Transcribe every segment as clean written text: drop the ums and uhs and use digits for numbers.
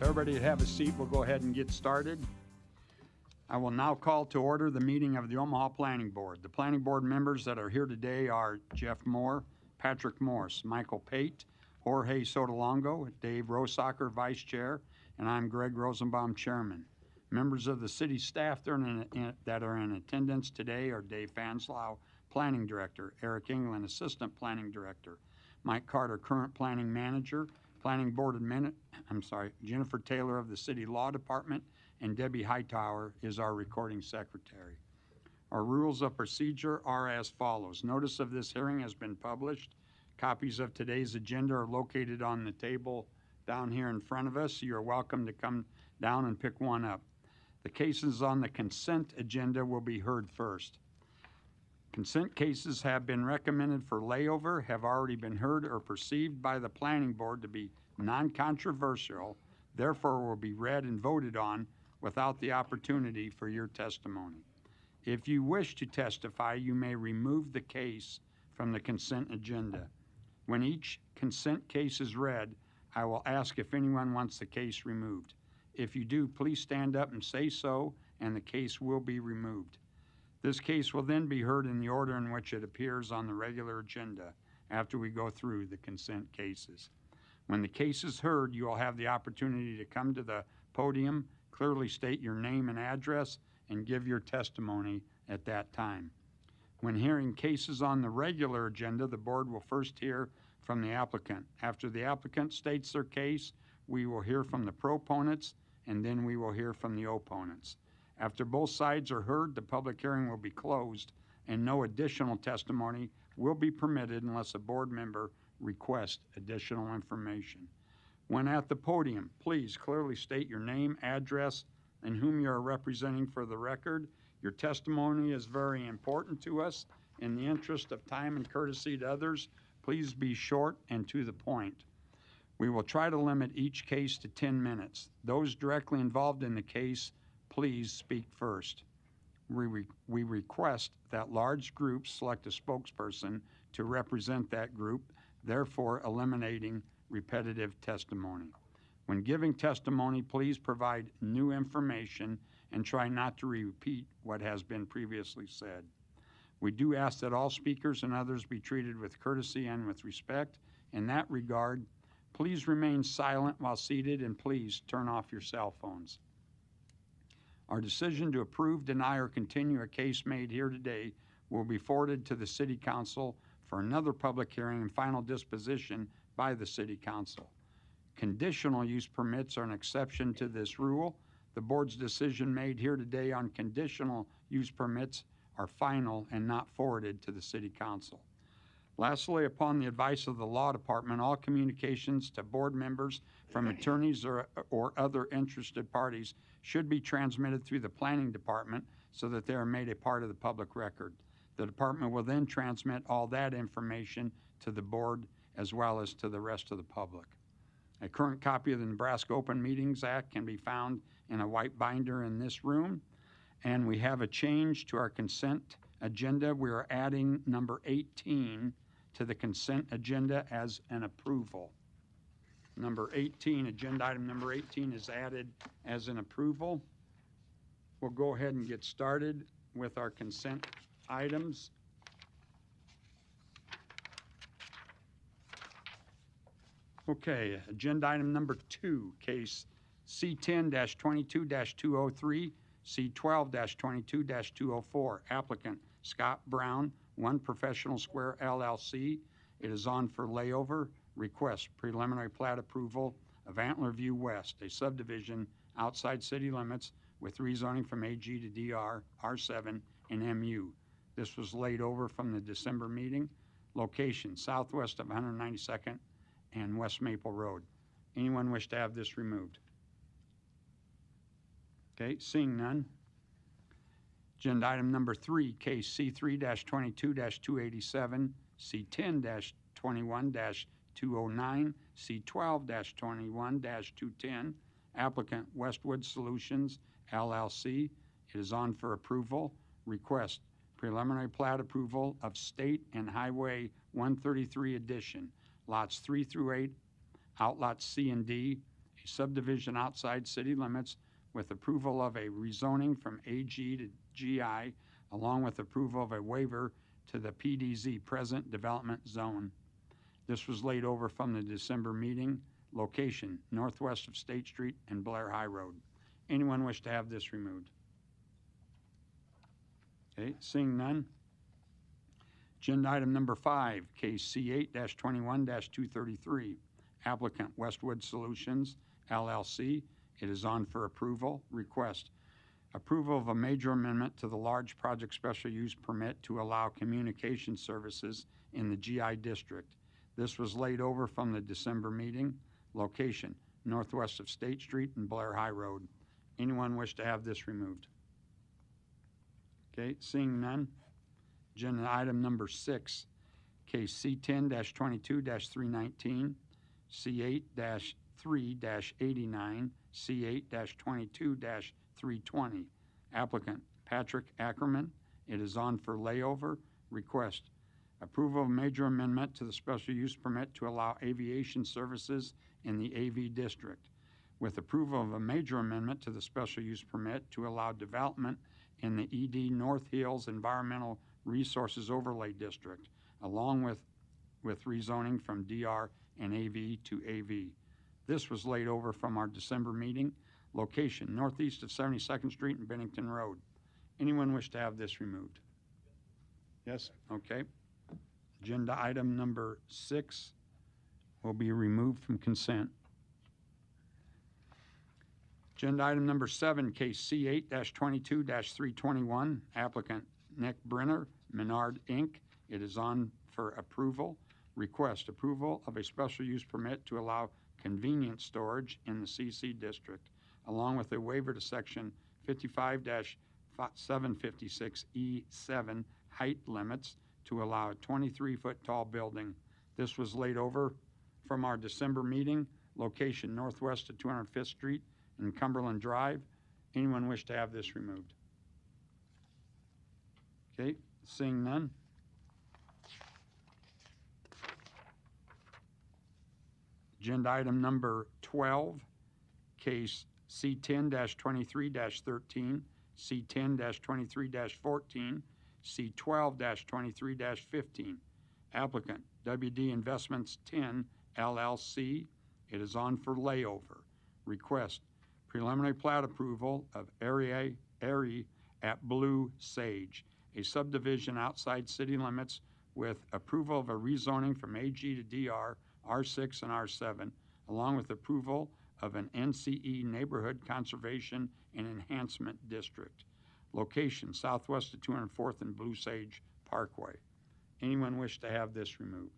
everybody have a seat, we'll go ahead and get started. I will now call to order the meeting of the Omaha Planning Board. The Planning Board members that are here today are Jeff Moore, Patrick Morse, Michael Pate, Jorge Sotolongo, Dave Rosacker, Vice Chair, and I'm Greg Rosenbaum, Chairman. Members of the city staff that are in attendance today are Dave Fanslau, Planning Director, Eric England, Assistant Planning Director, Mike Carter, Current Planning Manager, Planning Board Jennifer Taylor of the City Law Department, and Debbie Hightower is our recording secretary. Our rules of procedure are as follows. Notice of this hearing has been published. Copies of today's agenda are located on the table down here in front of us. You're welcome to come down and pick one up. The cases on the consent agenda will be heard first. Consent cases have been recommended for layover, have already been heard or perceived by the Planning Board to be non-controversial, therefore will be read and voted on without the opportunity for your testimony. If you wish to testify, you may remove the case from the consent agenda. When each consent case is read, I will ask if anyone wants the case removed. If you do, please stand up and say so, and the case will be removed. This case will then be heard in the order in which it appears on the regular agenda after we go through the consent cases. When the case is heard, you will have the opportunity to come to the podium, clearly state your name and address, and give your testimony at that time. When hearing cases on the regular agenda, the board will first hear from the applicant. After the applicant states their case, we will hear from the proponents, and then we will hear from the opponents. After both sides are heard, the public hearing will be closed, and no additional testimony will be permitted unless a board member requests additional information. When at the podium, please clearly state your name, address, and whom you are representing for the record. Your testimony is very important to us. In the interest of time and courtesy to others, please be short and to the point. We will try to limit each case to 10 minutes. Those directly involved in the case, please speak first. We request that large groups select a spokesperson to represent that group, therefore eliminating repetitive testimony. When giving testimony, please provide new information and try not to repeat what has been previously said. We do ask that all speakers and others be treated with courtesy and with respect. In that regard, please remain silent while seated, and please turn off your cell phones. Our decision to approve, deny, or continue a case made here today will be forwarded to the City Council for another public hearing and final disposition by the City Council. Conditional use permits are an exception to this rule. The board's decision made here today on conditional use permits are final and not forwarded to the City Council. Lastly, upon the advice of the Law Department, all communications to board members from attorneys or other interested parties should be transmitted through the Planning Department so that they are made a part of the public record. The department will then transmit all that information to the board as well as to the rest of the public. A current copy of the Nebraska Open Meetings Act can be found in a white binder in this room. And we have a change to our consent agenda. We are adding number 18 to the consent agenda as an approval. Number 18, agenda item number 18 is added as an approval. We'll go ahead and get started with our consent items. Okay, agenda item number 2, case C10-22-203, C12-22-204, applicant Scott Brown, One Professional Square LLC. It is on for layover. Request preliminary plat approval of Antler View West, a subdivision outside city limits with rezoning from AG to DR, R7, and MU. This was laid over from the December meeting. Location, southwest of 192nd and West Maple Road. Anyone wish to have this removed? Okay, seeing none. Agenda item number 3, case C3-22-287, C10-21-209, C12-21-210, applicant Westwood Solutions, LLC. It is on for approval. Request preliminary plat approval of State and Highway 133 addition, lots 3 through 8, outlots C and D. a subdivision outside city limits with approval of a rezoning from AG to GI, along with approval of a waiver to the PDZ, Present Development Zone. This was laid over from the December meeting. Location, northwest of State Street and Blair High Road. Anyone wish to have this removed? Okay, seeing none. Agenda item number 5, case C8-21-233. Applicant Westwood Solutions, LLC. It is on for approval. Request approval of a major amendment to the large project special use permit to allow communication services in the GI district. This was laid over from the December meeting. Location, northwest of State Street and Blair High Road. Anyone wish to have this removed? Okay, seeing none. Agenda item number 6, case C10-22-319, C8-3-89, C8-22-320. Applicant Patrick Ackerman. It is on for layover. Request approval of major amendment to the special use permit to allow aviation services in the AV district, with approval of a major amendment to the special use permit to allow development in the ED North Hills Environmental Resources Overlay District, along with rezoning from DR and AV to AV. This was laid over from our December meeting. Location, northeast of 72nd Street and Bennington Road. Anyone wish to have this removed? Yes? Okay. Agenda item number 6 will be removed from consent. Agenda item number 7, case C8-22-321, applicant Nick Brenner, Menard, Inc. It is on for approval. Request approval of a special use permit to allow convenience storage in the CC district, along with a waiver to section 55-756E7 height limits to allow a 23-foot tall building. This was laid over from our December meeting. Location, northwest of 205th Street and Cumberland Drive. Anyone wish to have this removed? Okay, seeing none. Agenda item number 12, case C10-23-13, C10-23-14, C12-23-15. Applicant WD Investments 10 LLC. It is on for layover. Request preliminary plat approval of area at Blue Sage, a subdivision outside city limits with approval of a rezoning from AG to DR, R6 and R7, along with approval of an NCE Neighborhood Conservation and Enhancement District. Location, southwest of 204th and Blue Sage Parkway. Anyone wish to have this removed?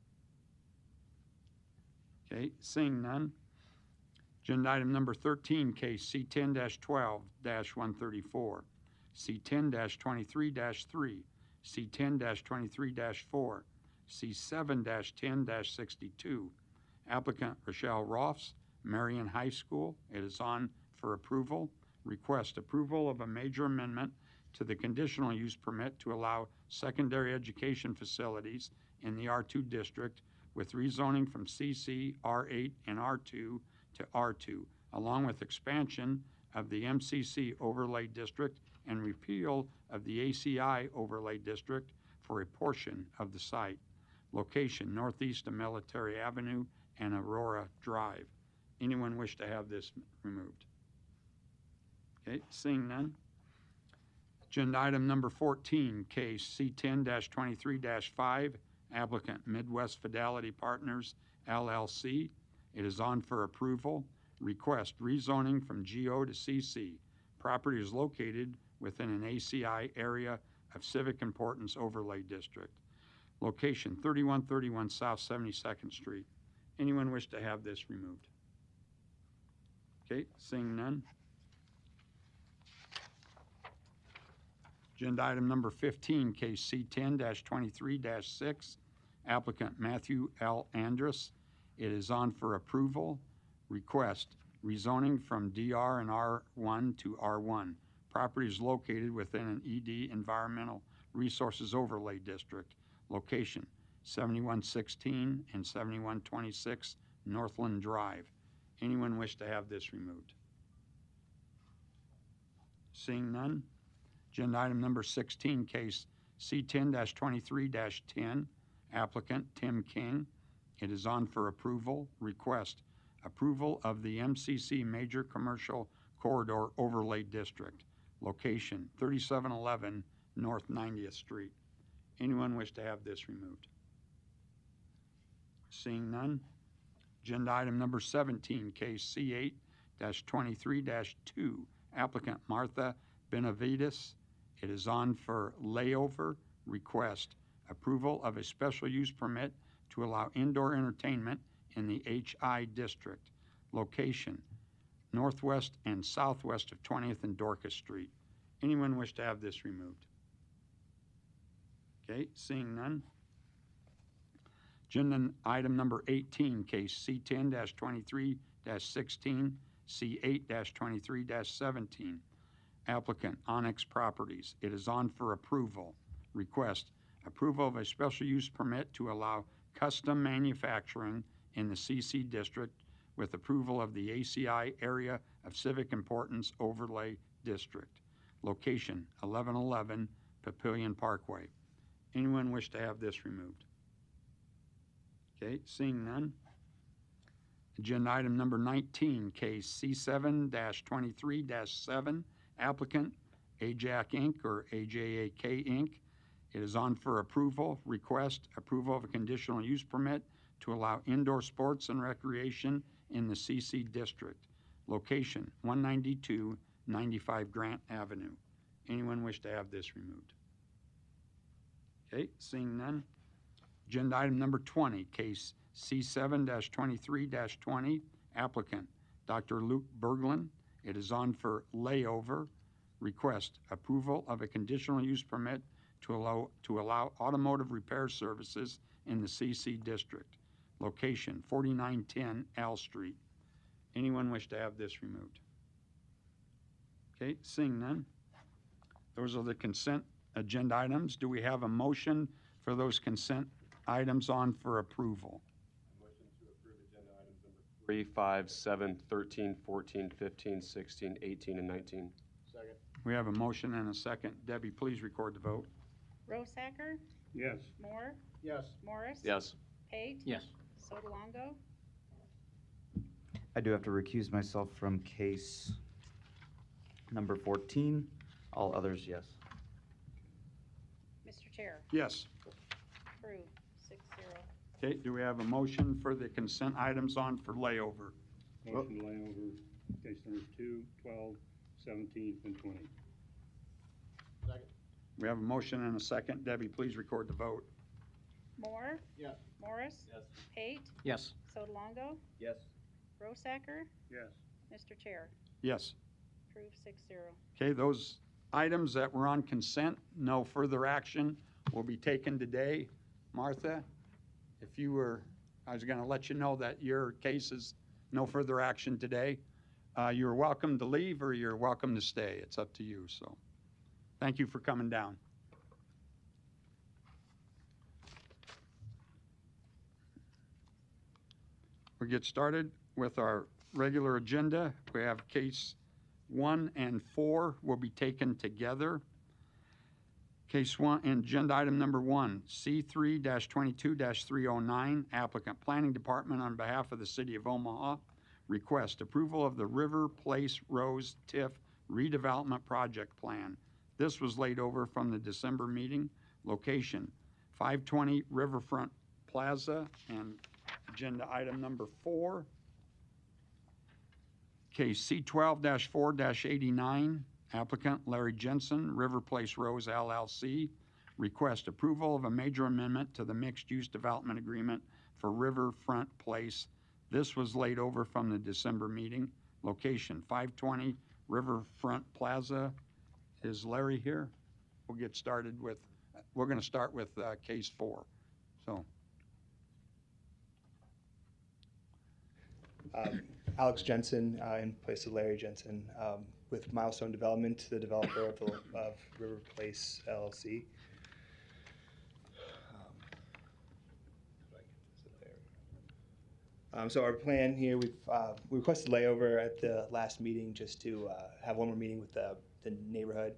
Okay, seeing none. Agenda item number 13, case C10-12-134, C10-23-3, C10-23-4, C7-10-62. Applicant Rochelle Roths, Marion High School. It is on for approval. Request approval of a major amendment to the conditional use permit to allow secondary education facilities in the R2 district with rezoning from CC, R8, and R2 to R2, along with expansion of the MCC overlay district and repeal of the ACI overlay district for a portion of the site. Location, northeast of Military Avenue and Aurora Drive. Anyone wish to have this removed? Okay, seeing none. Agenda item number 14, case C10-23-5, applicant Midwest Fidelity Partners, LLC. It is on for approval. Request rezoning from GO to CC. Property is located within an ACI area of civic importance overlay district. Location, 3131 South 72nd Street. Anyone wish to have this removed? Okay, seeing none. Agenda item number 15, case C10-23-6, applicant Matthew L. Andrus. It is on for approval. Request rezoning from DR and R1 to R1. Property is located within an ED Environmental Resources Overlay District. Location, 7116 and 7126 Northland Drive. Anyone wish to have this removed? Seeing none. Agenda item number 16, case C10-23-10, applicant Tim King. It is on for approval. Request approval of the MCC Major Commercial Corridor Overlay District. Location 3711 North 90th Street. Anyone wish to have this removed? Seeing none. Agenda item number 17, case C8-23-2, applicant Martha Benavides. It is on for layover. Request approval of a special use permit to allow indoor entertainment in the HI district. Location northwest and southwest of 20th and Dorcas Street. Anyone wish to have this removed? Okay, seeing none. Agenda item number 18, case C10-23-16, C8-23-17. Applicant Onyx Properties. It is on for approval. Request approval of a special use permit to allow custom manufacturing in the CC district with approval of the ACI Area of Civic Importance Overlay District. Location 1111 Papillion Parkway. Anyone wish to have this removed? Okay, seeing none. Agenda item number 19, case C7-23-7, applicant AJAC Inc. or AJAK Inc. It is on for approval. Request approval of a conditional use permit to allow indoor sports and recreation in the CC district. Location 192-95 Grant Avenue. Anyone wish to have this removed? Okay, seeing none. Agenda item number 20, case C7-23-20, applicant Dr. Luke Berglund. It is on for layover. Request approval of a conditional use permit to allow automotive repair services in the CC district. Location 4910 Al Street. Anyone wish to have this removed? Okay, seeing none. Those are the consent agenda items. Do we have a motion for those consent items on for approval? Motion to approve agenda items number 3, 5, 7, 13, 14, 15, 16, 18, and 19. Second. We have a motion and a second. Debbie, please record the vote. Rosacker, Yes. Moore, Yes. Morris. Yes. Pate. Yes. Sotolongo. I do have to recuse myself from case number 14. All others, yes. Mr. Chair, Yes. approved, 6-0. Okay, do we have a motion for the consent items on for layover? Motion to lay over case numbers 2, 12, 17, and 20. Second. We have a motion and a second. Debbie, please record the vote. Moore, Yes. Morris. Yes. Pate. Yes. Sotolongo. Yes. Rosacker, Yes. Mr. Chair, Yes. approved, 6-0. Okay, those items that were on consent, no further action will be taken today. Martha, if you were, I was going to let you know that your case is no further action today. You're welcome to leave or you're welcome to stay. It's up to you. So thank you for coming down. We'll get started with our regular agenda. We have case 1 and 4 will be taken together. Case 1 and agenda item number 1, C3-22-309, applicant Planning Department on behalf of the City of Omaha, request approval of the River Place Rose TIF redevelopment project plan. This was laid over from the December meeting. Location 520 Riverfront Plaza. And agenda item number 4, case C12-4-89, applicant Larry Jensen, River Place Rose LLC, request approval of a major amendment to the mixed-use development agreement for Riverfront Place. This was laid over from the December meeting. Location 520 Riverfront Plaza. Is Larry here? We'll get started with, we're going to start with case 4. So. Alex Jensen in place of Larry Jensen with Milestone Development, the developer of River Place LLC. So our plan here, we requested layover at the last meeting just to have one more meeting with the neighborhood,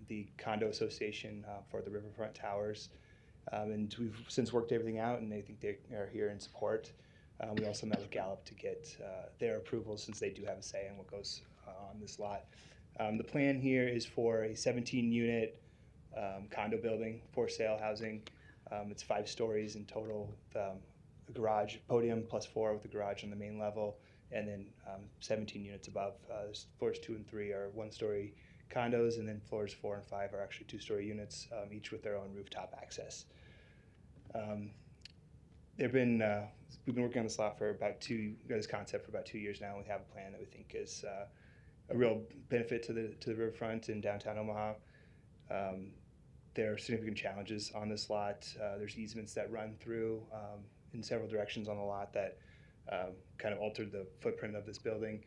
the condo association for the Riverfront Towers. And we've since worked everything out, and they think they are here in support. We also met with Gallup to get their approval, since they do have a say in what goes on this lot. The plan here is for a 17-unit condo building for sale housing. It's 5 stories in total. A garage podium plus 4 with a garage on the main level, and then 17 units above. Floors 2 and 3 are 1-story condos, and then floors 4 and 5 are actually 2-story units, each with their own rooftop access. We've been working on this lot for this concept for about 2 years now. We have a plan that we think is a real benefit to the riverfront in downtown Omaha. There are significant challenges on this lot. There's easements that run through in several directions on the lot that kind of altered the footprint of this building.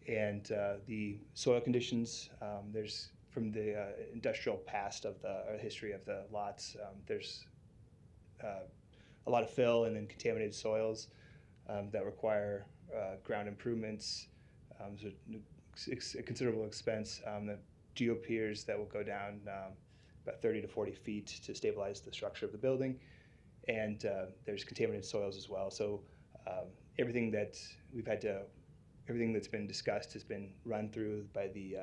And the soil conditions, there's from the industrial past of the history of the lots, there's a lot of fill and then contaminated soils that require ground improvements. So a considerable expense. The geopiers that will go down about 30 to 40 feet to stabilize the structure of the building. And there's contaminated soils as well. So everything that's been discussed has been run through by the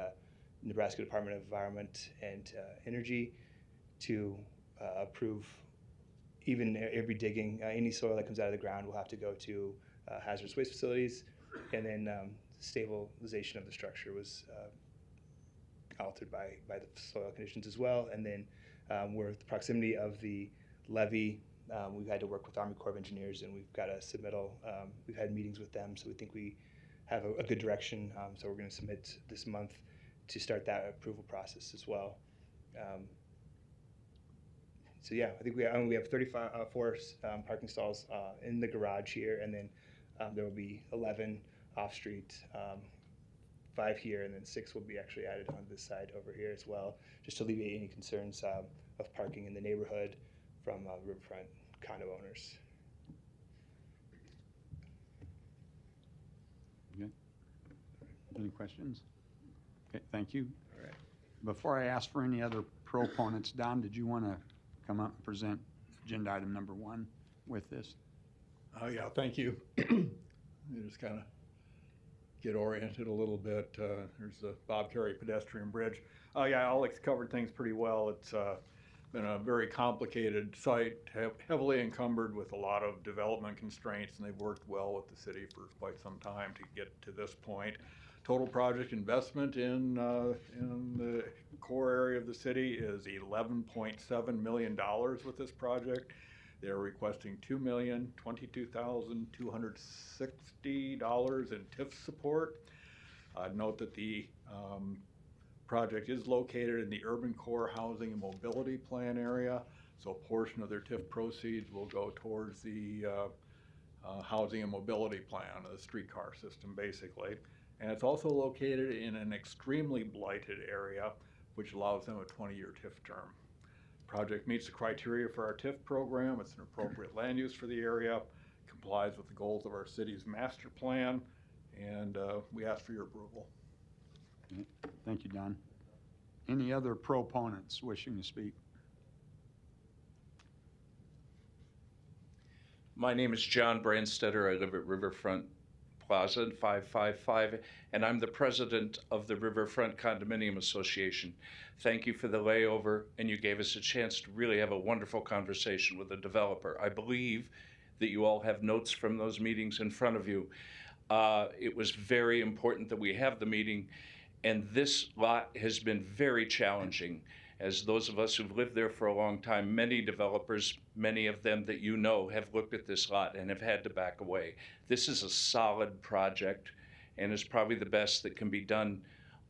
Nebraska Department of Environment and Energy to approve even every digging. Any soil that comes out of the ground will have to go to hazardous waste facilities, and then stabilization of the structure was altered by the soil conditions as well. And then with the proximity of the levee, we've had to work with Army Corps of Engineers, and we've got a submittal. We've had meetings with them, so we think we have a good direction. So we're going to submit this month to start that approval process as well. So yeah, I think we have 34 parking stalls in the garage here, and then there will be 11 off-street, 5 here, and then 6 will be actually added on this side over here as well, just to alleviate any concerns of parking in the neighborhood from riverfront condo owners. Okay. Any questions? Okay, thank you. All right. Before I ask for any other proponents, Don, did you want to come up and present agenda item number 1 with this? Yeah, thank you. You just kind of get oriented a little bit. There's the Bob Carey pedestrian bridge. Yeah, Alex covered things pretty well. It's been a very complicated site, heavily encumbered with a lot of development constraints, and they've worked well with the city for quite some time to get to this point. Total project investment in the core area of the city is $11.7 million with this project. They're requesting $2,022,260 in TIF support. Note that the project is located in the Urban Core Housing and Mobility Plan area, so a portion of their TIF proceeds will go towards the housing and mobility plan, the streetcar system basically. And it's also located in an extremely blighted area, which allows them a 20-year TIF term. Project meets the criteria for our TIF program. It's an appropriate land use for the area, complies with the goals of our city's master plan, and we ask for your approval. Okay. Thank you, Don. Any other proponents wishing to speak? My name is John Brandstetter. I live at Riverfront Plaza 555, and I'm the president of the Riverfront Condominium Association. Thank you for the layover, and you gave us a chance to really have a wonderful conversation with the developer. I believe that you all have notes from those meetings in front of you. It was very important that we have the meeting, and this lot has been very challenging. As those of us who've lived there for a long time, many developers, many of them that you know, have looked at this lot and have had to back away. This is a solid project and is probably the best that can be done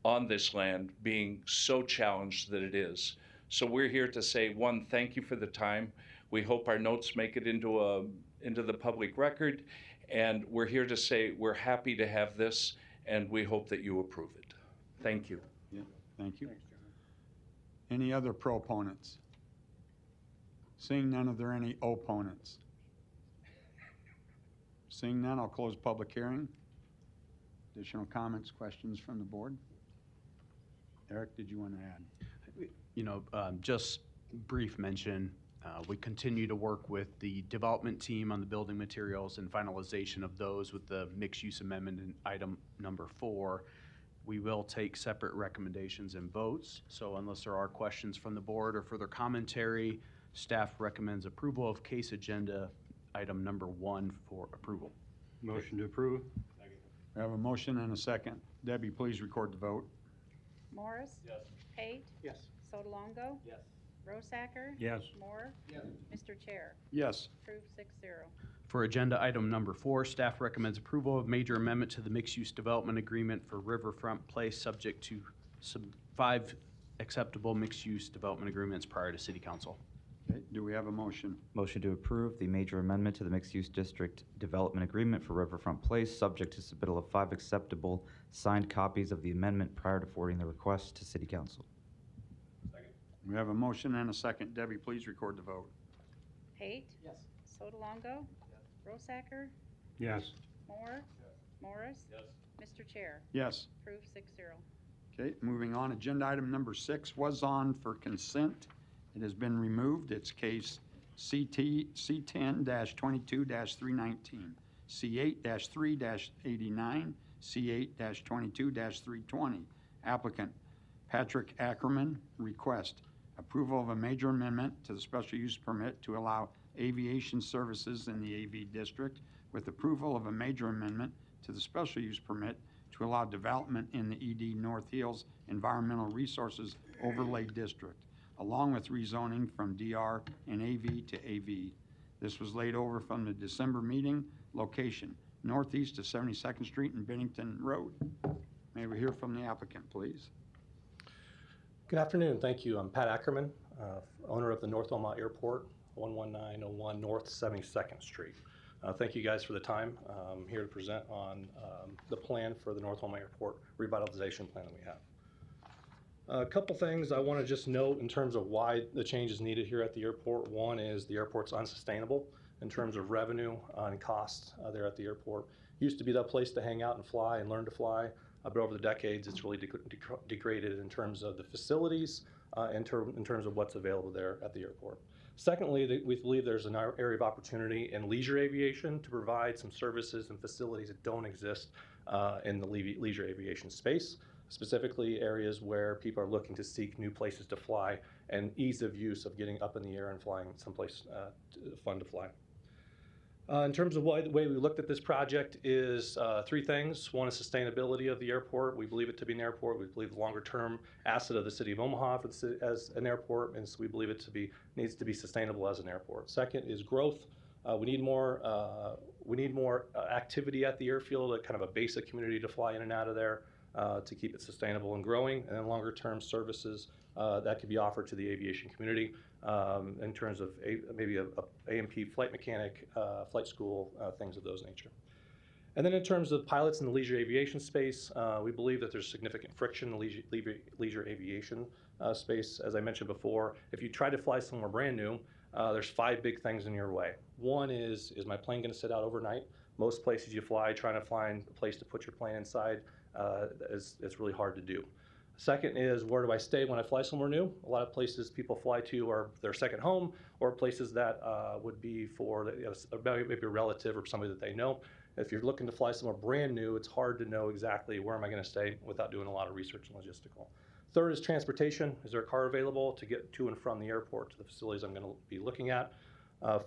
on this land, being so challenged that it is. So we're here to say, one, thank you for the time. We hope our notes make it into the public record, and we're here to say we're happy to have this, and we hope that you approve it. Thank you. Yeah, thank you. Any other proponents? Seeing none, are there any opponents? Seeing none, I'll close public hearing. Additional comments, questions from the board? Eric, did you want to add? Just brief mention, we continue to work with the development team on the building materials and finalization of those with the mixed-use amendment in item number 4. We will take separate recommendations and votes, so unless there are questions from the board or further commentary, staff recommends approval of case agenda item number 1 for approval. Motion to approve? We have a motion and a second. Debbie, please record the vote. Morris? Yes. Pate? Yes. Sotolongo? Yes. Rosacker? Yes. Moore? Yes. Mr. Chair? Yes. Approved 6-0. For agenda item number 4, staff recommends approval of major amendment to the mixed-use development agreement for Riverfront Place, subject to 5 acceptable mixed-use development agreements prior to city council. Okay, do we have a motion? Motion to approve the major amendment to the mixed-use district development agreement for Riverfront Place, subject to submittal of 5 acceptable signed copies of the amendment prior to forwarding the request to city council. We have a motion and a second. Debbie, please record the vote. Pate? Yes. Sotolongo? Rosacker? Yes. Moore? Morris? Mr. Chair? Yes. Approved 6-0. Okay, moving on. Agenda item number 6 was on for consent. It has been removed. It's case C10-22-319, C8-3-89, C8-22-320. Applicant Patrick Ackerman, request approval of a major amendment to the special use permit to allow aviation services in the AV district with approval of a major amendment to the special use permit to allow development in the ED North Hills Environmental Resources Overlay District, along with rezoning from DR and AV to AV. This was laid over from the December meeting. Location, northeast of 72nd Street and Bennington Road. May we hear from the applicant, please? Good afternoon. Thank you. I'm Pat Ackerman, owner of the North Omaha Airport, 11901 North 72nd Street. Thank you guys for the time. I'm here to present on the plan for the North Omaha Airport revitalization plan that we have. A couple things I want to just note in terms of why the change is needed here at the airport. One is the airport's unsustainable in terms of revenue and costs there at the airport. Used to be that place to hang out and fly and learn to fly. But over the decades, it's really degraded in terms of the facilities, in terms of what's available there at the airport. Secondly, we believe there's an area of opportunity in leisure aviation to provide some services and facilities that don't exist in the leisure aviation space, specifically areas where people are looking to seek new places to fly and ease of use of getting up in the air and flying someplace fun to fly. In terms of the way we looked at this project is 3 things. One is sustainability of the airport. We believe it to be an airport. We believe the longer-term asset of the city of Omaha for the city, as an airport, and so we believe it needs to be sustainable as an airport. Second is growth. We need more activity at the airfield, a kind of a basic community to fly in and out of there to keep it sustainable and growing, and then longer-term services that could be offered to the aviation community. In terms of maybe a A&P flight mechanic, flight school, things of those nature. And then in terms of pilots in the leisure aviation space, we believe that there's significant friction in the leisure aviation space. As I mentioned before, if you try to fly somewhere brand new, there's 5 big things in your way. One is my plane going to sit out overnight? Most places you fly, trying to find a place to put your plane inside, it's really hard to do. Second is, where do I stay when I fly somewhere new? A lot of places people fly to are their second home, or places that would be for maybe a relative or somebody that they know. If you're looking to fly somewhere brand new, it's hard to know exactly where am I going to stay without doing a lot of research and logistical. Third is transportation. Is there a car available to get to and from the airport to the facilities I'm going to be looking at?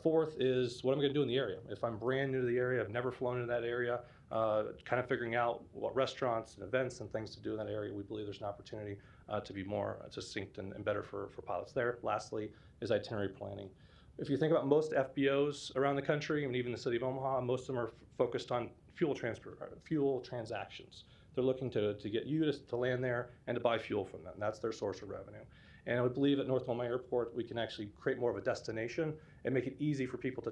Fourth is, what am I going to do in the area? If I'm brand new to the area, I've never flown into that area, kind of figuring out what restaurants and events and things to do in that area, we believe there's an opportunity to be more succinct and better for pilots there. Lastly is itinerary planning. If you think about most FBOs around the country, and even the city of Omaha, most of them are focused on fuel transactions. They're looking to get you to land there and to buy fuel from them. That's their source of revenue. And I would believe at North Omaha Airport, we can actually create more of a destination and make it easy for people to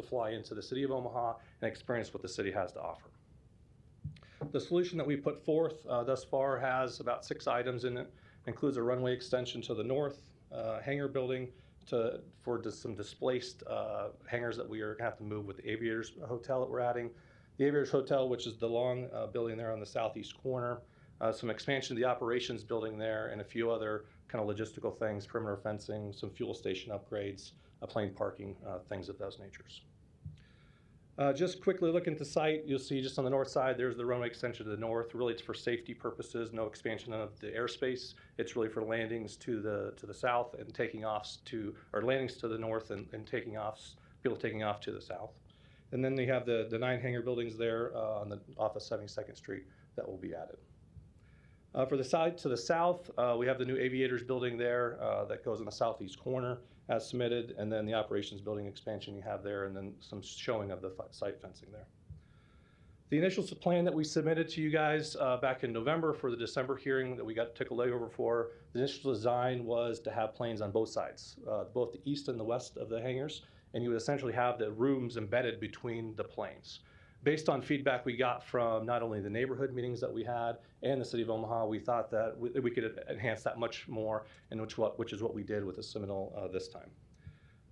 fly into the city of Omaha and experience what the city has to offer. The solution that we put forth thus far has about 6 items in it. Includes a runway extension to the north, hangar building some displaced hangars that we are going to have to move with the Aviators Hotel that we're adding. The Aviators Hotel, which is the long building there on the southeast corner, some expansion of the operations building there, and a few other kind of logistical things, perimeter fencing, some fuel station upgrades, plane parking, things of those natures. Just quickly looking at the site, you'll see just on the north side, there's the runway extension to the north. Really, it's for safety purposes, no expansion of the airspace. It's really for landings to the south and taking offs or landings to the north and taking offs, people taking off to the south. And then they have the 9 hangar buildings there off of 72nd Street that will be added. For the side to the south, we have the new Aviators building there that goes in the southeast corner as submitted, and then the operations building expansion you have there, and then some showing of the site fencing there. The initial plan that we submitted to you guys back in November for the December hearing that we took a layover for, the initial design was to have planes on both sides, both the east and the west of the hangars, and you would essentially have the rooms embedded between the planes. Based on feedback we got from not only the neighborhood meetings that we had and the City of Omaha, we thought that we could enhance that much more, and which is what we did with the submittal this time.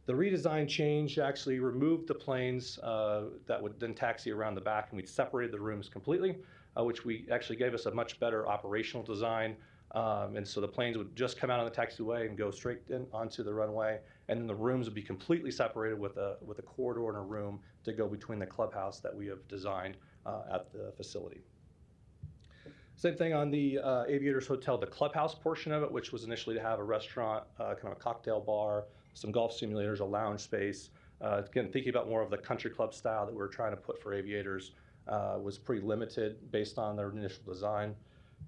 The redesign change actually removed the planes that would then taxi around the back, and we separated the rooms completely, which we actually gave us a much better operational design. And so the planes would just come out on the taxiway and go straight in onto the runway, and then the rooms would be completely separated with a corridor and a room to go between the clubhouse that we have designed at the facility. Same thing on the Aviators Hotel, the clubhouse portion of it, which was initially to have a restaurant, kind of a cocktail bar, some golf simulators, a lounge space. Again, thinking about more of the country club style that we were trying to put for Aviators was pretty limited based on their initial design.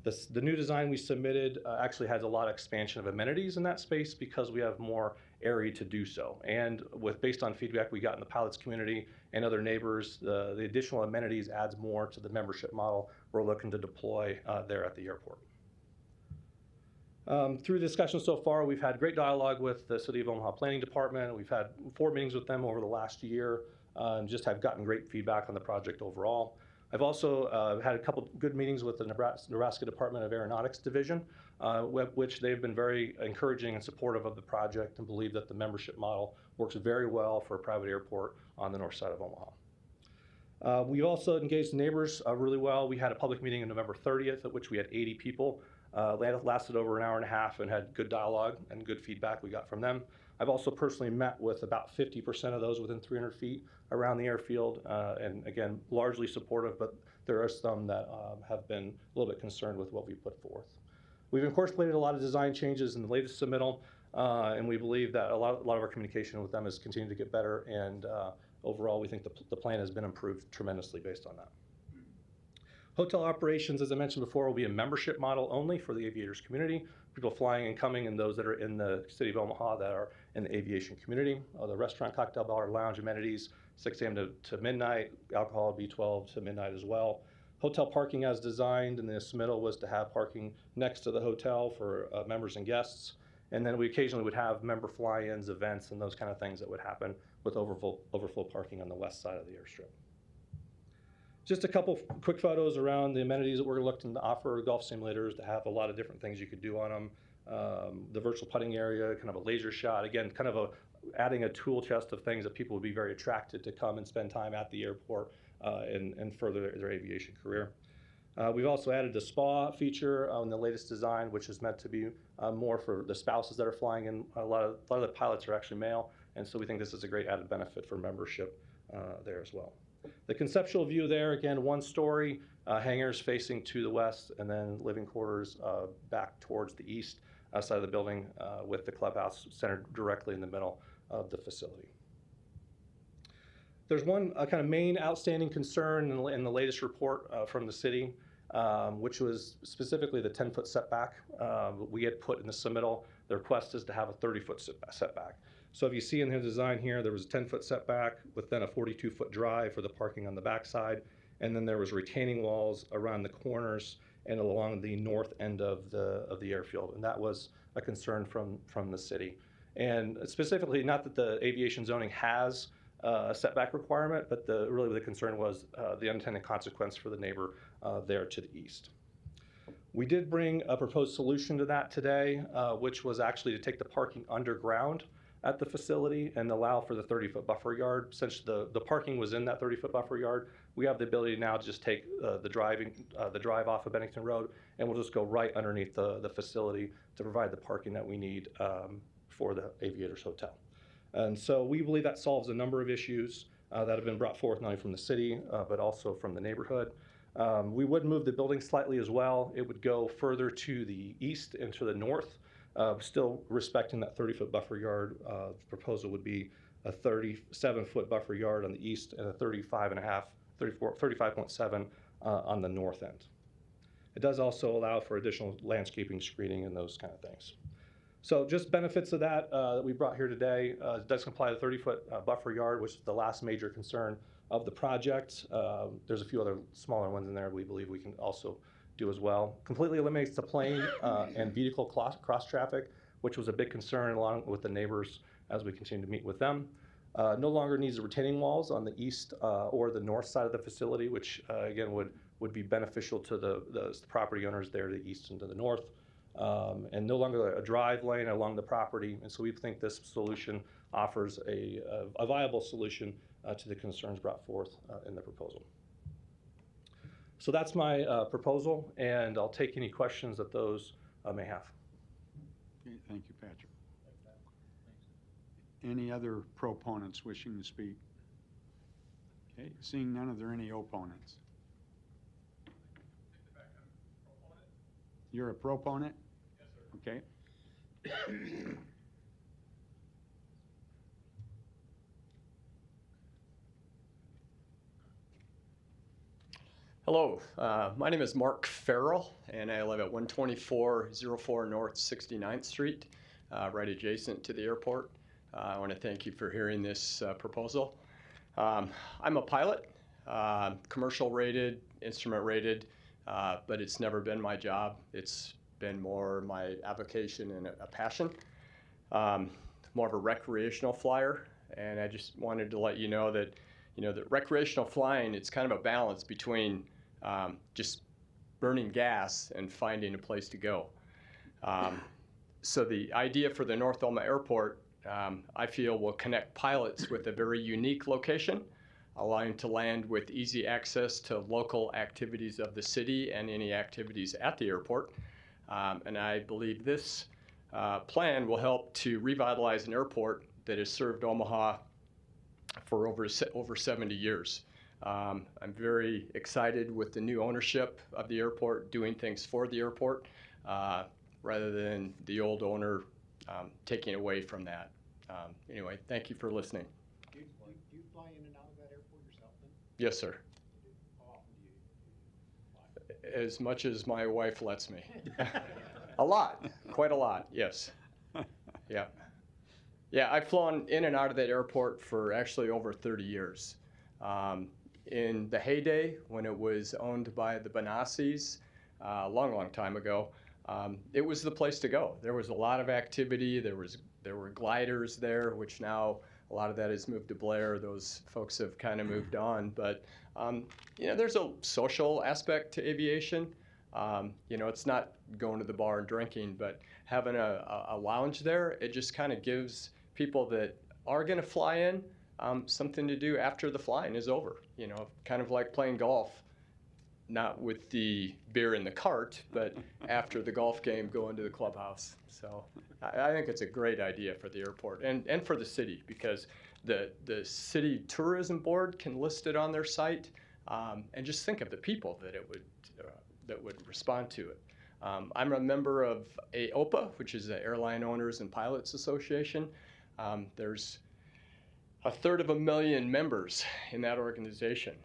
The new design we submitted actually has a lot of expansion of amenities in that space because we have more area to do so. And based on feedback we got in the pilots community and other neighbors, the additional amenities adds more to the membership model we're looking to deploy there at the airport. Through discussions so far, we've had great dialogue with the City of Omaha Planning Department. We've had 4 meetings with them over the last year and just have gotten great feedback on the project overall. I've also had a couple good meetings with the Nebraska Department of Aeronautics Division, which they've been very encouraging and supportive of the project and believe that the membership model works very well for a private airport on the north side of Omaha. We've also engaged neighbors really well. We had a public meeting on November 30th at which we had 80 people. Lasted over an hour and a half and had good dialogue and good feedback we got from them. I've also personally met with about 50% of those within 300 feet around the airfield, and again, largely supportive, but there are some that have been a little bit concerned with what we put forth. We've incorporated a lot of design changes in the latest submittal, and we believe that a lot of our communication with them has continued to get better, and overall, we think the plan has been improved tremendously based on that. Hotel operations, as I mentioned before, will be a membership model only for the aviators community, people flying and coming, and those that are in the City of Omaha that are in the aviation community. The restaurant, cocktail bar, lounge amenities, 6 a.m. to midnight, alcohol will be 12 to midnight as well. Hotel parking as designed, and the submittal was to have parking next to the hotel for members and guests. And then we occasionally would have member fly-ins, events, and those kind of things that would happen with overflow parking on the west side of the airstrip. Just a couple quick photos around the amenities that we're looking to offer. Golf simulators to have a lot of different things you could do on them. The virtual putting area, kind of a laser shot. Again, kind of adding a tool chest of things that people would be very attracted to come and spend time at the airport and further their aviation career. We've also added a spa feature on the latest design, which is meant to be more for the spouses that are flying in. A lot of the pilots are actually male, and so we think this is a great added benefit for membership there as well. The conceptual view there, again, 1 story, hangars facing to the west, and then living quarters back towards the east side of the building with the clubhouse centered directly in the middle of the facility. There's one kind of main outstanding concern in the latest report from the city, which was specifically the 10-foot setback. We had put in the submittal, the request is to have a 30-foot setback. So if you see in the design here, there was a 10-foot setback with then a 42-foot drive for the parking on the backside, and then there was retaining walls around the corners and along the north end of the airfield, and that was a concern from the city. And specifically, not that the aviation zoning has a setback requirement, but really the concern was the unintended consequence for the neighbor there to the east. We did bring a proposed solution to that today, which was actually to take the parking underground at the facility and allow for the 30-foot buffer yard. Since the parking was in that 30-foot buffer yard, we have the ability now to just take the drive off of Bennington Road, and we'll just go right underneath the facility to provide the parking that we need for the Aviators Hotel. And so we believe that solves a number of issues that have been brought forth not only from the city, but also from the neighborhood. We would move the building slightly as well. It would go further to the east and to the north, still respecting that 30-foot buffer yard. The proposal would be a 37-foot buffer yard on the east and a 35.7 on the north end. It does also allow for additional landscaping, screening, and those kind of things. So just benefits of that that we brought here today. It does comply with the 30-foot buffer yard, which is the last major concern of the project. There's a few other smaller ones in there we believe we can also do as well. Completely eliminates the plane and vehicle cross traffic, which was a big concern along with the neighbors as we continue to meet with them. No longer needs the retaining walls on the east or the north side of the facility, which again would be beneficial to the property owners there to the east and to the north. And no longer a drive lane along the property. And so we think this solution offers a viable solution to the concerns brought forth in the proposal. So that's my proposal, and I'll take any questions that those may have. Okay, thank you, Patrick. Any other proponents wishing to speak? Okay, seeing none, are there any opponents? You're a proponent? Yes, sir. Okay. Hello, my name is Mark Farrell, and I live at 12404 North 69th Street, right adjacent to the airport. I want to thank you for hearing this proposal. I'm a pilot, commercial rated, instrument rated, but it's never been my job. It's been more my avocation and a passion. More of a recreational flyer, and I just wanted to let you know that, that recreational flying, it's kind of a balance between just burning gas and finding a place to go. So the idea for the North Elma Airport, I feel, will connect pilots with a very unique location, allowing to land with easy access to local activities of the city and any activities at the airport. And I believe this plan will help to revitalize an airport that has served Omaha for over 70 years. I'm very excited with the new ownership of the airport, doing things for the airport, rather than the old owner taking away from that. Anyway, thank you for listening. Do you fly in and out of that airport yourself then? Yes, sir. How often do you fly? As much as my wife lets me. A lot, quite a lot, yes. Yeah. Yeah, I've flown in and out of that airport for actually over 30 years. In the heyday, when it was owned by the Benassis, a long time ago, it was the place to go. There was a lot of activity. There were gliders there, which now a lot of that has moved to Blair. Those folks have kind of moved on. But, there's a social aspect to aviation. It's not going to the bar and drinking, but having a lounge there, it just kind of gives people that are going to fly in something to do after the flying is over. Kind of like playing golf, not with the beer in the cart, but after the golf game, going to the clubhouse. So I think it's a great idea for the airport and for the city, because the city tourism board can list it on their site, and just think of the people that would respond to it. I'm a member of AOPA, which is the Airline Owners and Pilots Association. There's 250,000 members in that organization.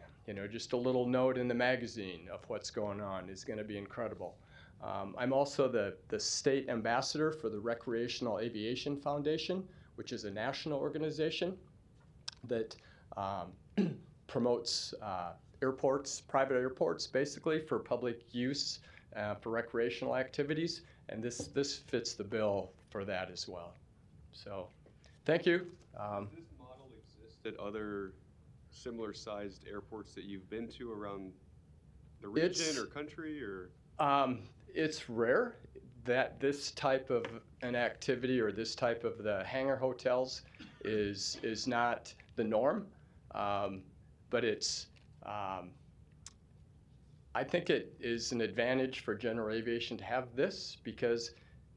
Just a little note in the magazine of what's going on is going to be incredible. I'm also the state ambassador for the Recreational Aviation Foundation, which is a national organization that promotes airports, private airports, basically for public use, for recreational activities, and this fits the bill for that as well. So, thank you. Does this model exist at other similar-sized airports that you've been to around the region or country, or? It's rare, that this type of an activity or this type of the hangar hotels is not the norm, but it's I think it is an advantage for general aviation to have this because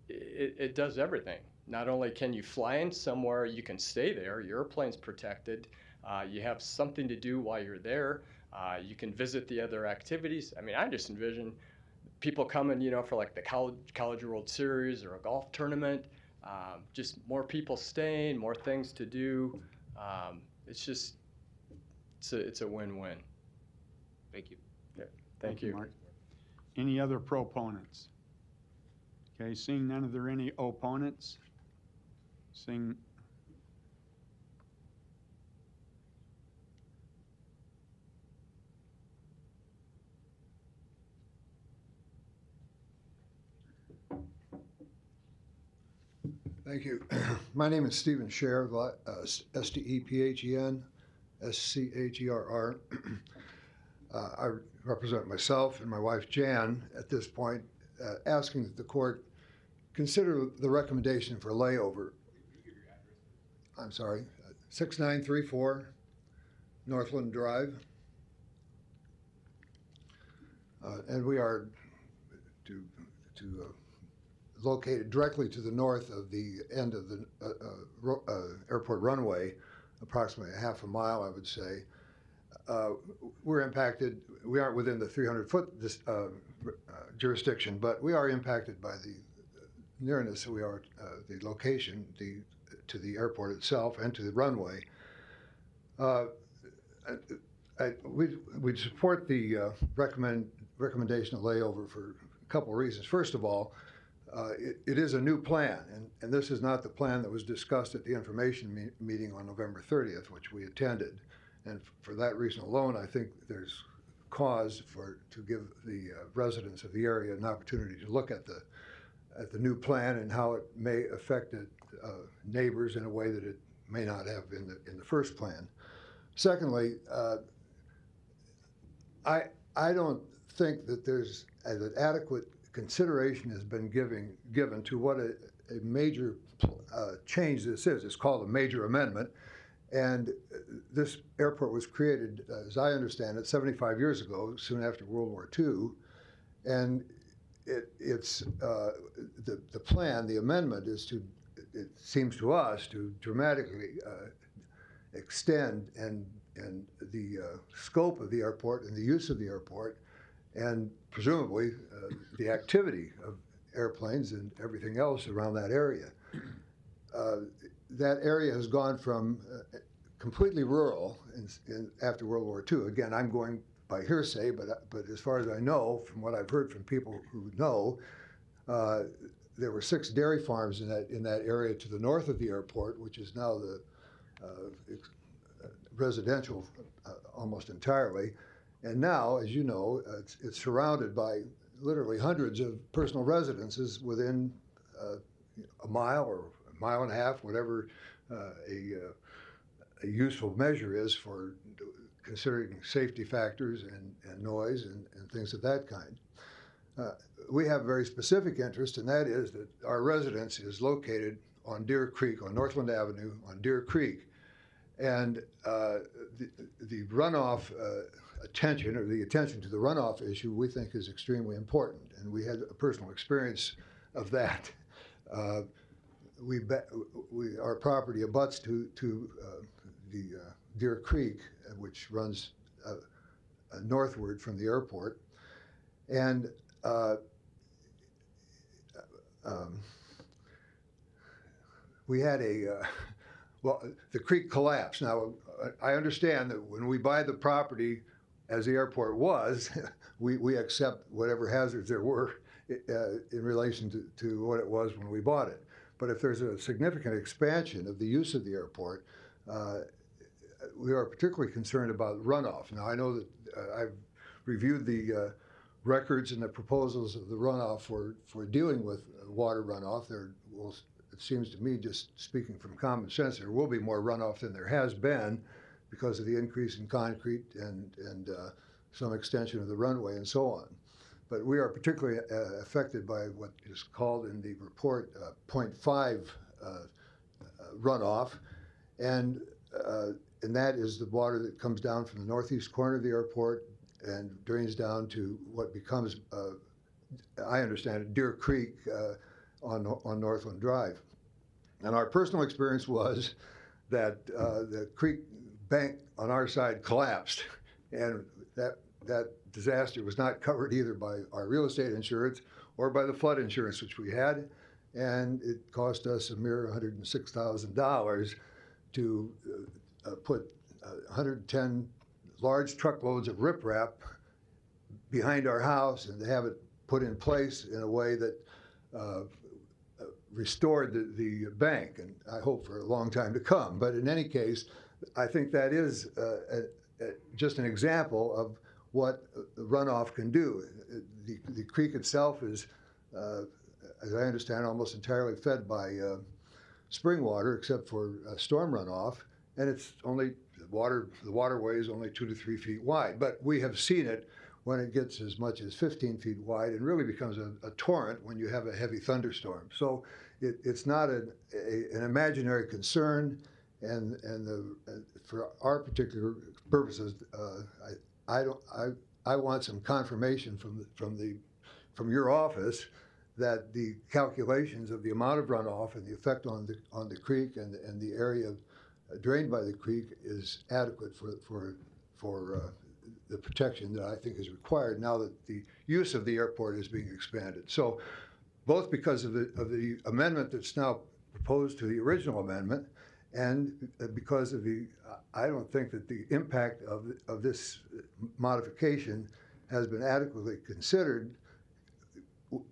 it does everything. Not only can you fly in somewhere, you can stay there, your airplane's protected, you have something to do while you're there, you can visit the other activities. I mean, I just envision people coming, you know, for like the College World Series or a golf tournament, just more people staying, more things to do. It's a win-win. Thank you. Thank you. Mark. Any other proponents? Okay, seeing none, are there any opponents? Seeing. Thank you. My name is Stephen Scher, Stephen Scherr. I represent myself and my wife Jan at this point, asking that the court consider the recommendation for layover. I'm sorry, 6934 Northland Drive. And we are located directly to the north of the end of the airport runway, approximately a half a mile, I would say. We're impacted. We aren't within the 300-foot jurisdiction, but we are impacted by the nearness. We are the location to the airport itself and to the runway. We'd support the recommendation of layover for a couple of reasons. First of all, it is a new plan, and this is not the plan that was discussed at the information meeting on November 30th, which we attended. And for that reason alone, I think there's cause to give the residents of the area an opportunity to look at the new plan and how it may affect neighbors in a way that it may not have in the first plan. Secondly, I don't think that there's an adequate consideration has been given to what a major change this is. It's called a major amendment. And this airport was created, as I understand it, 75 years ago, soon after World War II. And it's the plan, the amendment is to, it seems to us, to dramatically extend and the scope of the airport and the use of the airport, and presumably the activity of airplanes and everything else around that area. That area has gone from completely rural after World War II. Again, I'm going by hearsay, but as far as I know, from what I've heard from people who know, there were 6 dairy farms in that area to the north of the airport, which is now the residential almost entirely. And now, as you know, it's surrounded by literally hundreds of personal residences within a mile or a mile and a half, whatever a useful measure is for considering safety factors and noise and things of that kind. We have a very specific interest, and that is that our residence is located on Deer Creek, on Northland Avenue, on Deer Creek. And the runoff attention, or the attention to the runoff issue, we think is extremely important. And we had a personal experience of that. Our property abuts to the Deer Creek, which runs northward from the airport. And we had well, the creek collapsed. Now, I understand that when we buy the property, as the airport was, we accept whatever hazards there were in relation to what it was when we bought it. But if there's a significant expansion of the use of the airport, we are particularly concerned about runoff. Now, I know that I've reviewed the records and the proposals of the runoff for dealing with water runoff. It seems to me, just speaking from common sense, there will be more runoff than there has been because of the increase in concrete and some extension of the runway and so on. but we are particularly affected by what is called in the report 0.5 runoff, and that is the water that comes down from the northeast corner of the airport and drains down to what becomes, I understand it, Deer Creek on Northland Drive. And our personal experience was that the creek bank on our side collapsed, and that disaster was not covered either by our real estate insurance or by the flood insurance which we had, and it cost us a mere $106,000 to put 110 large truckloads of riprap behind our house and to have it put in place in a way that restored the bank, and I hope for a long time to come. But in any case, I think that is just an example of what runoff can do. The creek itself is, as I understand, almost entirely fed by spring water, except for storm runoff, and it's only the waterway is only 2 to 3 feet wide. But we have seen it when it gets as much as 15 feet wide and really becomes a torrent when you have a heavy thunderstorm. So it's not an imaginary concern, and for our particular purposes, I want some confirmation from your office that the calculations of the amount of runoff and the effect on the creek and the area drained by the creek is adequate for the protection that I think is required now that the use of the airport is being expanded. So both because of the amendment that's now proposed to the original amendment and because of I don't think that the impact of this modification has been adequately considered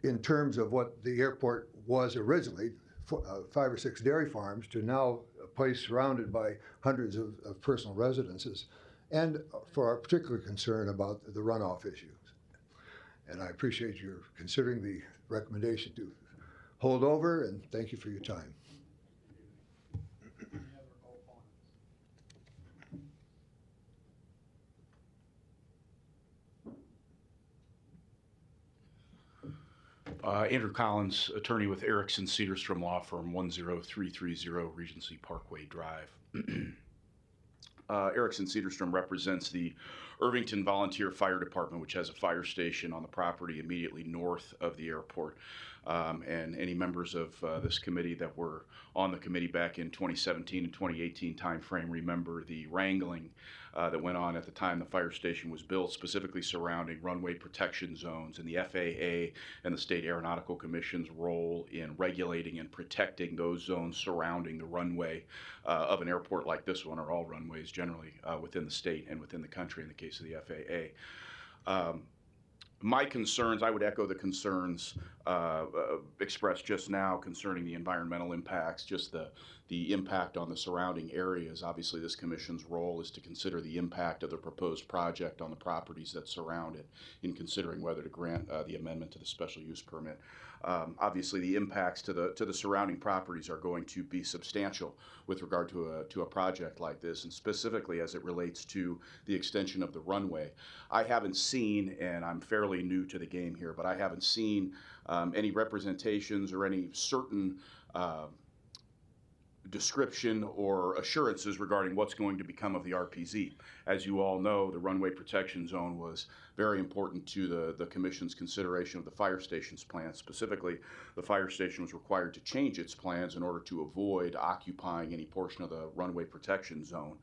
in terms of what the airport was originally, 5 or 6 dairy farms, to now a place surrounded by hundreds of personal residences, and for our particular concern about the runoff issues. And I appreciate your considering the recommendation to hold over, and thank you for your time. Andrew Collins, attorney with Erickson Cedarstrom Law Firm, 10330 Regency Parkway Drive. Erickson Cedarstrom represents the Irvington Volunteer Fire Department, which has a fire station on the property immediately north of the airport. And any members of this committee that were on the committee back in 2017 and 2018 timeframe remember the wrangling that went on at the time the fire station was built, specifically surrounding runway protection zones and the FAA and the State Aeronautical Commission's role in regulating and protecting those zones surrounding the runway of an airport like this one, or all runways generally within the state and within the country in the case of the FAA. My concerns, I would echo the concerns expressed just now concerning the environmental impacts, just the impact on the surrounding areas. Obviously, this commission's role is to consider the impact of the proposed project on the properties that surround it in considering whether to grant the amendment to the special use permit. Obviously, the impacts to the surrounding properties are going to be substantial with regard to a project like this, and specifically as it relates to the extension of the runway. I haven't seen, and I'm fairly new to the game here, but I haven't seen any representations or any certain description or assurances regarding what's going to become of the RPZ. As you all know, the runway protection zone was very important to the Commission's consideration of the fire station's plans. Specifically, the fire station was required to change its plans in order to avoid occupying any portion of the runway protection zone.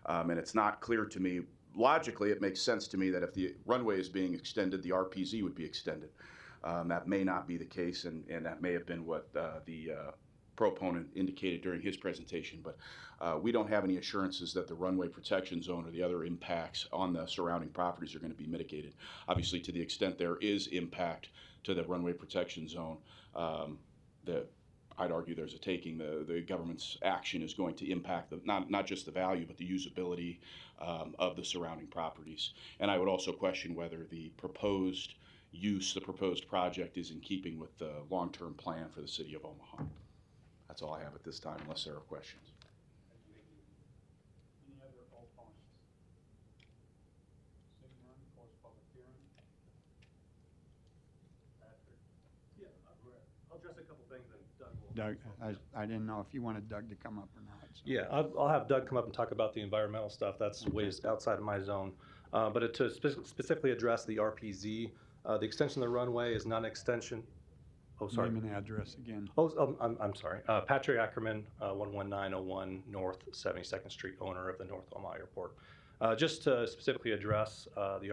And it's not clear to me, logically it makes sense to me that if the runway is being extended, the RPZ would be extended. That may not be the case, and that may have been what the proponent indicated during his presentation, but we don't have any assurances that the runway protection zone or the other impacts on the surrounding properties are going to be mitigated. Obviously, to the extent there is impact to the runway protection zone, I'd argue there's a taking. The government's action is going to impact not just the value, but the usability of the surrounding properties. And I would also question whether the proposed use, the proposed project, is in keeping with the long-term plan for the city of Omaha. That's all I have at this time, unless there are questions. Any other opponents? Seeing none, close public hearing. address a couple things and Doug will. Doug, I didn't know if you wanted Doug to come up or not. So. Yeah, I'll have Doug come up and talk about the environmental stuff. That's ways outside of my zone. But to specifically address the RPZ, the extension of the runway is not an extension. Oh, sorry. Name and address again. Oh, I'm sorry. Patrick Ackerman, 11901 North 72nd Street, owner of the North Omaha Airport. Just to specifically address the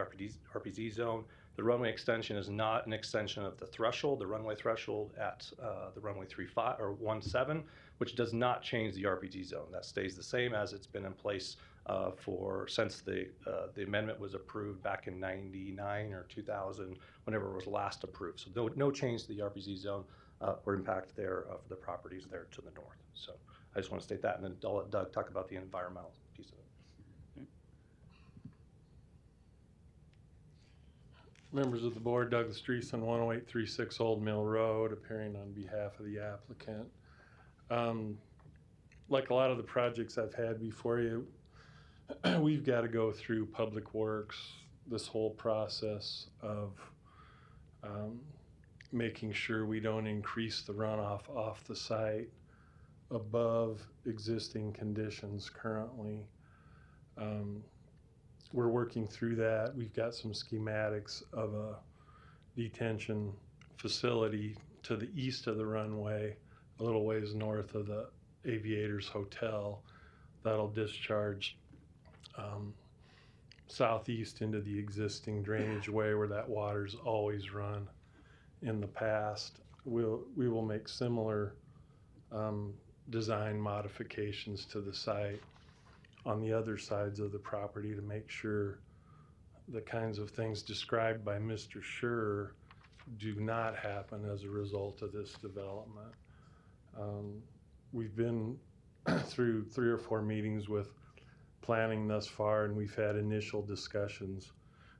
RPZ zone, the runway extension is not an extension of the threshold, the runway threshold at the runway 35 or 17, which does not change the RPZ zone. That stays the same as it's been in place since the amendment was approved back in 99 or 2000, whenever it was last approved. So no change to the RPZ zone or impact there for the properties there to the north. So I just want to state that, and then I'll let Doug talk about the environmental piece of it. Members of the board, Doug Streeson, 10836 Old Mill Road, appearing on behalf of the applicant. Like a lot of the projects I've had before you, we've got to go through Public Works, this whole process of making sure we don't increase the runoff off the site above existing conditions currently. We're working through that. We've got some schematics of a detention facility to the east of the runway, a little ways north of the Aviators Hotel, that'll discharge southeast into the existing drainage way where that water's always run in the past. We will make similar design modifications to the site on the other sides of the property to make sure the kinds of things described by Mr. Schur do not happen as a result of this development. We've been through 3 or 4 meetings with planning thus far, and we've had initial discussions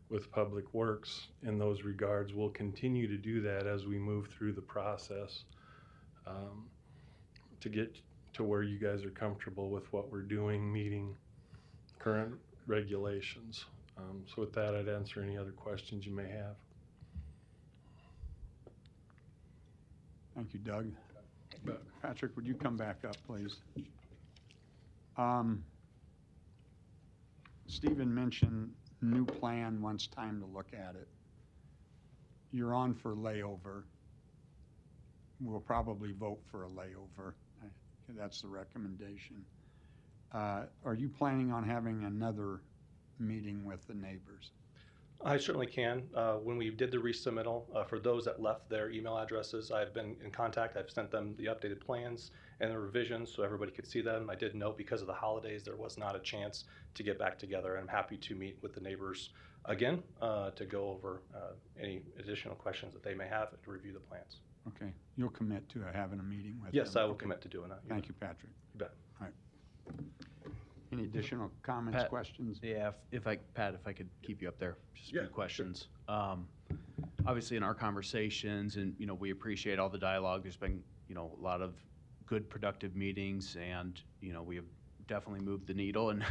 with Public Works in those regards. We'll continue to do that as we move through the process to get to where you guys are comfortable with what we're doing, meeting current regulations. So with that, I'd answer any other questions you may have. Thank you, Doug. Patrick, would you come back up, please? Stephen mentioned new plan once time to look at it. You're on for layover. We'll probably vote for a layover. That's the recommendation. Are you planning on having another meeting with the neighbors? I certainly can. When we did the resubmittal, for those that left their email addresses, I've been in contact. I've sent them the updated plans and the revisions so everybody could see them. I did note because of the holidays, there was not a chance to get back together. I'm happy to meet with the neighbors again to go over any additional questions that they may have and to review the plans. Okay. You'll commit to having a meeting with Yes, them? I will Okay. commit to doing that. Thank you, Patrick. You bet. All right. Any additional comments, Pat, questions? Yeah, if I could keep you up there, just a Yeah, few questions. Obviously, in our conversations, and we appreciate all the dialogue. There's been a lot of good, productive meetings, and we have definitely moved the needle, and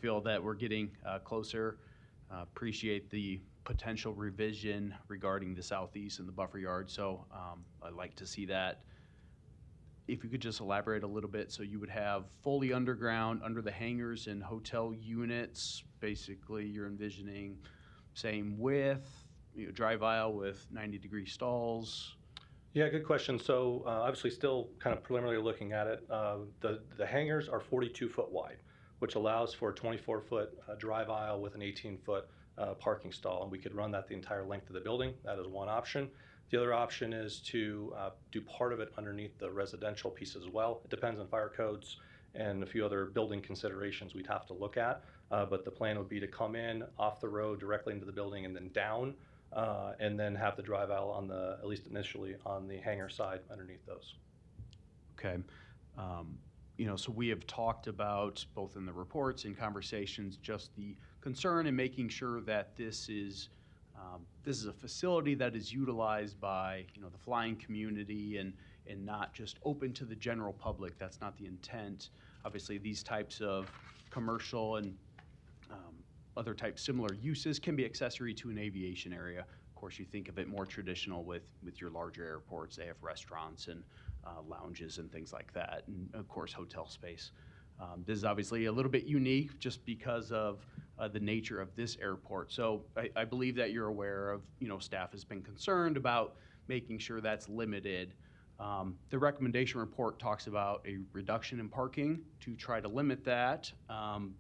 feel that we're getting closer. Appreciate the potential revision regarding the southeast and the buffer yard. So I'd like to see that. If you could just elaborate a little bit, so you would have fully underground, under the hangars and hotel units, basically you're envisioning same width, drive aisle with 90-degree stalls. Yeah, good question. So obviously still kind of preliminarily looking at it. The hangars are 42-foot wide, which allows for a 24-foot drive aisle with an 18-foot parking stall, and we could run that the entire length of the building. That is one option. The other option is to do part of it underneath the residential piece as well. It depends on fire codes and a few other building considerations we'd have to look at. But the plan would be to come in off the road directly into the building and then down, and then have the drive aisle on the, at least initially, on the hangar side underneath those. Okay. So we have talked about, both in the reports and conversations, just the concern in making sure that this is a facility that is utilized by the flying community and not just open to the general public. That's not the intent. Obviously, these types of commercial and other type similar uses can be accessory to an aviation area. course, you think of it more traditional with your larger airports. They have restaurants and lounges and things like that, and of course, hotel space. This is obviously a little bit unique just because of the nature of this airport. So I believe that you're aware of, staff has been concerned about making sure that's limited. The recommendation report talks about a reduction in parking to try to limit that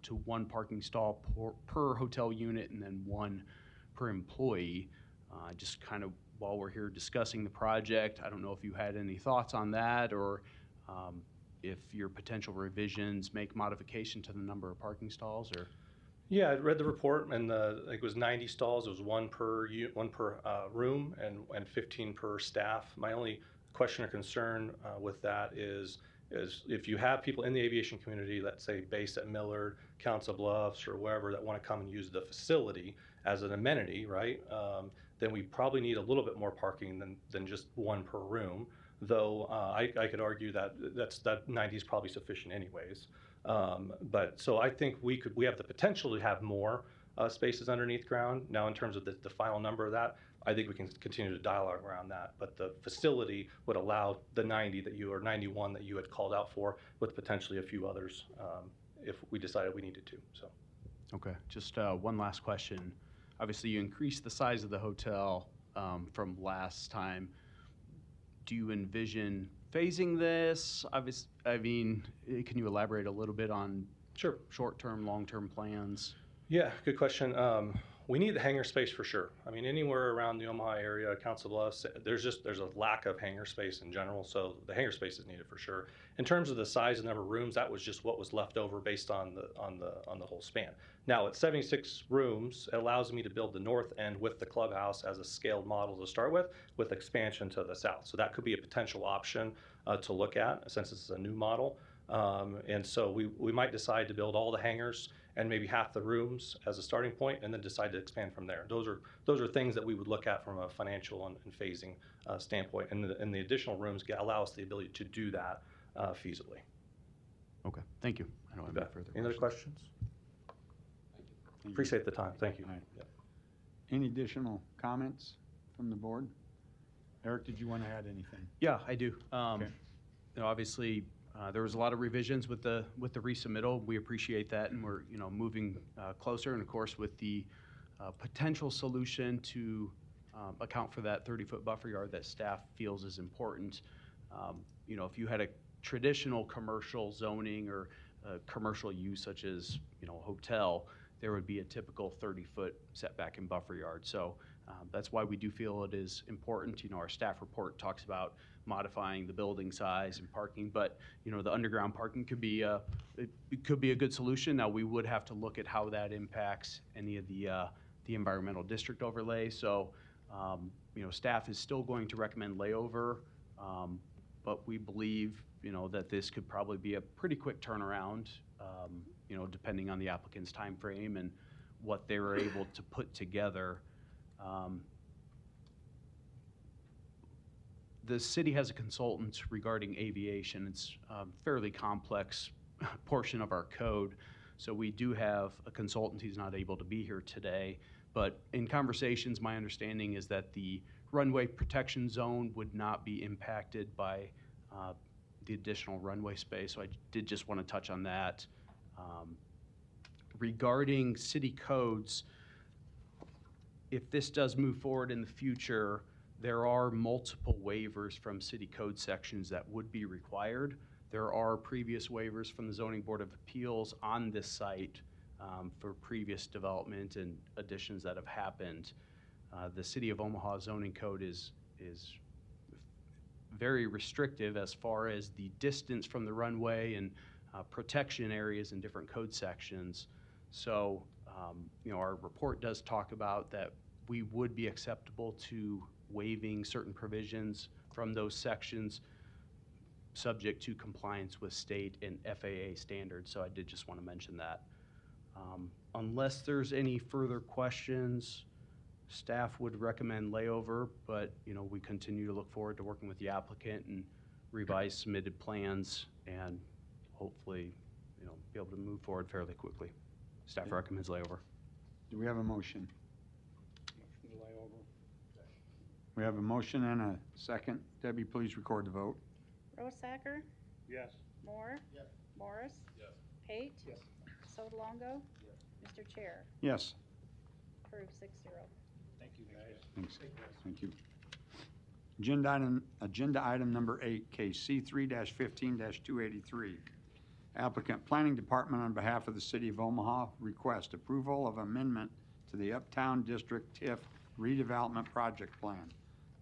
to one parking stall per hotel unit and then one per employee. Just kind of while we're here discussing the project, I don't know if you had any thoughts on that, or if your potential revisions make modification to the number of parking stalls, or? Yeah, I read the report, and I think it was 90 stalls. It was one per room and 15 per staff. My only question or concern with that is if you have people in the aviation community, let's say based at Millard, Council Bluffs, or wherever, that want to come and use the facility as an amenity, right? Then we probably need a little bit more parking than just one per room. Though I could argue that 90 is probably sufficient anyways. But so I think we have the potential to have more spaces underneath ground. Now, in terms of the final number of that, I think we can continue to dialogue around that. But the facility would allow the 90 or 91 that you had called out for, with potentially a few others if we decided we needed to. So. Okay, just one last question. Obviously, you increased the size of the hotel from last time. Do you envision phasing this? I mean, can you elaborate a little bit on short-term, long-term plans? Yeah, good question. We need the hangar space for sure. I mean, anywhere around the Omaha area, Council Bluffs, there's a lack of hangar space in general, so the hangar space is needed for sure. In terms of the size and number of rooms, that was just what was left over based on the whole span. Now, at 76 rooms, it allows me to build the north end with the clubhouse as a scaled model to start with expansion to the south. So that could be a potential option to look at since it's a new model. And so we might decide to build all the hangars and maybe half the rooms as a starting point, and then decide to expand from there. Those are things that we would look at from a financial and phasing standpoint, and the additional rooms allow us the ability to do that feasibly. Okay, thank you. I don't have any further Any other questions? Appreciate the time. Thank you. Right. Yep. Any additional comments from the board? Eric, did you want to add anything? Yeah, I do. Okay. Obviously, there was a lot of revisions with the resubmittal. We appreciate that, and we're moving closer. And of course, with the potential solution to account for that 30-foot buffer yard that staff feels is important. If you had a traditional commercial zoning or commercial use such as a hotel, there would be a typical 30-foot setback and buffer yard. So that's why we do feel it is important. Our staff report talks about modifying the building size and parking, but the underground parking could be a good solution. Now, we would have to look at how that impacts any of the environmental district overlay. So staff is still going to recommend layover, but we believe that this could probably be a pretty quick turnaround, depending on the applicant's time frame and what they were able to put together. The city has a consultant regarding aviation. It's a fairly complex portion of our code, so we do have a consultant. He's not able to be here today, but in conversations, my understanding is that the runway protection zone would not be impacted by the additional runway space, so I did just want to touch on that. Regarding city codes, if this does move forward in the future, there are multiple waivers from city code sections that would be required. There are previous waivers from the Zoning Board of Appeals on this site for previous development and additions that have happened. The City of Omaha zoning code is very restrictive as far as the distance from the runway and protection areas in different code sections. So, our report does talk about that we would be acceptable to waiving certain provisions from those sections subject to compliance with state and FAA standards. So I did just want to mention that. Unless there's any further questions, staff would recommend layover, but we continue to look forward to working with the applicant and revise submitted plans and hopefully be able to move forward fairly quickly. Staff recommends layover. Do we have a motion? Motion to lay over. We have a motion and a second. Debbie, please record the vote. Rosacker, Yes. Moore. Yes. Morris. Yes. Pate. Yes. Sodolongo. Mr. Chair, Yes. approved 6-0. Thank you, guys. Thanks. Thank you. Agenda item number 8, case C3-15-283. Applicant Planning Department on behalf of the City of Omaha request approval of amendment to the Uptown District TIF redevelopment project plan.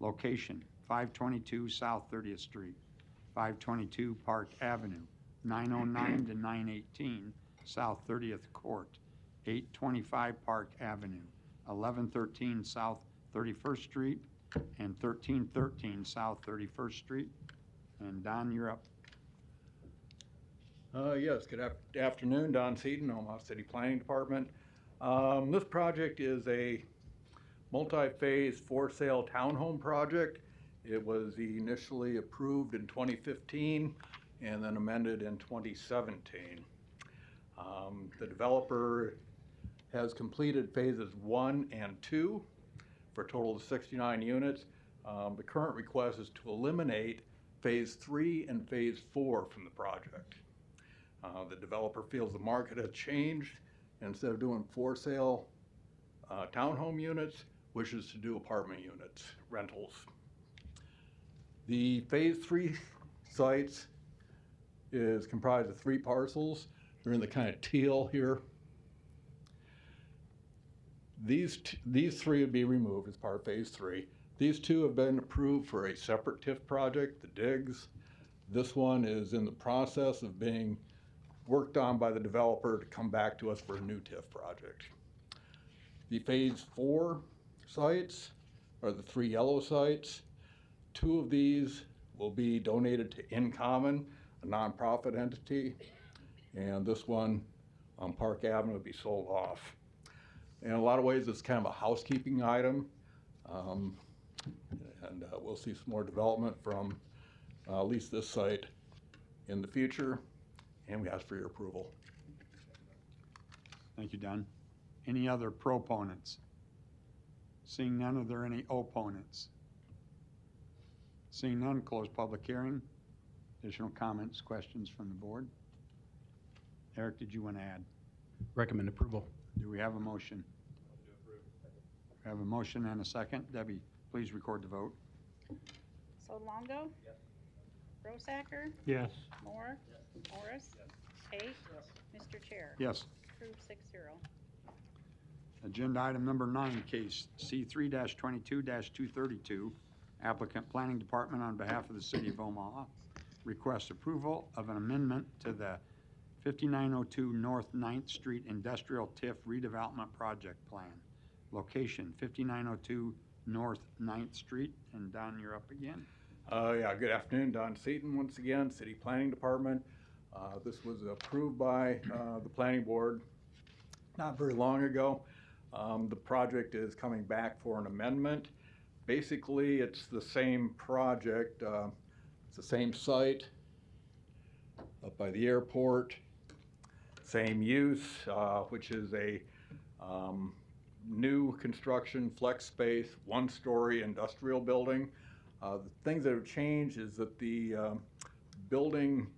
Location 522 South 30th Street, 522 Park Avenue, 909 to 918 South 30th Court, 825 Park Avenue, 1113 South 31st Street, and 1313 South 31st Street. And Don, you're up. Yes, good afternoon, Don Seaton, Omaha City Planning Department. This project is a multi-phase for-sale townhome project. It was initially approved in 2015 and then amended in 2017. The developer has completed phases 1 and 2 for a total of 69 units. The current request is to eliminate phase 3 and phase 4 from the project. The developer feels the market has changed. Instead of doing for sale townhome units, wishes to do apartment units, rentals. The phase 3 sites is comprised of 3 parcels. They're in the kind of teal here. These 3 would be removed as part of phase 3. These 2 have been approved for a separate TIF project, the digs. This one is in the process of being worked on by the developer to come back to us for a new TIF project. The phase 4 sites are the 3 yellow sites. 2 of these will be donated to In Common, a nonprofit entity, and this one on Park Avenue will be sold off. In a lot of ways, it's kind of a housekeeping item, and we'll see some more development from at least this site in the future, and we ask for your approval. Thank you, Don. Any other proponents? Seeing none, are there any opponents? Seeing none, close public hearing. Additional comments, questions from the board? Eric, did you want to add? Recommend approval. Do we have a motion? We have a motion and a second. Debbie, please record the vote. Sodolongo. Yes. Rosacker, Yes. Moore. Morris. Pate. Mr. Chair, Yes. approved 6-0. Agenda item number 9, case C3-22-232. Applicant Planning Department on behalf of the City of Omaha requests approval of an amendment to the 5902 North 9th Street Industrial TIF redevelopment project plan. Location 5902 North 9th Street. And Don, you're up again. Yeah, good afternoon, Don Seaton once again, City Planning Department. This was approved by the Planning Board not very long ago. The project is coming back for an amendment. Basically, it's the same project. It's the same site up by the airport, same use, which is a new construction flex space, 1-story industrial building. The things that have changed is that the building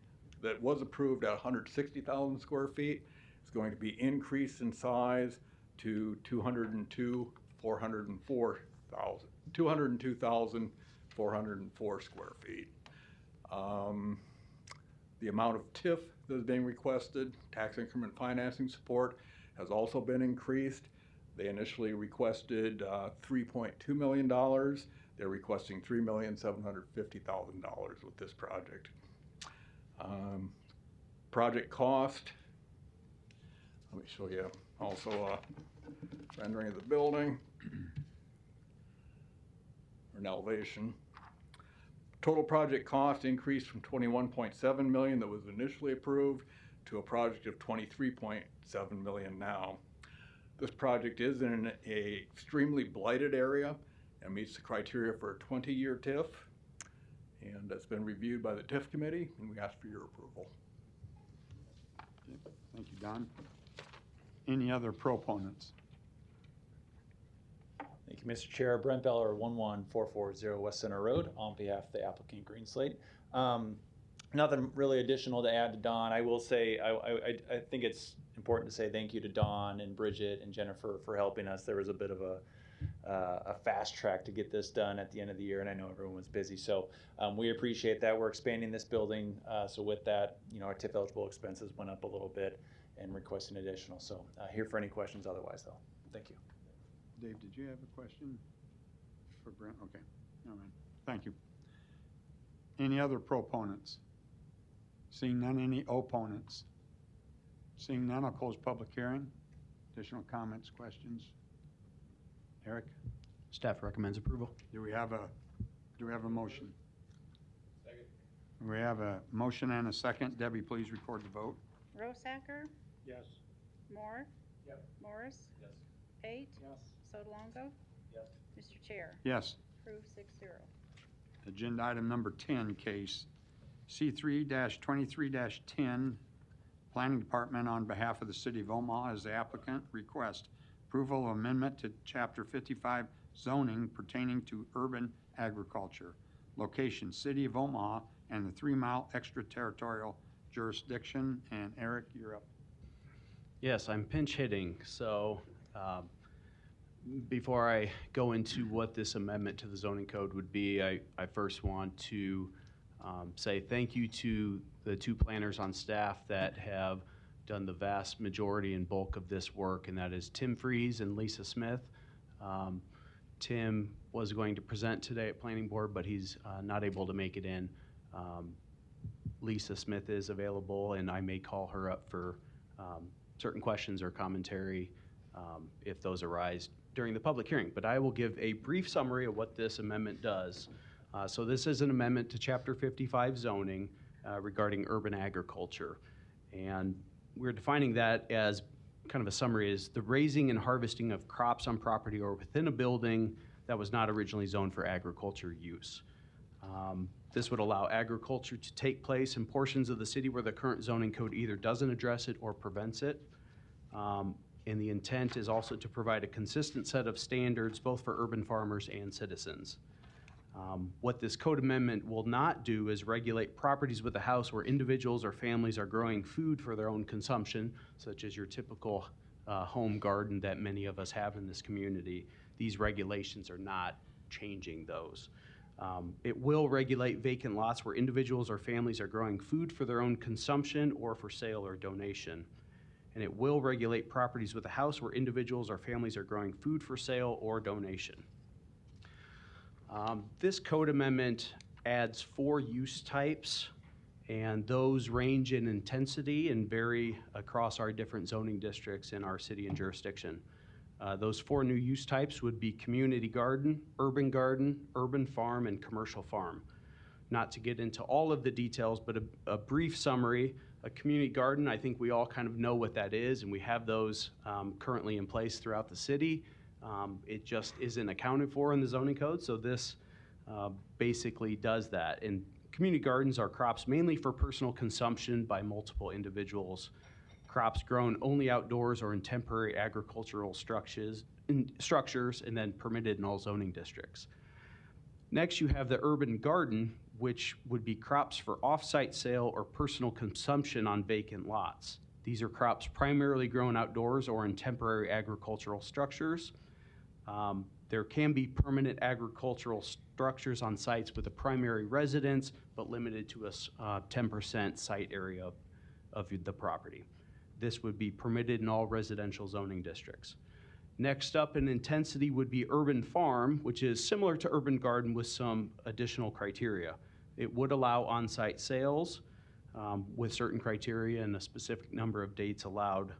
that was approved at 160,000 square feet is going to be increased in size to 202,404 square feet. The amount of TIF that is being requested, tax increment financing support, has also been increased. They initially requested $3.2 million. They're requesting $3,750,000 with this project. Project cost, let me show you also a rendering of the building or an elevation. Total project cost increased from $21.7 million that was initially approved to a project of $23.7 million now. This project is in an extremely blighted area and meets the criteria for a 20-year TIF, and that's been reviewed by the TIF committee, and we ask for your approval. Okay. Thank you, Don. Any other proponents? Thank you, Mr. Chair. Brent Beller, 11440 West Center Road, on behalf of the applicant Green Slate. Nothing really additional to add to Don. I will say I think it's important to say thank you to Don and Bridget and Jennifer for helping us. There was a bit of a fast track to get this done at the end of the year, and I know everyone was busy. So we appreciate that. We're expanding this building. So with that, our TIF eligible expenses went up a little bit and requesting additional. So here for any questions otherwise, though. Thank you. Dave, did you have a question for Brent? Okay, all right, thank you. Any other proponents? Seeing none, any opponents? Seeing none, I'll close public hearing. Additional comments, questions? Eric? Staff recommends approval. Do we have a motion? Second. We have a motion and a second. Debbie, please record the vote. Rosacker, Yes. Moore, Yep. Morris, Yes. Pate, Yes. Sodolongo, Yes. Mr. Chair. Yes. Approved 6-0. Agenda item number 10, case C3-23-10, Planning Department on behalf of the City of Omaha as the applicant request approval of amendment to Chapter 55 zoning pertaining to urban agriculture. Location, City of Omaha and the 3-mile extraterritorial jurisdiction. And Eric, you're up. Yes, I'm pinch hitting. So before I go into what this amendment to the zoning code would be, I first want to say thank you to the two planners on staff that have done the vast majority and bulk of this work, and that is Tim Freeze and Lisa Smith. Tim was going to present today at Planning Board, but he's not able to make it in. Lisa Smith is available, and I may call her up for certain questions or commentary if those arise during the public hearing. But I will give a brief summary of what this amendment does. So this is an amendment to Chapter 55 zoning regarding urban agriculture. And we're defining that as kind of a summary is the raising and harvesting of crops on property or within a building that was not originally zoned for agriculture use. This would allow agriculture to take place in portions of the city where the current zoning code either doesn't address it or prevents it. And the intent is also to provide a consistent set of standards both for urban farmers and citizens. What this code amendment will not do is regulate properties with a house where individuals or families are growing food for their own consumption, such as your typical home garden that many of us have in this community. These regulations are not changing those. It will regulate vacant lots where individuals or families are growing food for their own consumption or for sale or donation. And it will regulate properties with a house where individuals or families are growing food for sale or donation. This code amendment adds 4 use types, and those range in intensity and vary across our different zoning districts in our city and jurisdiction. Those 4 new use types would be community garden, urban farm, and commercial farm. Not to get into all of the details, but a brief summary. A community garden, I think we all kind of know what that is, and we have those currently in place throughout the city. It just isn't accounted for in the zoning code, so this basically does that. And community gardens are crops mainly for personal consumption by multiple individuals. Crops grown only outdoors or in temporary agricultural structures, and then permitted in all zoning districts. Next, you have the urban garden, which would be crops for off-site sale or personal consumption on vacant lots. These are crops primarily grown outdoors or in temporary agricultural structures. There can be permanent agricultural structures on sites with a primary residence, but limited to a 10% site area of the property. This would be permitted in all residential zoning districts. Next up in intensity would be urban farm, which is similar to urban garden with some additional criteria. It would allow on-site sales with certain criteria and a specific number of dates allowed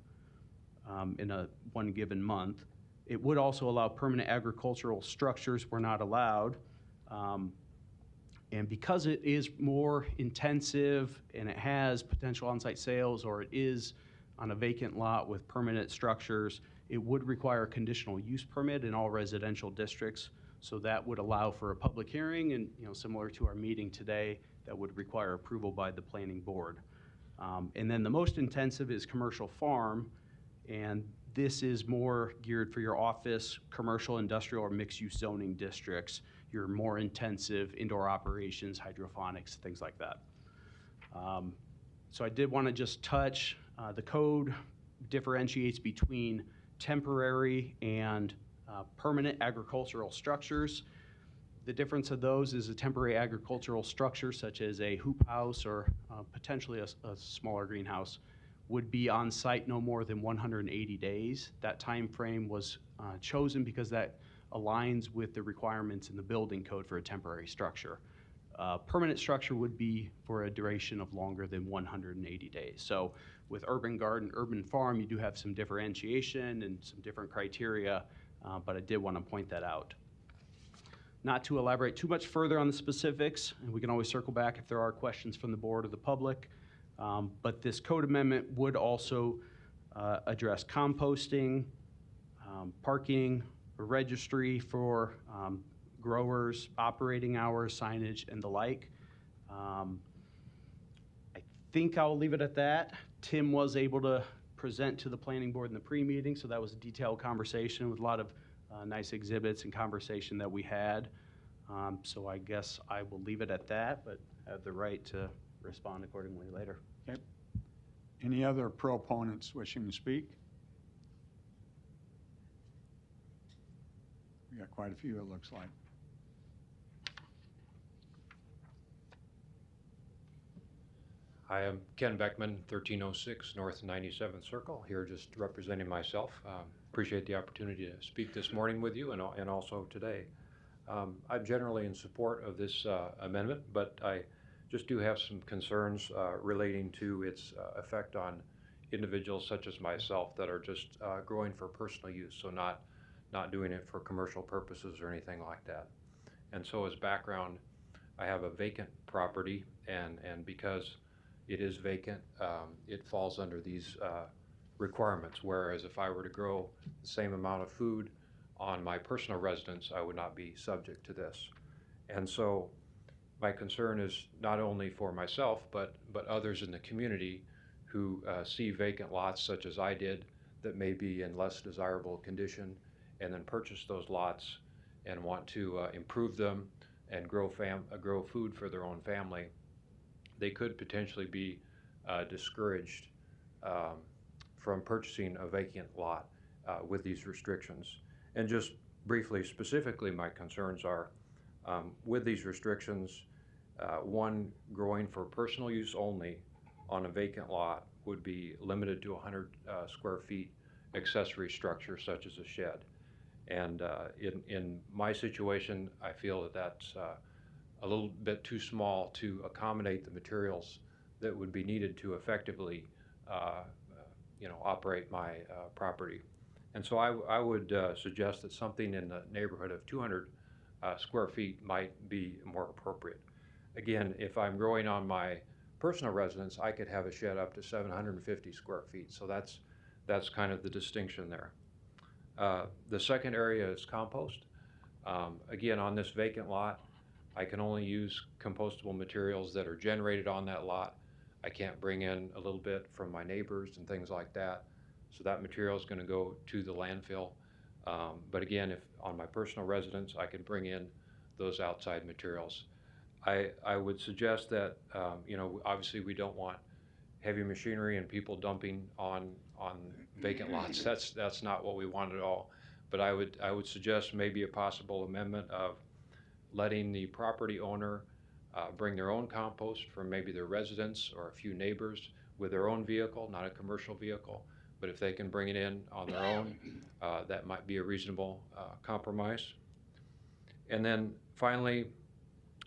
in one given month. It would also allow permanent agricultural structures were not allowed. And because it is more intensive and it has potential on-site sales, or it is on a vacant lot with permanent structures, it would require a conditional use permit in all residential districts. So that would allow for a public hearing, and similar to our meeting today, that would require approval by the planning board. And then the most intensive is commercial farm, and This is more geared for your office, commercial, industrial, or mixed-use zoning districts, your more intensive indoor operations, hydroponics, things like that. So I did want to just touch, the code differentiates between temporary and permanent agricultural structures. The difference of those is a temporary agricultural structure such as a hoop house or potentially a smaller greenhouse would be on site no more than 180 days. That time frame was chosen because that aligns with the requirements in the building code for a temporary structure. Permanent structure would be for a duration of longer than 180 days. So with urban garden, urban farm, you do have some differentiation and some different criteria, but I did want to point that out. Not to elaborate too much further on the specifics, and we can always circle back if there are questions from the board or the public, but this code amendment would also address composting, parking, a registry for growers, operating hours, signage, and the like. I think I'll leave it at that. Tim was able to present to the planning board in the pre-meeting, so that was a detailed conversation with a lot of nice exhibits and conversation that we had. So I guess I will leave it at that, but have the right to respond accordingly later. Okay. Any other proponents wishing to speak? We got quite a few, it looks like. I am Ken Beckman, 1306 North 97th Circle, here just representing myself. Appreciate the opportunity to speak this morning with you and also today. I'm generally in support of this amendment, but I just do have some concerns relating to its effect on individuals such as myself that are just growing for personal use, so not doing it for commercial purposes or anything like that. And so as background, I have a vacant property, and because it is vacant, it falls under these requirements, whereas if I were to grow the same amount of food on my personal residence, I would not be subject to this. And so my concern is not only for myself, but others in the community who see vacant lots such as I did that may be in less desirable condition and then purchase those lots and want to improve them and grow food for their own family. They could potentially be discouraged from purchasing a vacant lot with these restrictions. And just briefly, specifically, my concerns are with these restrictions, one, growing for personal use only on a vacant lot would be limited to 100 square feet accessory structure such as a shed. And in my situation, I feel that that's a little bit too small to accommodate the materials that would be needed to effectively operate my property. And so I would suggest that something in the neighborhood of 200 square feet might be more appropriate. Again, if I'm growing on my personal residence, I could have a shed up to 750 square feet. So that's kind of the distinction there. The second area is compost. Again, on this vacant lot, I can only use compostable materials that are generated on that lot. I can't bring in a little bit from my neighbors and things like that. So that material is going to go to the landfill. But again, if on my personal residence, I can bring in those outside materials. I would suggest that, obviously we don't want heavy machinery and people dumping on vacant lots. That's not what we want at all. But I would suggest maybe a possible amendment of letting the property owner bring their own compost from maybe their residence or a few neighbors with their own vehicle, not a commercial vehicle. But if they can bring it in on their own, that might be a reasonable compromise. And then finally,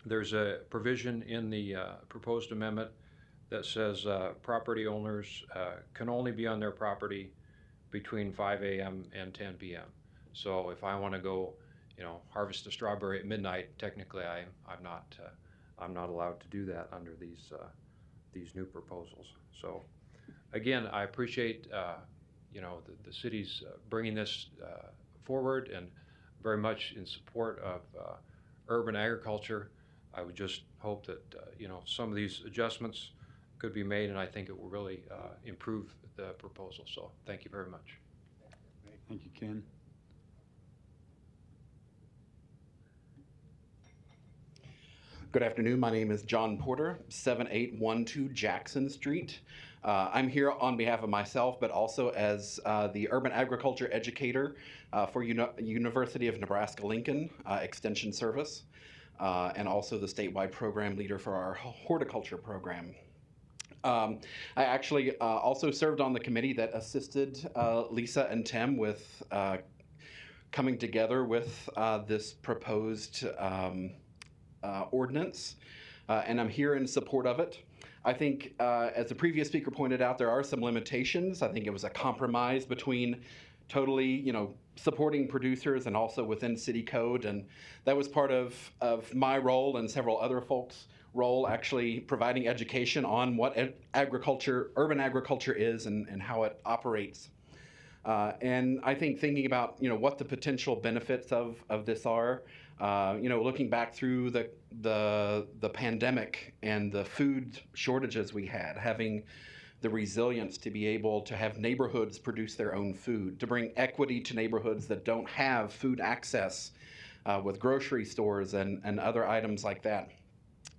there's a provision in the proposed amendment that says property owners can only be on their property between 5 a.m. and 10 p.m. So if I want to go, harvest a strawberry at midnight, technically I'm not allowed to do that under these new proposals. So again, I appreciate the city's bringing this forward and very much in support of urban agriculture. I would just hope that some of these adjustments could be made, and I think it will really improve the proposal. So thank you very much. Thank you, Ken. Good afternoon. My name is John Porter, 7812 Jackson Street. I'm here on behalf of myself, but also as the urban agriculture educator for University of Nebraska-Lincoln Extension Service, and also the statewide program leader for our horticulture program. I actually also served on the committee that assisted Lisa and Tim with coming together with this proposed ordinance, and I'm here in support of it. I think, as the previous speaker pointed out, there are some limitations. I think it was a compromise between totally, supporting producers and also within city code, and that was part of my role and several other folks' role, actually providing education on what urban agriculture is and how it operates. And I think thinking about, what the potential benefits of this are, looking back through the pandemic and the food shortages we had, having the resilience to be able to have neighborhoods produce their own food, to bring equity to neighborhoods that don't have food access with grocery stores and other items like that.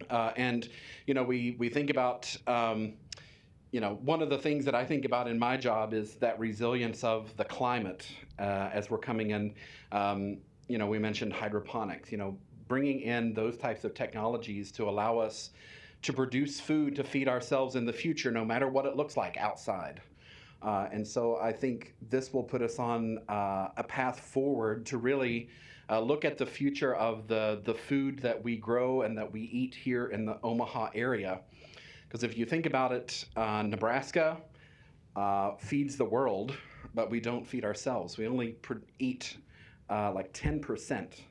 And we think about, one of the things that I think about in my job is that resilience of the climate as we're coming in. We mentioned hydroponics, bringing in those types of technologies to allow us to produce food to feed ourselves in the future, no matter what it looks like outside. And so I think this will put us on a path forward to really look at the future of the food that we grow and that we eat here in the Omaha area. Because if you think about it, Nebraska feeds the world, but we don't feed ourselves. We only eat like 10%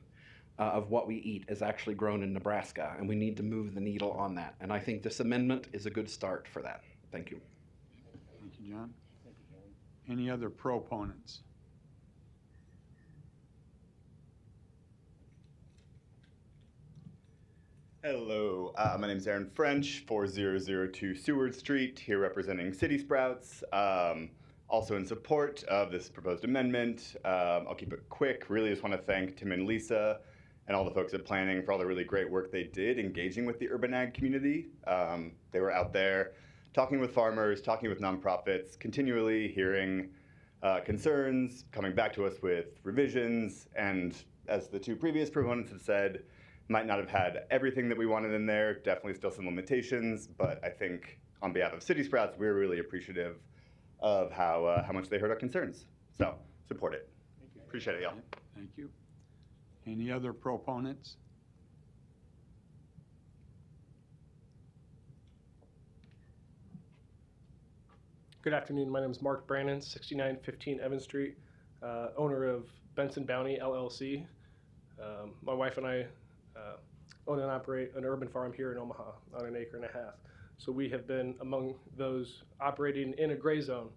of what we eat is actually grown in Nebraska, and we need to move the needle on that. And I think this amendment is a good start for that. Thank you. Thank you, John. Any other proponents? Hello, my name is Aaron French, 4002 Seward Street, here representing City Sprouts. Also in support of this proposed amendment. I'll keep it quick. Really just want to thank Tim and Lisa and all the folks at Planning for all the really great work they did engaging with the urban ag community. They were out there talking with farmers, talking with nonprofits, continually hearing concerns, coming back to us with revisions, and as the two previous proponents have said, might not have had everything that we wanted in there, definitely still some limitations, but I think on behalf of City Sprouts, we're really appreciative of how much they heard our concerns. So, support it. Thank you. Appreciate it, y'all. Thank you. Any other proponents? Good afternoon. My name is Mark Brannon, 6915 Evans Street, owner of Benson Bounty LLC. My wife and I own and operate an urban farm here in Omaha on 1.5 acres. So we have been among those operating in a gray zone.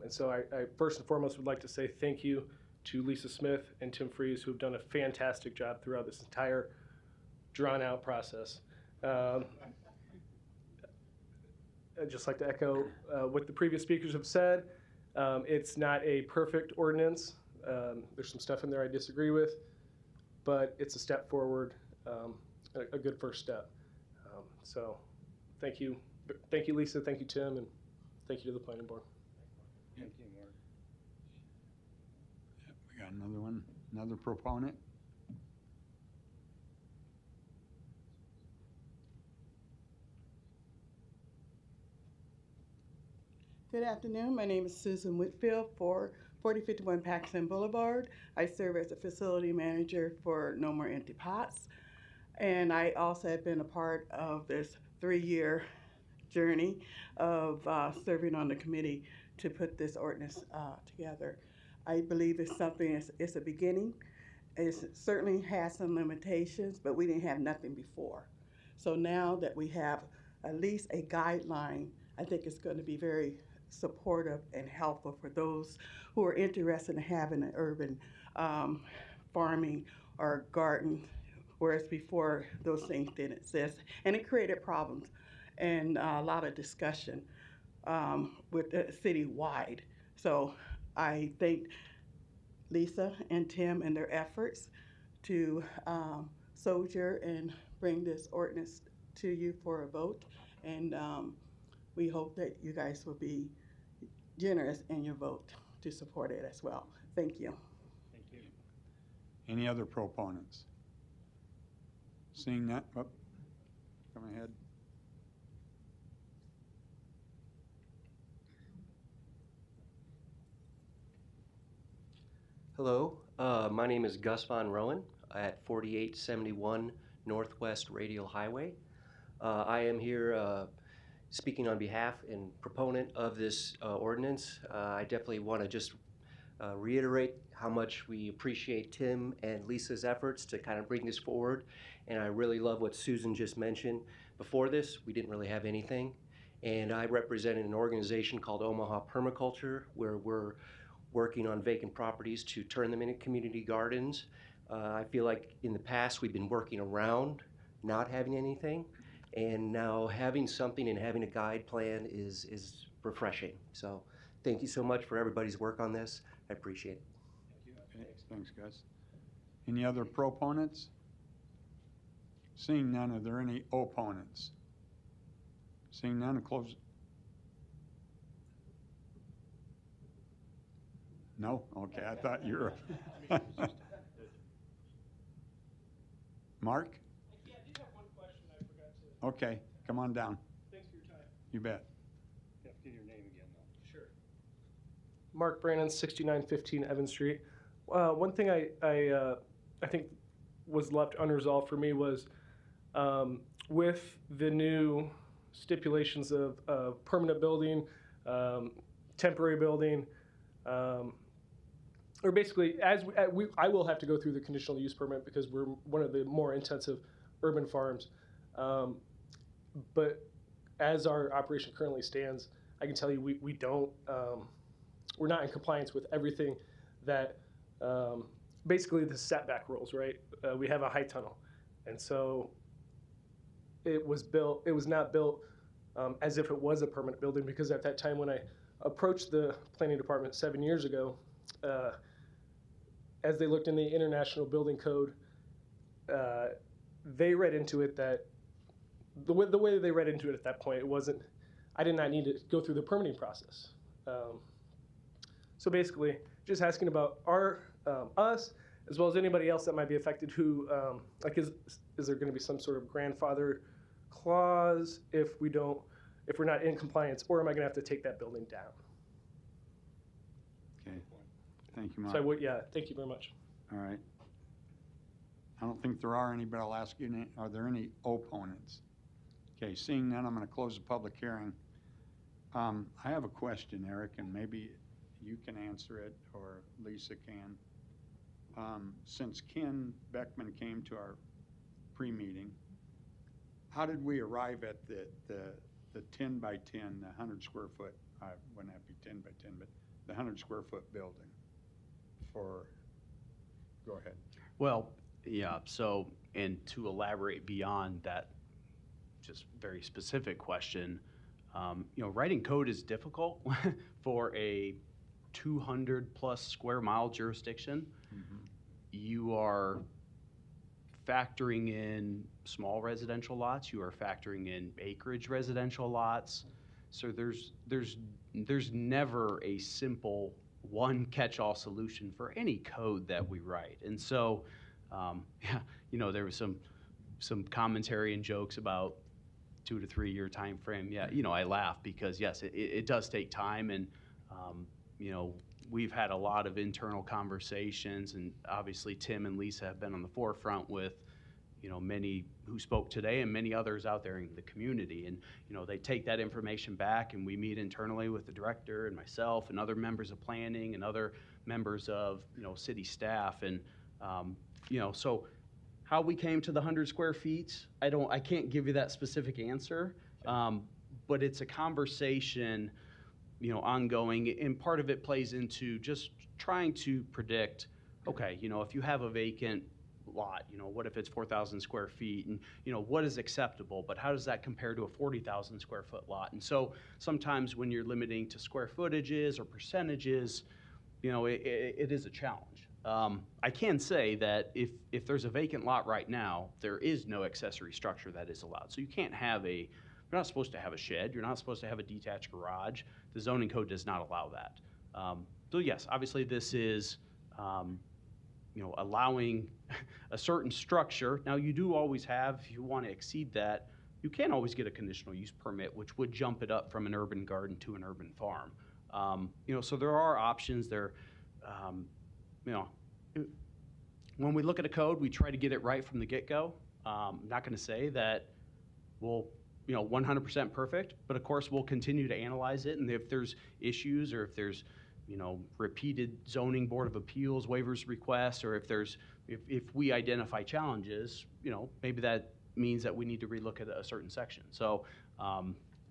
And so I first and foremost would like to say thank you to Lisa Smith and Tim Freeze, who have done a fantastic job throughout this entire drawn-out process. I'd just like to echo what the previous speakers have said. It's not a perfect ordinance. There's some stuff in there I disagree with, but it's a step forward, a good first step. So thank you, Lisa, thank you, Tim, and thank you to the planning board. Thank you, Mark. Yep, we got another one, another proponent. Good afternoon. My name is Susan Whitfield for 4051 Paxton Boulevard. I serve as a facility manager for No More Empty Pots. And I also have been a part of this 3-year journey of serving on the committee to put this ordinance together. I believe it's something, it's a beginning. It certainly has some limitations, but we didn't have nothing before. So now that we have at least a guideline, I think it's going to be very supportive and helpful for those who are interested in having an urban farming or garden, whereas before those things didn't exist. And it created problems and a lot of discussion with the city-wide. So I think Lisa and Tim and their efforts to soldier and bring this ordinance to you for a vote. And we hope that you guys will be generous in your vote to support it as well. Thank you. Thank you. Any other proponents? Seeing that, oh, come ahead. Hello, my name is Gus Von Rowan at 4871 Northwest Radial Highway. I am here speaking on behalf and proponent of this ordinance. I definitely want to just reiterate how much we appreciate Tim and Lisa's efforts to kind of bring this forward. And I really love what Susan just mentioned. Before this, we didn't really have anything. And I represented an organization called Omaha Permaculture, where we're working on vacant properties to turn them into community gardens. I feel like in the past we've been working around not having anything, and now having something and having a guide plan is refreshing. So thank you so much for everybody's work on this. I appreciate it. Okay, thanks, Gus. Any other proponents? Seeing none, are there any opponents? Seeing none, close. No? Okay, I thought you were. Mark? Yeah, I do have one question I forgot to. Okay, come on down. Thanks for your time. You bet. You have to give your name again, though. Sure. Mark Brannon, 6915 Evans Street. One thing I think was left unresolved for me was with the new stipulations of permanent building, temporary building, or basically, I will have to go through the conditional use permit because we're one of the more intensive urban farms. But as our operation currently stands, I can tell you we don't, we're not in compliance with everything that, basically the setback rules, right? We have a high tunnel. And so it was not built as if it was a permanent building, because at that time when I approached the planning department 7 years ago, as they looked in the International Building Code, they read into it that the way they read into it at that point, it wasn't, I did not need to go through the permitting process. So basically, just asking about us, as well as anybody else that might be affected who, like is there going to be some sort of grandfather clause if we're not in compliance, or am I going to have to take that building down? Okay, thank you, Mark. So thank you very much. All right. I don't think there are any, but I'll ask you, are there any opponents? Okay, seeing none, I'm going to close the public hearing. I have a question, Eric, and maybe you can answer it or Lisa can. Since Ken Beckman came to our pre-meeting, how did we arrive at the 10 by 10, the 100 square foot, wouldn't have to be 10 by 10, but the 100 square foot building go ahead. Well, yeah, so, and to elaborate beyond that just very specific question, writing code is difficult for a 200 plus square mile jurisdiction. Mm-hmm. You are factoring in small residential lots, you are factoring in acreage residential lots. So there's never a simple one catch-all solution for any code that we write. And so, there was some commentary and jokes about 2 to 3 year time frame. Yeah, I laugh because yes, it does take time, and we've had a lot of internal conversations, and obviously Tim and Lisa have been on the forefront with many who spoke today and many others out there in the community. And they take that information back, and we meet internally with the director and myself and other members of planning and other members of city staff. And so how we came to the 100 square feet, I can't give you that specific answer, but it's a conversation ongoing, and part of it plays into just trying to predict, okay, if you have a vacant lot, what if it's 4,000 square feet, and what is acceptable, but how does that compare to a 40,000 square foot lot? And so sometimes when you're limiting to square footages or percentages, it is a challenge. I can say that if there's a vacant lot right now, there is no accessory structure that is allowed. So you can't have you're not supposed to have a shed, you're not supposed to have a detached garage. The zoning code does not allow that. So yes, obviously this is, allowing a certain structure. Now you do always have, if you want to exceed that, you can always get a conditional use permit, which would jump it up from an urban garden to an urban farm. So there are options there. When we look at a code, we try to get it right from the get-go. I'm not going to say that we'll, 100% perfect, but of course we'll continue to analyze it. And if there's issues or if there's, repeated zoning board of appeals waivers requests, or if we identify challenges, maybe that means that we need to relook at a certain section. So,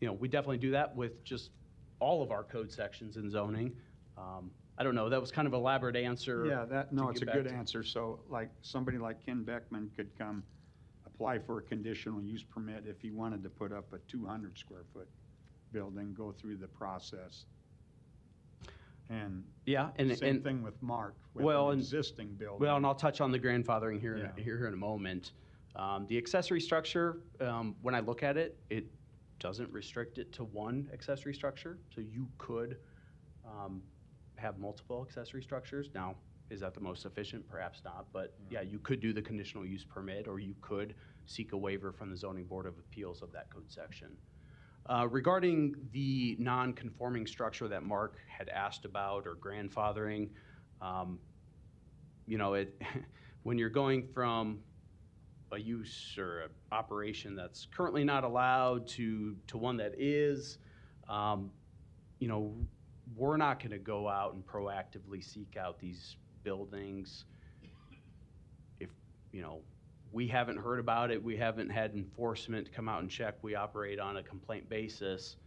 we definitely do that with just all of our code sections in zoning. I don't know, that was kind of an elaborate answer. Yeah, it's a good answer. So like somebody like Ken Beckman could come apply for a conditional use permit if he wanted to put up a 200 square foot building, go through the process. And same thing with Mark, with an existing building. Well, and I'll touch on the grandfathering here in a moment. The accessory structure, when I look at it, it doesn't restrict it to one accessory structure. So you could have multiple accessory structures. Now, is that the most efficient? Perhaps not, but yeah, you could do the conditional use permit, or you could seek a waiver from the Zoning Board of Appeals of that code section. Regarding the non-conforming structure that Mark had asked about, or grandfathering, when you're going from a use or an operation that's currently not allowed to one that is, we're not going to go out and proactively seek out these buildings if, we haven't heard about it, we haven't had enforcement come out and check, we operate on a complaint basis.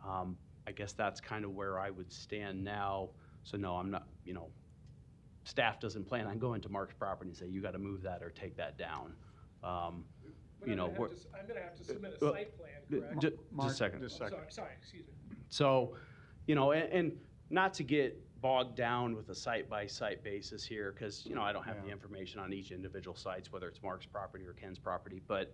I guess that's kind of where I would stand now. So no, I'm not, staff doesn't plan on going to Mark's property and say, you got to move that or take that down. I'm going to have to submit a site plan, correct? Just a second. Sorry, excuse me. So, and not to get bogged down with a site-by-site basis here, because, I don't have the information on each individual sites, whether it's Mark's property or Ken's property, but,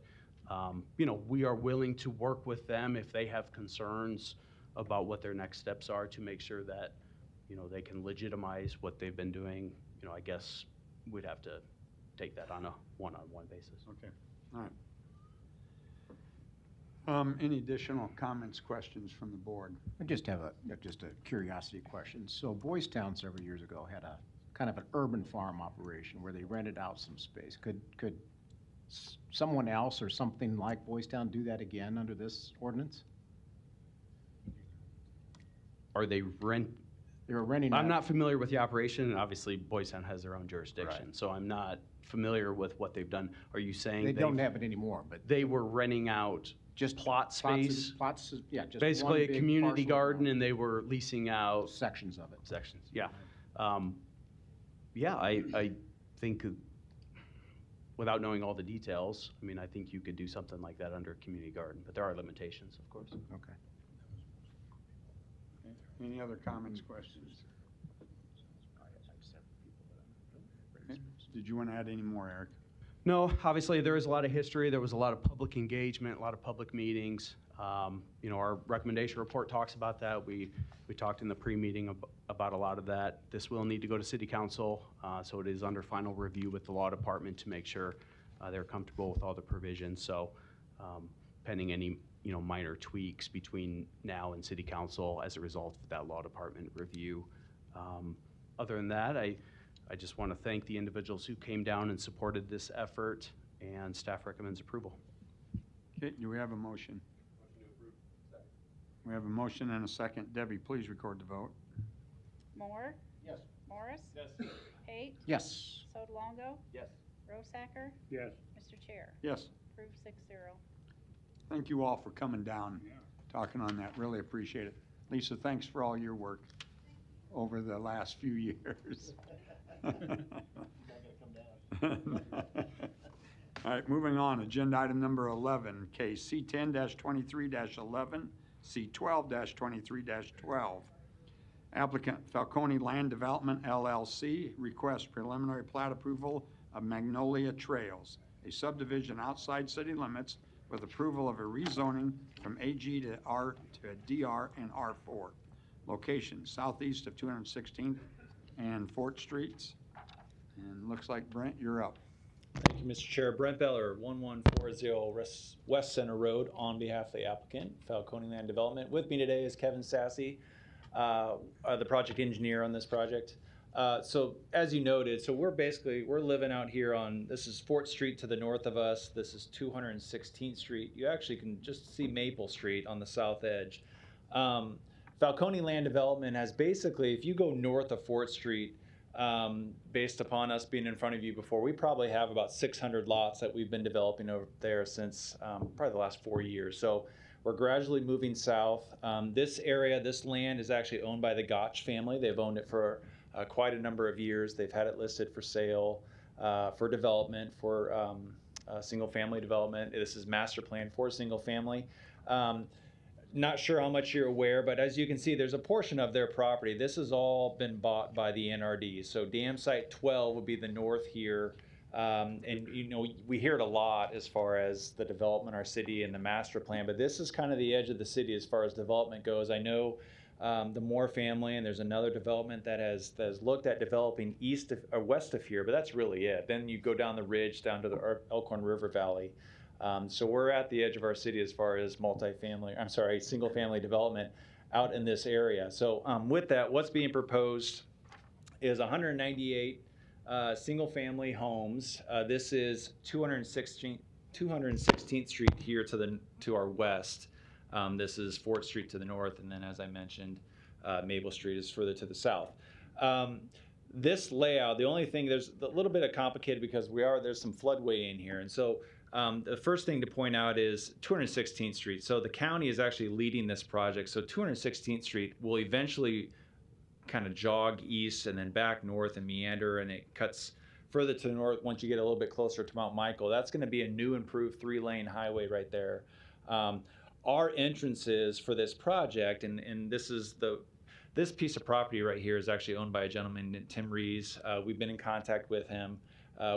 we are willing to work with them if they have concerns about what their next steps are to make sure that, they can legitimize what they've been doing. I guess we'd have to take that on a one-on-one basis. Okay, all right. Any additional comments, questions from the board? I just have a curiosity question. So Boys Town several years ago had a kind of an urban farm operation where they rented out some space. Could someone else or something like Boys Town do that again under this ordinance? Are they They were renting. I'm not familiar with the operation, and obviously Boys Town has their own jurisdiction, so I'm not familiar with what they've done. Are you saying they don't have it anymore? But they were renting out just plot space, yeah, just basically a community garden, and they were leasing out sections of it. Sections, yeah, yeah. I think, without knowing all the details, I think you could do something like that under a community garden, but there are limitations, of course. Okay. Any other comments, questions? Did you want to add any more, Eric? No, obviously there is a lot of history. There was a lot of public engagement, a lot of public meetings. Our recommendation report talks about that. We talked in the pre-meeting about a lot of that. This will need to go to City Council, so it is under final review with the law department to make sure they're comfortable with all the provisions. So pending any minor tweaks between now and City Council as a result of that law department review. Other than that, I just want to thank the individuals who came down and supported this effort, and staff recommends approval. Okay, do we have a motion? We have a motion and a second. Debbie, please record the vote. Moore? Yes. Morris? Yes. Pate? Yes. Sotolongo? Yes. Rosacker? Yes. Mr. Chair? Yes. Approved 6-0. Thank you all for coming down, talking on that. Really appreciate it. Lisa, thanks for all your work over the last few years. All right, moving on. Agenda item number 11, case C10-23-11, C12-23-12. Applicant Falcone Land Development LLC requests preliminary plat approval of Magnolia Trails, a subdivision outside city limits with approval of a rezoning from AG to R to a DR and R4. Location southeast of 216th and Fort Streets. And looks like Brent, you're up. Thank you, Mr. Chair. Brent Beller, 1140 West Center Road, on behalf of the applicant, Falcone Land Development. With me today is Kevin Sassy, the project engineer on this project. So as you noted, so we're living out here on, this is Fort Street to the north of us. This is 216th Street. You actually can just see Maple Street on the south edge. Falcone Land Development has basically, if you go north of Fort Street, based upon us being in front of you before, we probably have about 600 lots that we've been developing over there since probably the last 4 years. So we're gradually moving south. This area, this land is actually owned by the Gotch family. They've owned it for quite a number of years. They've had it listed for sale, for development, for single family development. This is master plan for single family. Not sure how much you're aware, but as you can see, there's a portion of their property. This has all been bought by the NRD. So dam site 12 would be the north here. And you know, we hear it a lot as far as the development, our city and the master plan, but this is kind of the edge of the city as far as development goes. I know the Moore family, and there's another development that has looked at developing east of, or west of here, but that's really it. Then you go down the ridge, down to the Elkhorn River Valley. So we're at the edge of our city as far as single family development out in this area. So with that, what's being proposed is 198 single family homes. This is 216th Street here to our west. This is Fort Street to the north, and then as I mentioned, Maple Street is further to the south. This layout, the only thing, there's a little bit of complicated because there's some floodway in here, and so the first thing to point out is 216th Street. So the county is actually leading this project. So 216th Street will eventually kind of jog east and then back north and meander, and it cuts further to the north once you get a little bit closer to Mount Michael. That's going to be a new improved 3-lane highway right there. Our entrances for this project, and this piece of property right here is actually owned by a gentleman named Tim Rees. We've been in contact with him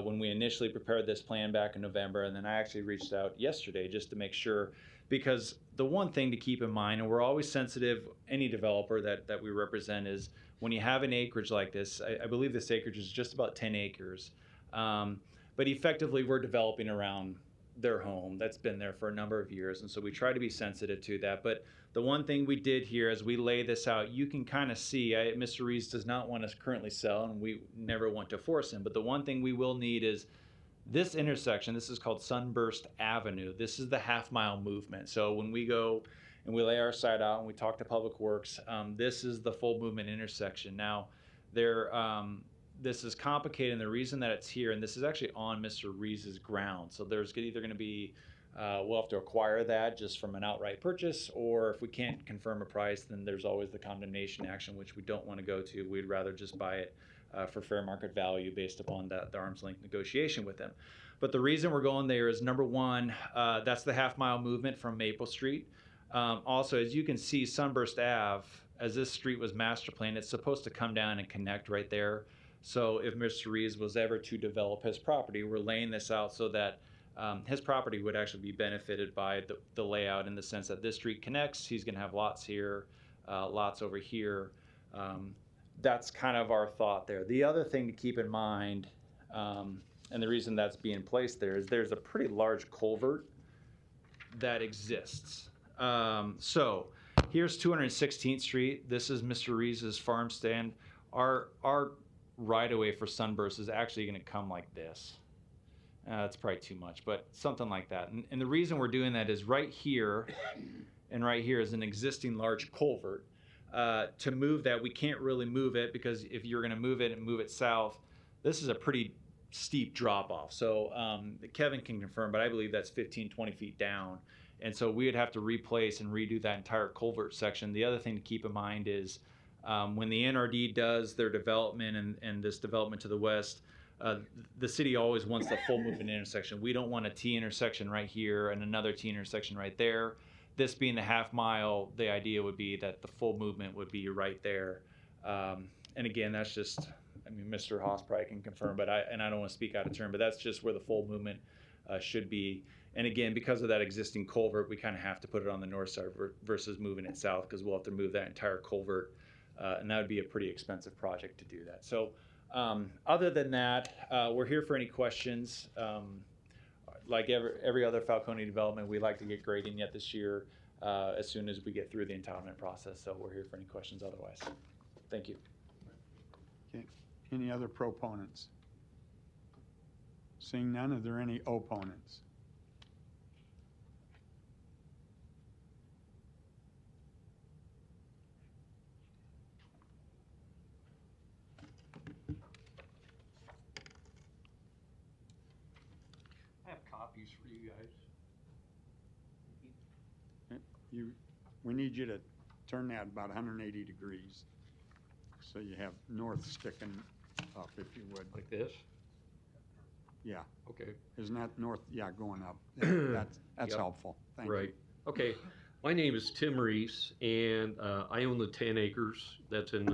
when we initially prepared this plan back in November, and then I actually reached out yesterday just to make sure, because the one thing to keep in mind, and we're always sensitive, any developer that we represent, is when you have an acreage like this, I believe this acreage is just about 10 acres, but effectively we're developing around their home that's been there for a number of years, and so we try to be sensitive to that. But the one thing we did here as we lay this out, you can kind of see, Mr. Rees does not want us currently sell, and we never want to force him, but the one thing we will need is this intersection. This is called Sunburst Avenue. This is the half-mile movement. So when we go and we lay our site out and we talk to Public Works, this is the full movement intersection. Now, this is complicated, and the reason that it's here, and this is actually on Mr. Rees's ground, so there's either going to be, we'll have to acquire that just from an outright purchase, or if we can't confirm a price, then there's always the condemnation action, which we don't want to go to. We'd rather just buy it for fair market value based upon the arm's length negotiation with them. But the reason we're going there is, number one, that's the half-mile movement from Maple Street. Also, as you can see, Sunburst Ave, as this street was master planned, it's supposed to come down and connect right there. So if Mr. Rees was ever to develop his property, we're laying this out so that his property would actually be benefited by the layout, in the sense that this street connects. He's going to have lots here, lots over here. That's kind of our thought there. The other thing to keep in mind, and the reason that's being placed there, is there's a pretty large culvert that exists. So here's 216th Street. This is Mr. Rees's farm stand. Our right-of-way for Sunburst is actually going to come like this. That's probably too much, but something like that. And the reason we're doing that is right here and right here is an existing large culvert. To move that, we can't really move it, because if you're going to move it and move it south, this is a pretty steep drop-off. So Kevin can confirm, but I believe that's 15, 20 feet down. And so we would have to replace and redo that entire culvert section. The other thing to keep in mind is when the NRD does their development and this development to the west, the city always wants the full movement intersection. We don't want a T intersection right here and another T intersection right there. This being the half mile, the idea would be that the full movement would be right there. And again, that's just, I mean, Mr. Haas probably can confirm, but I don't want to speak out of turn, but that's just where the full movement should be. And again, because of that existing culvert, we kind of have to put it on the north side versus moving it south, because we'll have to move that entire culvert, and that would be a pretty expensive project to do that. So other than that, we're here for any questions. Like every other Falcone development, we'd like to get grading yet this year as soon as we get through the entitlement process. So we're here for any questions otherwise. Thank you. Okay. Any other proponents? Seeing none, are there any opponents? I have copies for you guys. We need you to turn that about 180 degrees. So you have north sticking up, if you would. Like this? Yeah. Okay. Isn't that north? Yeah, going up. That's Yep. helpful. Thank Right. you. Okay. My name is Tim Reese, and I own the 10 acres that's in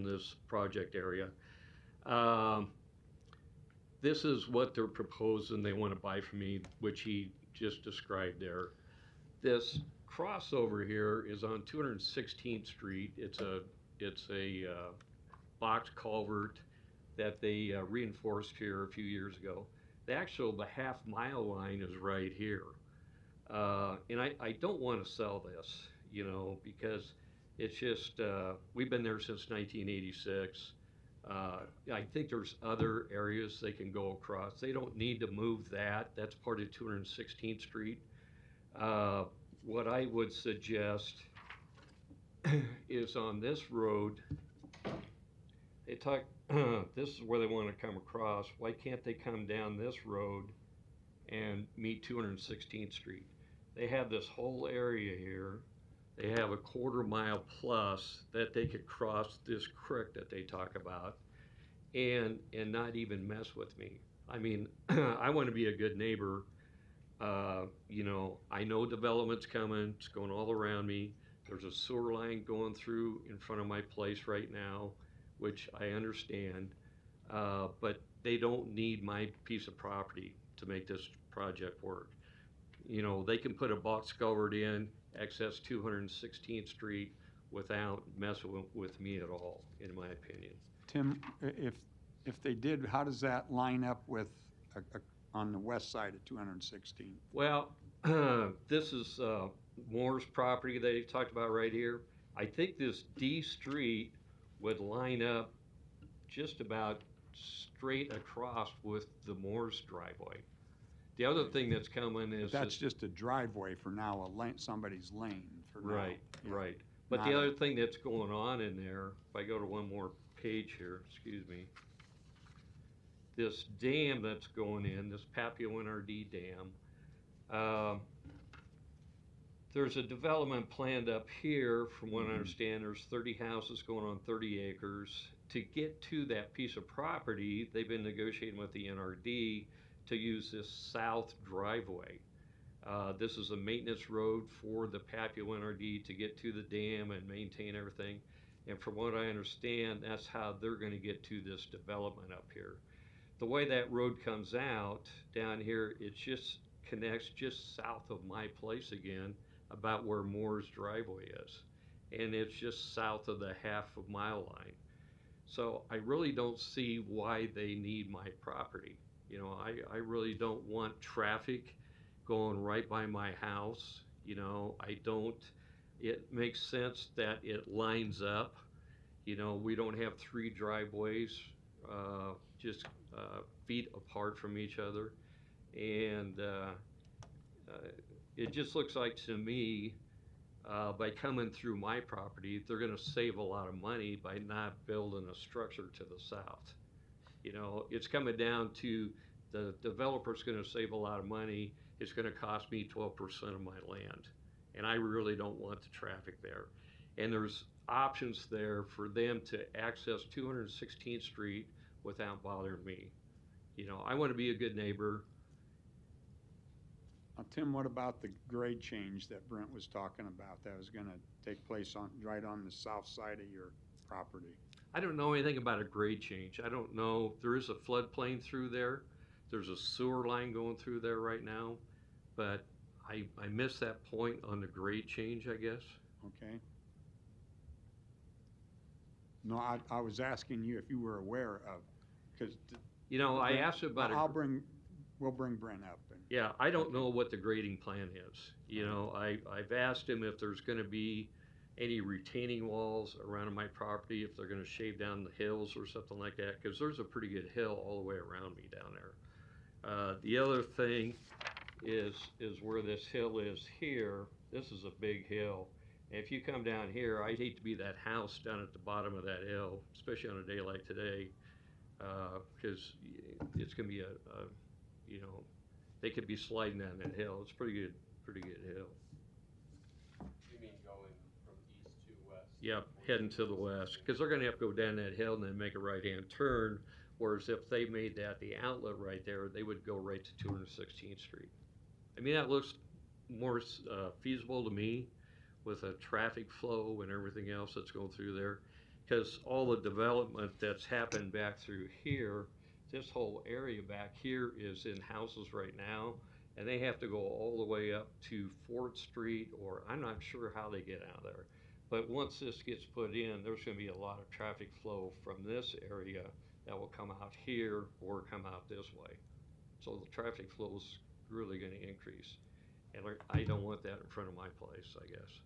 this project area. This is what they're proposing they want to buy from me, which he just described there. This crossover here is on 216th Street. It's a box culvert that they reinforced here a few years ago. The half-mile line is right here. And I don't want to sell this, because it's just, we've been there since 1986. I think there's other areas they can go across. They don't need to move that. That's part of 216th Street. What I would suggest is on this road, they talk, this is where they want to come across. Why can't they come down this road and meet 216th Street? They have this whole area here. They have a quarter-mile plus that they could cross this creek that they talk about and not even mess with me. I mean, I want to be a good neighbor. I know development's coming. It's going all around me. There's a sewer line going through in front of my place right now, which I understand. But they don't need my piece of property to make this project work. They can put a box culvert in, access 216th Street without messing with me at all, in my opinion. Tim, if they did, how does that line up with on the west side of 216? Well, this is Moore's property that he talked about right here. I think this D Street would line up just about straight across with the Moore's driveway. The other thing that's coming is That's just a driveway for now, somebody's lane for now. Right, Yeah. right. But Not the a- other thing that's going on in there, if I go to one more page here, excuse me, this dam that's going in, this Papio NRD dam, there's a development planned up here. From what I understand, there's 30 houses going on 30 acres. To get to that piece of property, they've been negotiating with the NRD to use this south driveway. This is a maintenance road for the Papio NRD to get to the dam and maintain everything. And from what I understand, that's how they're going to get to this development up here. The way that road comes out down here, it just connects just south of my place again, about where Moore's driveway is. And it's just south of the half-mile line. So I really don't see why they need my property. I really don't want traffic going right by my house. It makes sense that it lines up. We don't have three driveways just feet apart from each other. And it just looks like to me, by coming through my property, they're going to save a lot of money by not building a structure to the south. It's coming down to the developer's going to save a lot of money. It's going to cost me 12% of my land. And I really don't want the traffic there. And there's options there for them to access 216th Street without bothering me. I want to be a good neighbor. Tim, what about the grade change that Brent was talking about that was going to take place right on the south side of your property? I don't know anything about a grade change. I don't know, there is a floodplain through there. There's a sewer line going through there right now, but I missed that point on the grade change, I guess. Okay. No, I was asking you if you were aware of, because. You know, I asked about We'll bring Brent up. And yeah, I don't know what the grading plan is. You know, I've asked him if there's gonna be any retaining walls around my property, if they're gonna shave down the hills or something like that, because there's a pretty good hill all the way around me down there. The other thing is where this hill is here. This is a big hill. And if you come down here, I'd hate to be that house down at the bottom of that hill, especially on a day like today, because it's gonna be you know, they could be sliding down that hill. It's pretty good hill. You mean going from east to west? Yep, heading to the west, because they're gonna have to go down that hill and then make a right-hand turn, whereas if they made that the outlet right there, they would go right to 216th Street. I mean, that looks more feasible to me with a traffic flow and everything else that's going through there, because all the development that's happened back through here, this whole area back here is in houses right now, and they have to go all the way up to 4th Street, or I'm not sure how they get out there. But once this gets put in, there's gonna be a lot of traffic flow from this area that will come out here or come out this way. So the traffic flow is really gonna increase. And I don't want that in front of my place, I guess.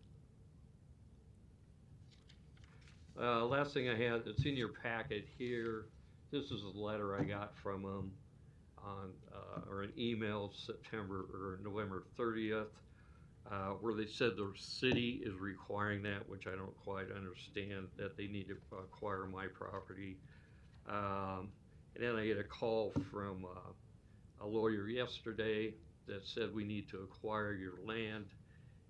Last thing I had, it's in your packet here. This is a letter I got from them on, or an email September or November 30th, where they said the city is requiring that, which I don't quite understand, that they need to acquire my property. And then I get a call from a lawyer yesterday that said we need to acquire your land.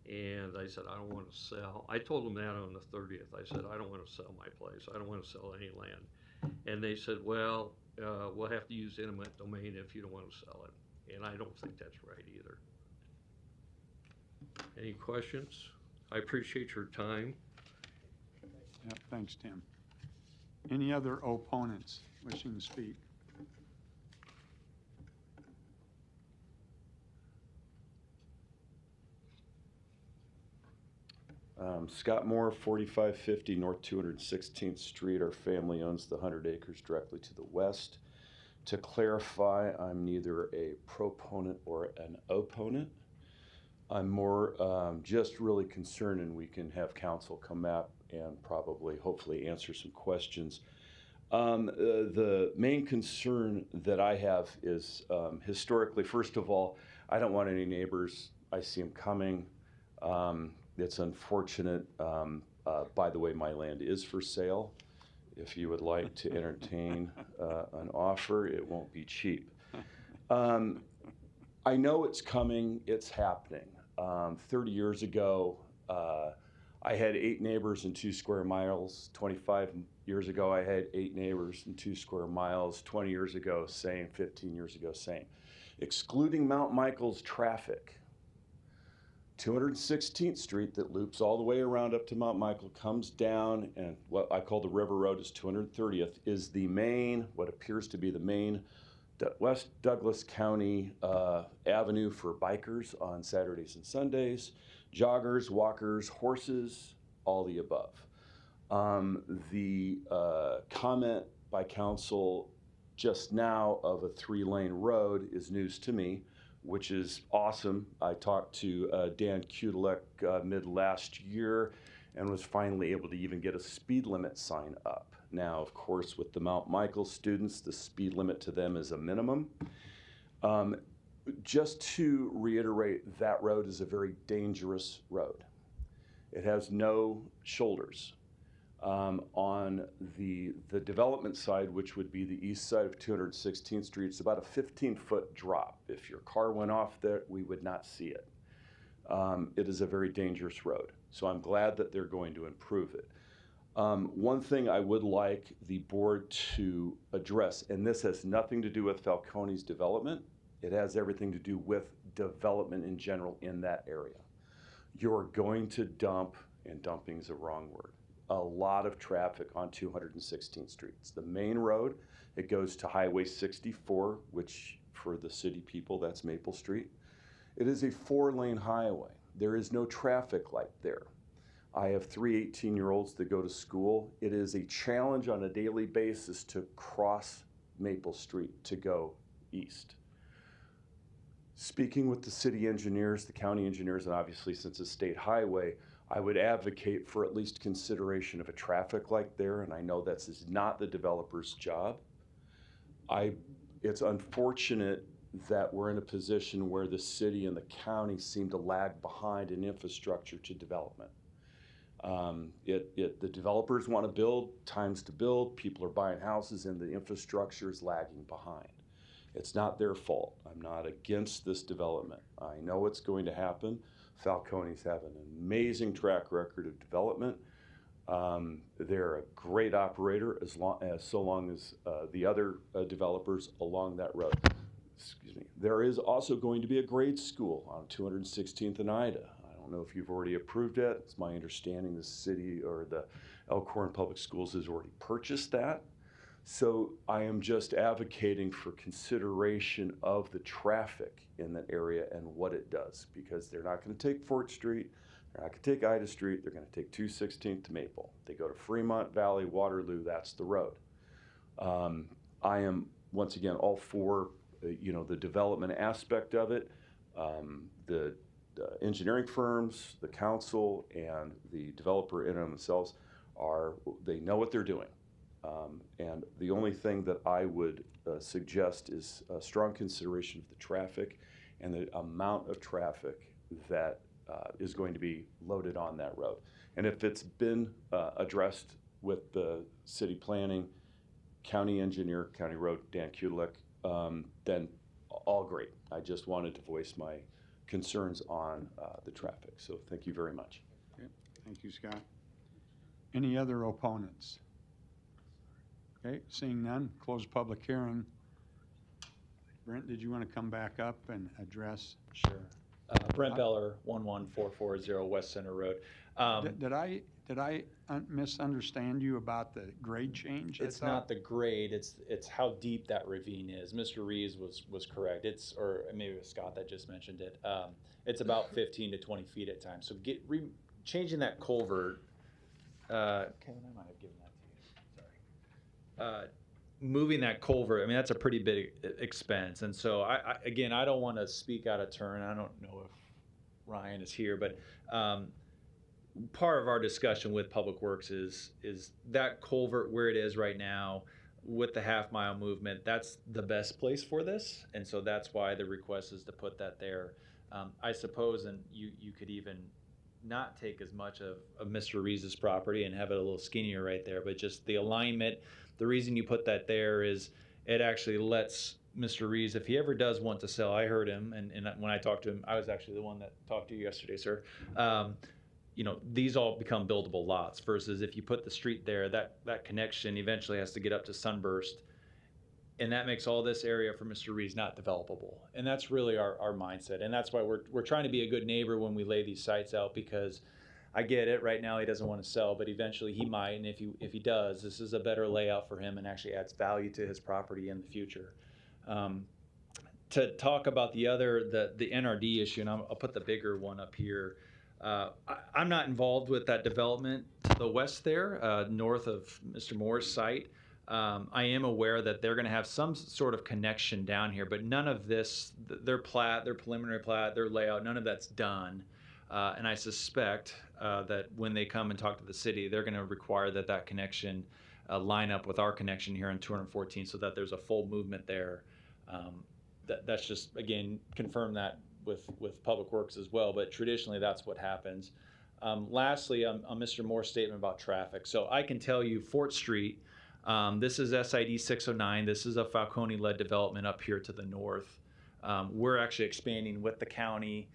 And I said, I don't want to sell. I told them that on the 30th. I said, I don't want to sell my place. I don't want to sell any land. And they said, well, we'll have to use eminent domain if you don't want to sell it. And I don't think that's right either. Any questions? I appreciate your time. Yep, thanks, Tim. Any other opponents wishing to speak? Scott Moore, 4550 North 216th Street. Our family owns the 100 acres directly to the west. To clarify, I'm neither a proponent or an opponent. I'm more just really concerned, and we can have council come up and probably, hopefully, answer some questions. The main concern that I have is historically, first of all, I don't want any neighbors. I see them coming. It's unfortunate. By the way, my land is for sale. If you would like to entertain an offer, it won't be cheap. I know it's coming. It's happening. 30 years ago, I had 8 neighbors in 2 square miles. 25 years ago, I had 8 neighbors in 2 square miles. 20 years ago, same. 15 years ago, same. Excluding Mount Michael's traffic, 216th Street that loops all the way around up to Mount Michael, comes down, and what I call the River Road is 230th, is the main, what appears to be the main West Douglas County avenue for bikers on Saturdays and Sundays, joggers, walkers, horses, all the above. The comment by council just now of a 3-lane road is news to me, which is awesome. I talked to Dan Kudelek mid last year and was finally able to even get a speed limit sign up. Now, of course, with the Mount Michael students, the speed limit to them is a minimum. Just to reiterate, that road is a very dangerous road. It has no shoulders. On the development side, which would be the east side of 216th Street, it's about a 15-foot drop. If your car went off there, we would not see it. It is a very dangerous road, so I'm glad that they're going to improve it. One thing I would like the board to address, and this has nothing to do with Falcone's development, it has everything to do with development in general in that area. You're going to dump, and dumping is a wrong word, a lot of traffic on 216th Street. It's the main road. It goes to Highway 64, which for the city people, that's Maple Street. It is a 4-lane highway. There is no traffic light there. I have 3 18-year-olds that go to school. It is a challenge on a daily basis to cross Maple Street to go east. Speaking with the city engineers, the county engineers, and obviously since it's a state highway, I would advocate for at least consideration of a traffic light there, and I know this is not the developer's job. It's unfortunate that we're in a position where the city and the county seem to lag behind in infrastructure to development. The developers want to build, times to build, people are buying houses, and the infrastructure is lagging behind. It's not their fault. I'm not against this development. I know it's going to happen. Falcone's have an amazing track record of development. They're a great operator so long as the other developers along that road. Excuse me. There is also going to be a grade school on 216th and Ida. I don't know if you've already approved it. It's my understanding the city or the Elkhorn Public Schools has already purchased that. So I am just advocating for consideration of the traffic in that area and what it does, because they're not going to take Fort Street, they're not going to take Ida Street, they're going to take 216th to Maple. They go to Fremont Valley, Waterloo, that's the road. I am, once again, all for the development aspect of it. The engineering firms, the council, and the developer in themselves they know what they're doing. And the only thing that I would suggest is a strong consideration of the traffic and the amount of traffic that is going to be loaded on that road. And if it's been addressed with the city planning, county engineer, county road, Dan Kudelik, then all great. I just wanted to voice my concerns on the traffic. So thank you very much. Okay. Thank you, Scott. Any other opponents? Okay, seeing none, close public hearing. Brent, did you want to come back up and address? Sure. Brent Beller, 11440 West Center Road. Did I misunderstand you about the grade change? It's not the grade, it's how deep that ravine is. Mr. Reeves was correct. Or maybe it was Scott that just mentioned it. It's about 15 to 20 feet at times. So changing that culvert, Kevin, I might have given that to you. Sorry. Moving that culvert, I mean, that's a pretty big expense. And so I don't want to speak out of turn. I don't know if Ryan is here, but part of our discussion with Public Works is that culvert where it is right now with the half-mile movement, that's the best place for this. And so that's why the request is to put that there. I suppose, and you could even not take as much of Mr. Reeves' property and have it a little skinnier right there, but just the alignment. The reason you put that there is it actually lets Mr. Reeves, if he ever does want to sell, I heard him, and when I talked to him, I was actually the one that talked to you yesterday, sir. These all become buildable lots versus if you put the street there, that connection eventually has to get up to Sunburst. And that makes all this area for Mr. Reeves not developable. And that's really our mindset. And that's why we're trying to be a good neighbor when we lay these sites out, because I get it. Right now he doesn't want to sell, but eventually he might. And if he does, this is a better layout for him and actually adds value to his property in the future. To talk about the NRD issue, and I'll put the bigger one up here. I'm not involved with that development to the west there, north of Mr. Moore's site. I am aware that they're going to have some sort of connection down here, but none of this, their preliminary plat, their layout, none of that's done. And I suspect that when they come and talk to the city, they're going to require that connection line up with our connection here on 214 so that there's a full movement there. That's just, again, confirm that with Public Works as well, but traditionally that's what happens. Lastly, on Mr. Moore's statement about traffic. So I can tell you Fort Street, this is SID 609. This is a Falcone-led development up here to the north. We're actually expanding with the county,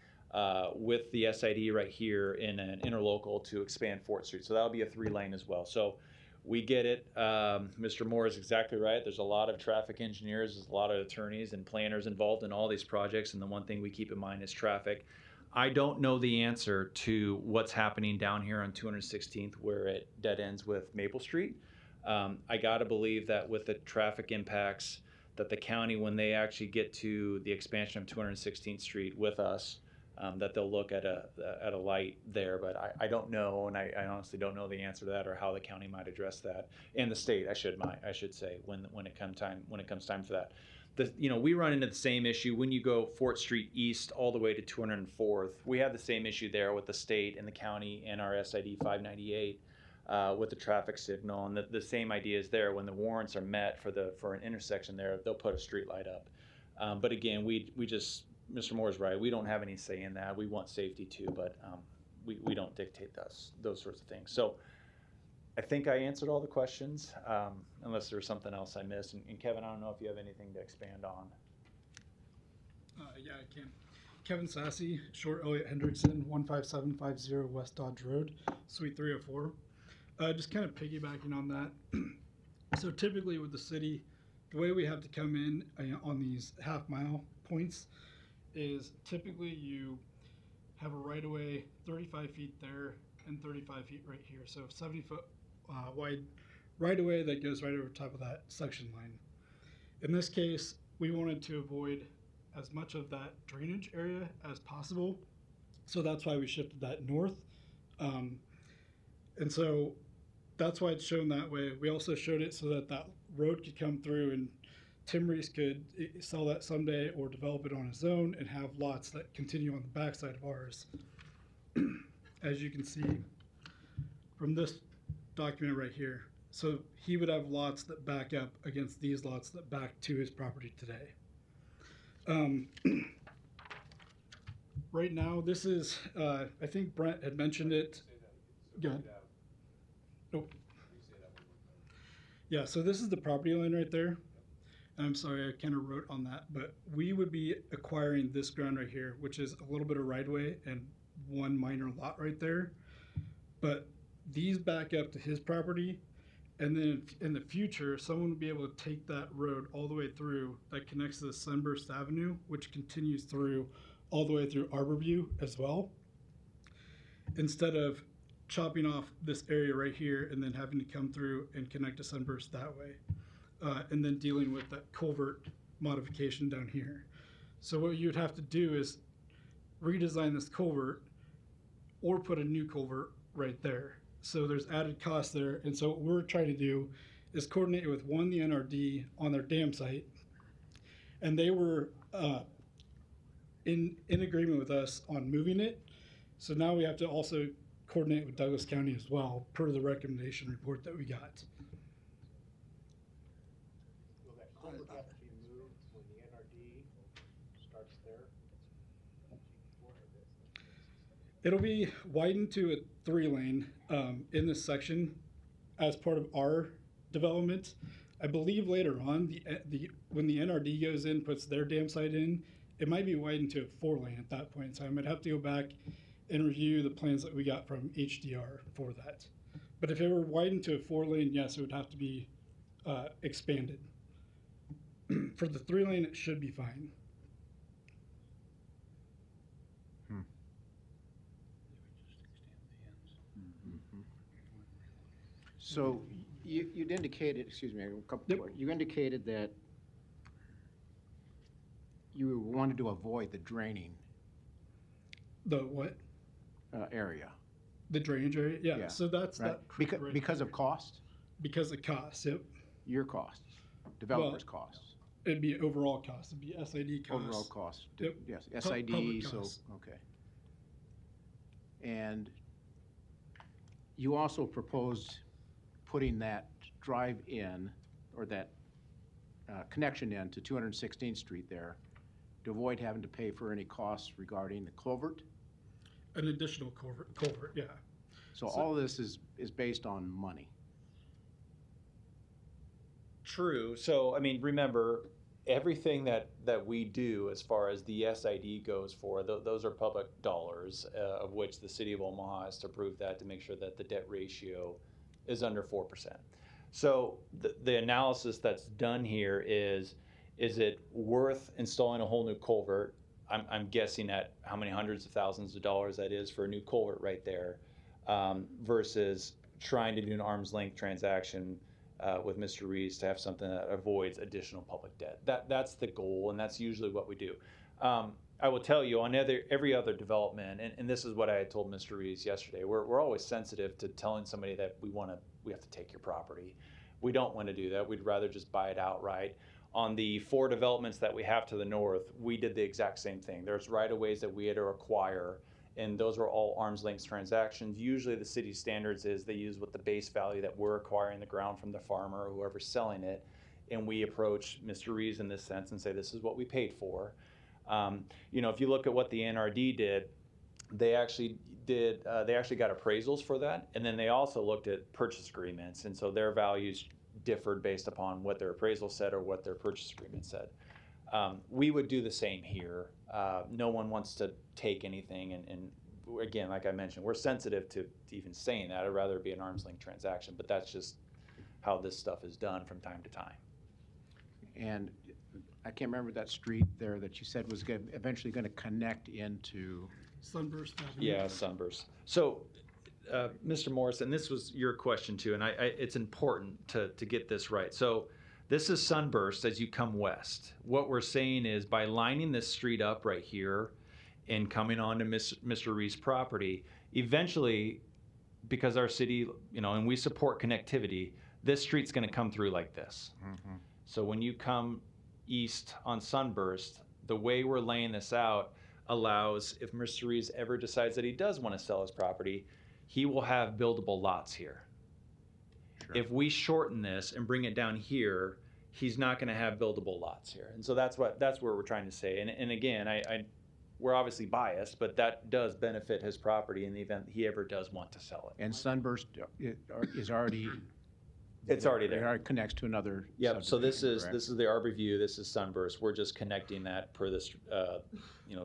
with the SID right here in an interlocal to expand Fort Street. So that'll be a 3-lane as well. So we get it. Mr. Moore is exactly right. There's a lot of traffic engineers, there's a lot of attorneys and planners involved in all these projects. And the one thing we keep in mind is traffic. I don't know the answer to what's happening down here on 216th where it dead ends with Maple Street. I gotta believe that with the traffic impacts that the county, when they actually get to the expansion of 216th Street with us, that they'll look at a light there. But I don't know, and I honestly don't know the answer to that or how the county might address that, and the state I should say when it comes time for that. We run into the same issue when you go 4th Street East all the way to 204th. We have the same issue there with the state and the county and our SID 598 with the traffic signal. And the same idea is there. When the warrants are met for an intersection there, they'll put a street light up. But again, we just, Mr. Moore's right. We don't have any say in that. We want safety too, but we don't dictate those sorts of things. So I think I answered all the questions, unless there's something else I missed. And Kevin, I don't know if you have anything to expand on. Yeah, I can. Kevin Sassy, Short Elliott Hendrickson, 15750 West Dodge Road, Suite 304. Just kind of piggybacking on that. So typically with the city, the way we have to come in on these half-mile points is typically you have a right-of-way 35 feet there and 35 feet right here. So 70-foot wide right-of-way that goes right over top of that section line. In this case, we wanted to avoid as much of that drainage area as possible. So that's why we shifted that north. And so that's why it's shown that way. We also showed it so that that road could come through and Tim Reese could sell that someday or develop it on his own and have lots that continue on the backside of ours. As you can see from this document right here. So he would have lots that back up against these lots that back to his property today. Right now, this is, I think Brent had mentioned it. Go ahead. Nope. Yeah, so this is the property line right there. I'm sorry, I kind of wrote on that, but we would be acquiring this ground right here, which is a little bit of right of way and one minor lot right there. But these back up to his property, and then in the future, someone would be able to take that road all the way through that connects to the Sunburst Avenue, which continues through all the way through Arborview as well. Instead of chopping off this area right here and then having to come through and connect to Sunburst that way. And then dealing with that culvert modification down here. So what you'd have to do is redesign this culvert or put a new culvert right there. So there's added costs there. And so what we're trying to do is coordinate with the NRD on their dam site. And they were in agreement with us on moving it. So now we have to also coordinate with Douglas County as well, per the recommendation report that we got. Will that culvert have to be moved when the NRD starts there? It'll be widened to a 3-lane in this section as part of our development. I believe later on, when the NRD goes in, puts their dam site in, it might be widened to a 4-lane at that point in time. I'd have to go back and review the plans that we got from HDR for that. But if it were widened to a 4-lane, yes, it would have to be expanded. For the 3-lane, it should be fine. So you'd indicated, excuse me, a couple more. You indicated that you wanted to avoid the draining. The what? Area. The drainage area? Yeah. So that's right. that. Because of cost? Because of cost, yep. Your costs, developers' costs. It'd be overall cost. It'd be SID cost. Overall cost. Yep. Yes, SID, so, okay. And you also proposed putting that drive in, or that connection in to 216th Street there to avoid having to pay for any costs regarding the culvert? An additional culvert, yeah. So all of this is based on money? True. So, I mean, remember, everything that we do as far as the SID goes for, those are public dollars, of which the city of Omaha has to prove that to make sure that the debt ratio is under 4%. So the analysis that's done here is it worth installing a whole new culvert? I'm guessing at how many hundreds of thousands of dollars that is for a new culvert right there, versus trying to do an arm's length transaction with Mr. Rees to have something that avoids additional public debt. That's the goal, and that's usually what we do. I will tell you on every other development, and this is what I had told Mr. Rees yesterday. We're always sensitive to telling somebody that we have to take your property. We don't want to do that. We'd rather just buy it outright. On the 4 developments that we have to the north, we did the exact same thing. There's right-of-ways that we had to acquire, and those are all arm's length transactions. Usually the city standards is they use what the base value that we're acquiring the ground from the farmer or whoever's selling it, and we approach Mr. Rees in this sense and say this is what we paid for. If you look at what the NRD did, they actually got appraisals for that, and then they also looked at purchase agreements, and so their values differed based upon what their appraisal said or what their purchase agreement said. We would do the same here. No one wants to take anything, and again, like I mentioned, we're sensitive to even saying that. I'd rather it be an arm's length transaction, but that's just how this stuff is done from time to time. And I can't remember that street there that you said was eventually going to connect into Sunburst Avenue. Yeah, Sunburst. So, Mr. Morris, and this was your question too, and it's important to get this right. So this is Sunburst as you come west. What we're saying is by lining this street up right here and coming onto Mr. Rees' property, eventually, because our city, and we support connectivity, this street's going to come through like this. Mm-hmm. So when you come east on Sunburst, the way we're laying this out allows, if Mr. Rees ever decides that he does want to sell his property, he will have buildable lots here. Sure. If we shorten this and bring it down here, he's not going to have buildable lots here. And so that's where we're trying to say. And again, we're obviously biased, but that does benefit his property in the event he ever does want to sell it. And Sunburst is already... It's already there. It already connects to another. Yep. So this is correct? the Arbor View. This is Sunburst. We're just connecting that per this, the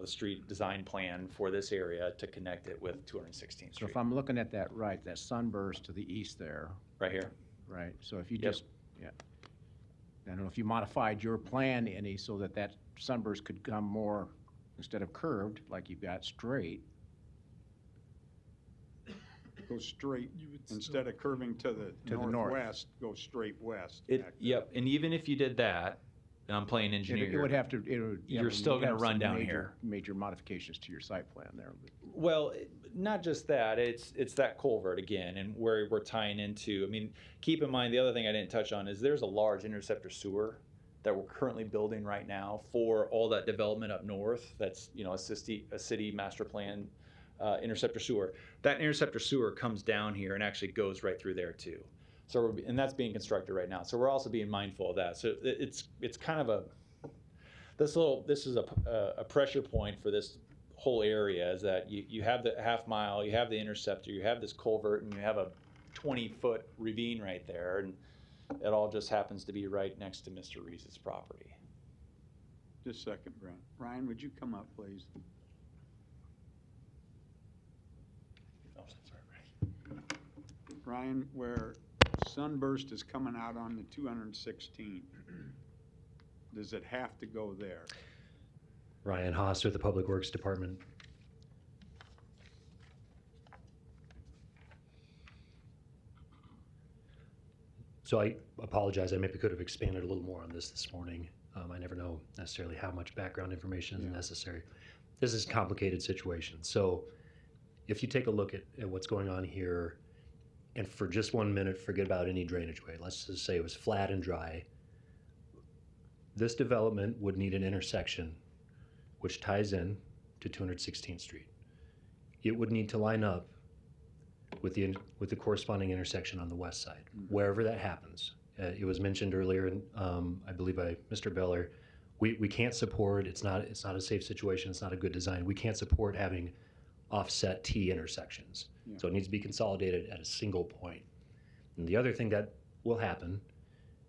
street design plan for this area to connect it with 216th Street. So if I'm looking at that right, that Sunburst to the east there. Right here. Right. So if you I don't know if you modified your plan any so that Sunburst could come more, instead of curved like you've got, straight. Go straight, instead of curving to the northwest, go straight west. Yep, and even if you did that, and I'm playing engineer here, It would have to, you're still going to run down here. Major modifications to your site plan there. Well, not just that, it's that culvert again, and where we're tying into, keep in mind, the other thing I didn't touch on is there's a large interceptor sewer that we're currently building right now for all that development up north. That's, a city master plan interceptor sewer. That interceptor sewer comes down here and actually goes right through there too. So and that's being constructed right now. So we're also being mindful of that. So it's kind of this is a pressure point for this whole area, is that you have the half mile, you have the interceptor, you have this culvert, and you have a 20-foot ravine right there, and it all just happens to be right next to Mr. Rees' property. Just a second, Brent. Ryan, would you come up, please? Ryan, where Sunburst is coming out on the 216, does it have to go there? Ryan Haas with the Public Works Department. So I apologize, I maybe could have expanded a little more on this morning. I never know necessarily how much background information is necessary. This is a complicated situation. So if you take a look at what's going on here, and for just 1 minute, forget about any drainage way. Let's just say it was flat and dry. This development would need an intersection which ties in to 216th Street. It would need to line up with the corresponding intersection on the west side, wherever that happens. It was mentioned earlier, I believe by Mr. Beller, we can't support, it's not a safe situation, it's not a good design. We can't support having offset T intersections. Yeah. So it needs to be consolidated at a single point. And the other thing that will happen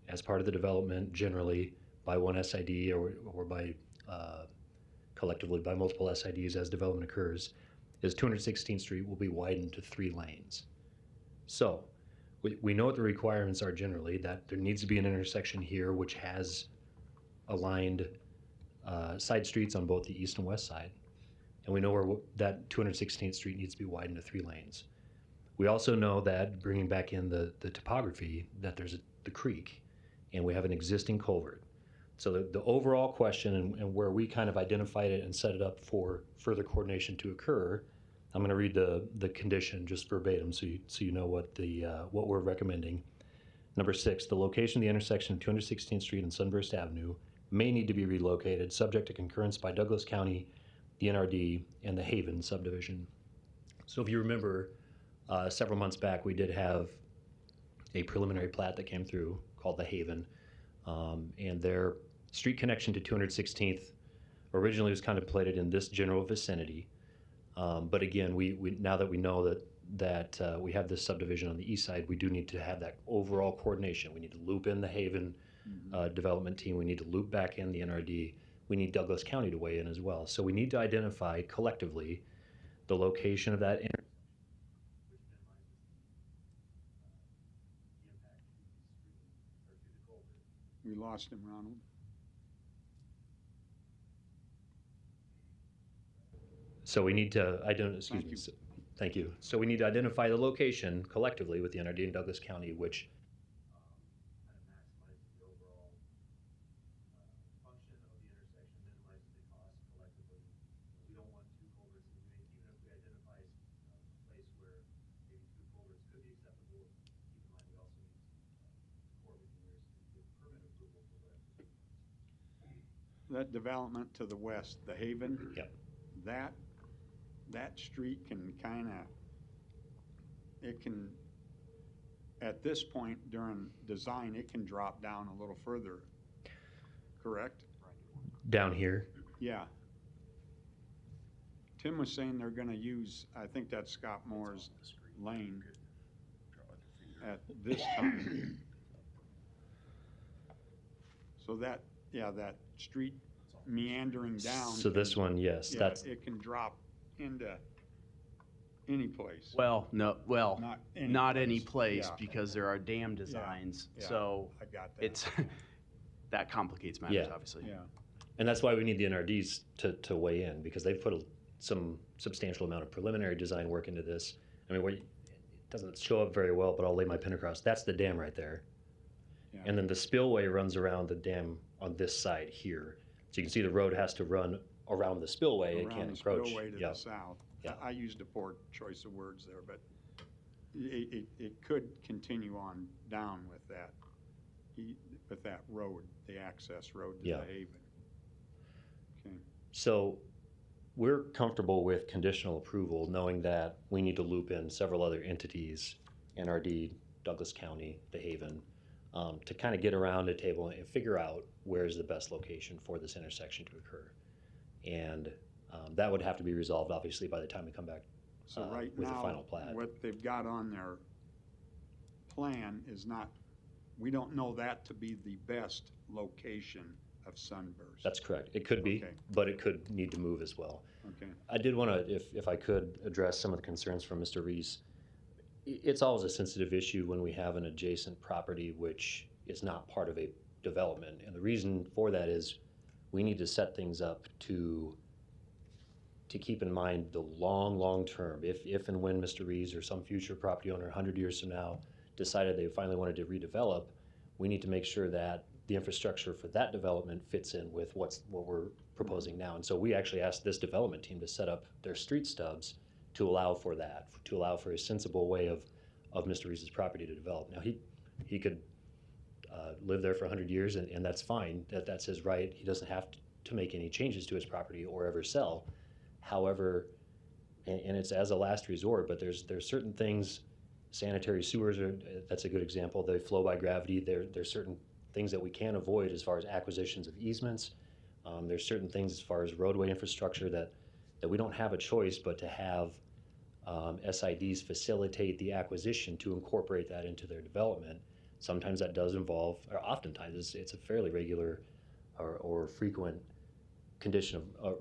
as part of the development, generally by one SID or by collectively by multiple SIDs as development occurs, is 216th Street will be widened to 3 lanes. So we know what the requirements are generally, that there needs to be an intersection here which has aligned side streets on both the east and west side. And we know where that 216th Street needs to be widened to 3 lanes. We also know that, bringing back in the topography, that there's the creek, and we have an existing culvert. So the overall question and where we kind of identified it and set it up for further coordination to occur, I'm going to read the condition just verbatim so you know what we're recommending. Number 6, the location of the intersection of 216th Street and Sunburst Avenue may need to be relocated, subject to concurrence by Douglas County, the NRD, and the Haven subdivision. So if you remember, several months back, we did have a preliminary plat that came through called the Haven, and their street connection to 216th originally was contemplated in this general vicinity. But again, we now that we know that we have this subdivision on the east side, we do need to have that overall coordination. We need to loop in the Haven development team. We need to loop back in the NRD. We need Douglas County to weigh in as well. So we need to identify collectively the location of that intersection. We lost him, Ronald. So we need to Thank you. So we need to identify the location collectively with the NRD and Douglas County, which that development to the west, the Haven. Yep. That street can at this point during design, it can drop down a little further, correct? down here. Yeah. Tim was saying they're gonna use, I think that's Scott Moore's lane at this time. So that street meandering down. So this one, yes, Yeah, that's it can drop into any place. Well, no, not any place Yeah. because there are dam designs. Yeah, So I got that. it's, that complicates matters, Yeah. obviously. Yeah. And that's why we need the NRDs to weigh in, because they've put some substantial amount of preliminary design work into this. I mean, it doesn't show up very well, but I'll lay my pin across. That's the dam right there. Yeah. And then the spillway runs around the dam on this side here. So you can see the road has to run around the spillway. It Around can't the approach. spillway to Yeah. the south. Yeah. I used a poor choice of words there, but it could continue on down with that road, the access road to Yeah. the Haven. Okay. So we're comfortable with conditional approval, knowing that we need to loop in several other entities, NRD, Douglas County, the Haven, to kind of get around a table and figure out where's the best location for this intersection to occur. And that would have to be resolved, obviously, by the time we come back So right with the now, final plat. what they've got on their plan is not, we don't know that to be the best location of Sunburst. That's correct. It could be, Okay. but it could need to move as well. Okay. I did want to, if I could, address some of the concerns from Mr. Reese. It's always a sensitive issue when we have an adjacent property which is not part of a development. And the reason for that is we need to set things up to keep in mind the long term. If and when Mr. Reese or some future property owner 100 years from now decided they finally wanted to redevelop, we need to make sure that the infrastructure for that development fits in with what we're proposing now. And so we actually asked this development team to set up their street stubs to allow for that, to allow for a sensible way of Mr. Reese's property to develop. Now, he could live there for 100 years, and that's fine. That's his right. He doesn't have to make any changes to his property or ever sell. However, and it's as a last resort, but there's certain things, sanitary sewers that's a good example. They flow by gravity. There's certain things that we can avoid as far as acquisitions of easements. There's certain things as far as roadway infrastructure that we don't have a choice but to have SIDs facilitate the acquisition to incorporate that into their development. Sometimes that does involve, or oftentimes it's a fairly regular or frequent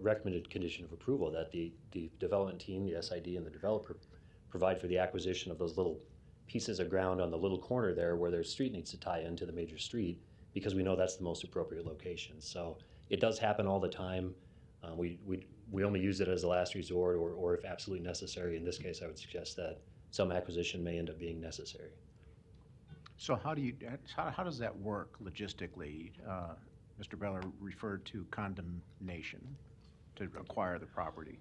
recommended condition of approval that the development team, the SID, and the developer provide for the acquisition of those little pieces of ground on the little corner there where their street needs to tie into the major street, because we know that's the most appropriate location. So It does happen all the time. We only use it as a last resort, or if absolutely necessary. In this case, I would suggest that some acquisition may end up being necessary. So how does that work logistically? Mr. Beller referred to condemnation to acquire the property.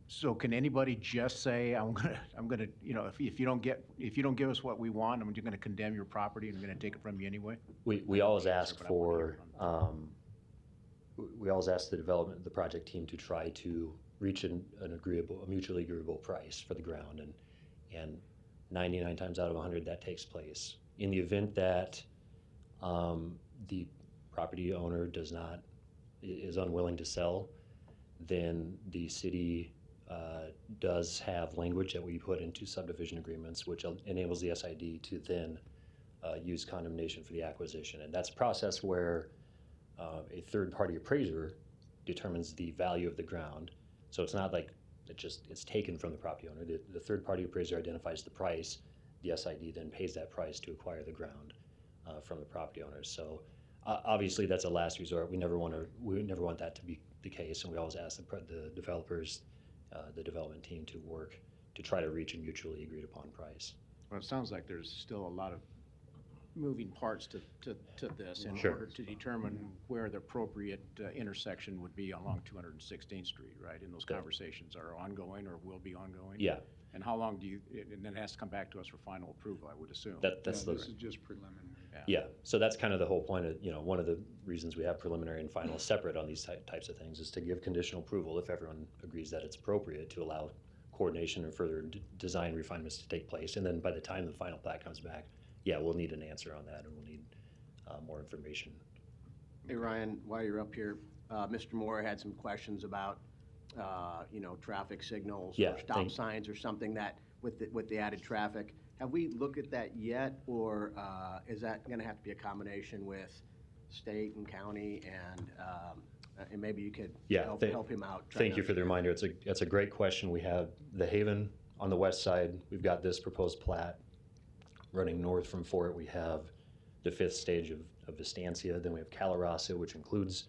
So can anybody just say, I'm gonna, you know, if you don't give us what we want, I'm just gonna condemn your property and I'm gonna take it from you anyway? We always ask for, we always ask the project team to try to reach a mutually agreeable price for the ground, and 99 times out of 100 that takes place. In the event that the property owner is unwilling to sell, then the city does have language that we put into subdivision agreements, which enables the SID to then use condemnation for the acquisition. And that's a process where a third-party appraiser determines the value of the ground. So it's not like it's taken from the property owner. The third-party appraiser identifies the price. The SID then pays that price to acquire the ground from the property owner. So obviously that's a last resort. We never want that to be the case, and we always ask the developers, the development team, to work to try to reach a mutually agreed upon price. Well, it sounds like there's still a lot of moving parts to this in Sure. order to determine where the appropriate intersection would be along 216th Street, right? And those conversations are ongoing or will be ongoing? Yeah. And how long and then it has to come back to us for final approval, I would assume? This is just preliminary. Yeah, so that's kind of the whole point of, one of the reasons we have preliminary and final separate on these types of things is to give conditional approval if everyone agrees that it's appropriate, to allow coordination and further design refinements to take place. And then by the time the final plat comes back, we'll need an answer on that, and we'll need more information. Hey, Ryan, while you're up here, Mr. Moore had some questions about, traffic signals or stop signs or something that with the added traffic. Have we looked at that yet, or is that going to have to be a combination with state and county, and maybe you could help him out? Thank you for the reminder. It's a great question. We have the Haven on the west side. We've got this proposed plat running north from Fort. We have the fifth stage of Estancia. Then we have Calarasa, which includes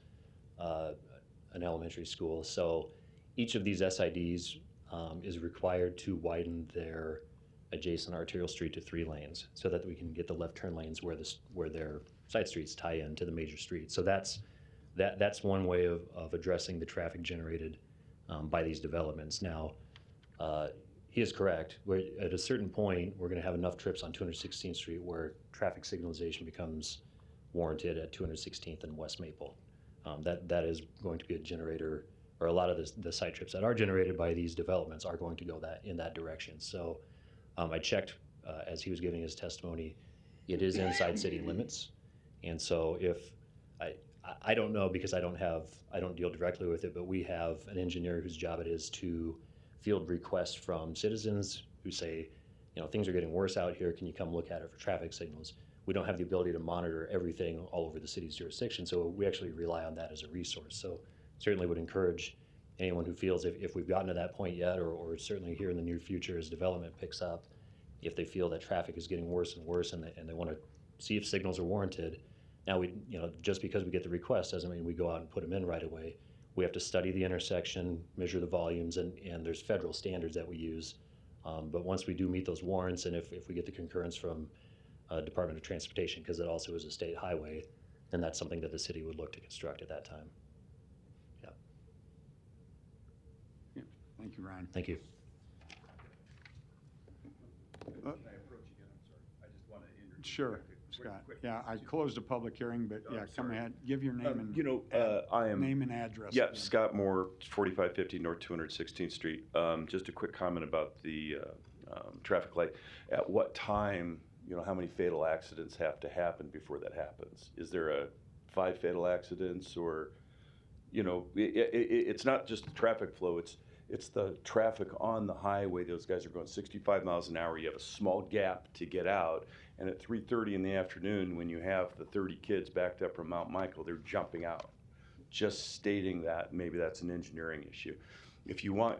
an elementary school. So each of these SIDs is required to widen their adjacent arterial street to 3 lanes so that we can get the left turn lanes where their side streets tie into the major street. So that's one way of addressing the traffic generated by these developments. Now, he is correct. At a certain point, we're going to have enough trips on 216th Street where traffic signalization becomes warranted at 216th and West Maple. That is going to be a generator, or a lot of the site trips that are generated by these developments are going to go in that direction. So I checked as he was giving his testimony. It is inside city limits, and so if I don't know, because I don't deal directly with it, but we have an engineer whose job it is to field requests from citizens who say, things are getting worse out here. Can you come look at it for traffic signals? We don't have the ability to monitor everything all over the city's jurisdiction, so we actually rely on that as a resource. So certainly would encourage anyone who feels if we've gotten to that point yet, or certainly here in the near future as development picks up, if they feel that traffic is getting worse and worse and they want to see if signals are warranted. Now, just because we get the request doesn't mean we go out and put them in right away. We have to study the intersection, measure the volumes, and there's federal standards that we use. But once we do meet those warrants, and if we get the concurrence from Department of Transportation, because it also is a state highway, then that's something that the city would look to construct at that time. Thank you, Ryan. Thank you. Can I approach again? I'm sorry. I just want to introduce. Sure, Scott. Yeah, I closed the public hearing, but come ahead. Give your name and I am name and address. Yep, Scott Moore, 4550 North 216th Street. Just a quick comment about the traffic light. At what time, how many fatal accidents have to happen before that happens? Is there 5 fatal accidents, or, it's not just the traffic flow. It's the traffic on the highway. Those guys are going 65 miles an hour. You have a small gap to get out. And at 3:30 in the afternoon, when you have the 30 kids backed up from Mount Michael, they're jumping out. Just stating that, maybe that's an engineering issue. If you want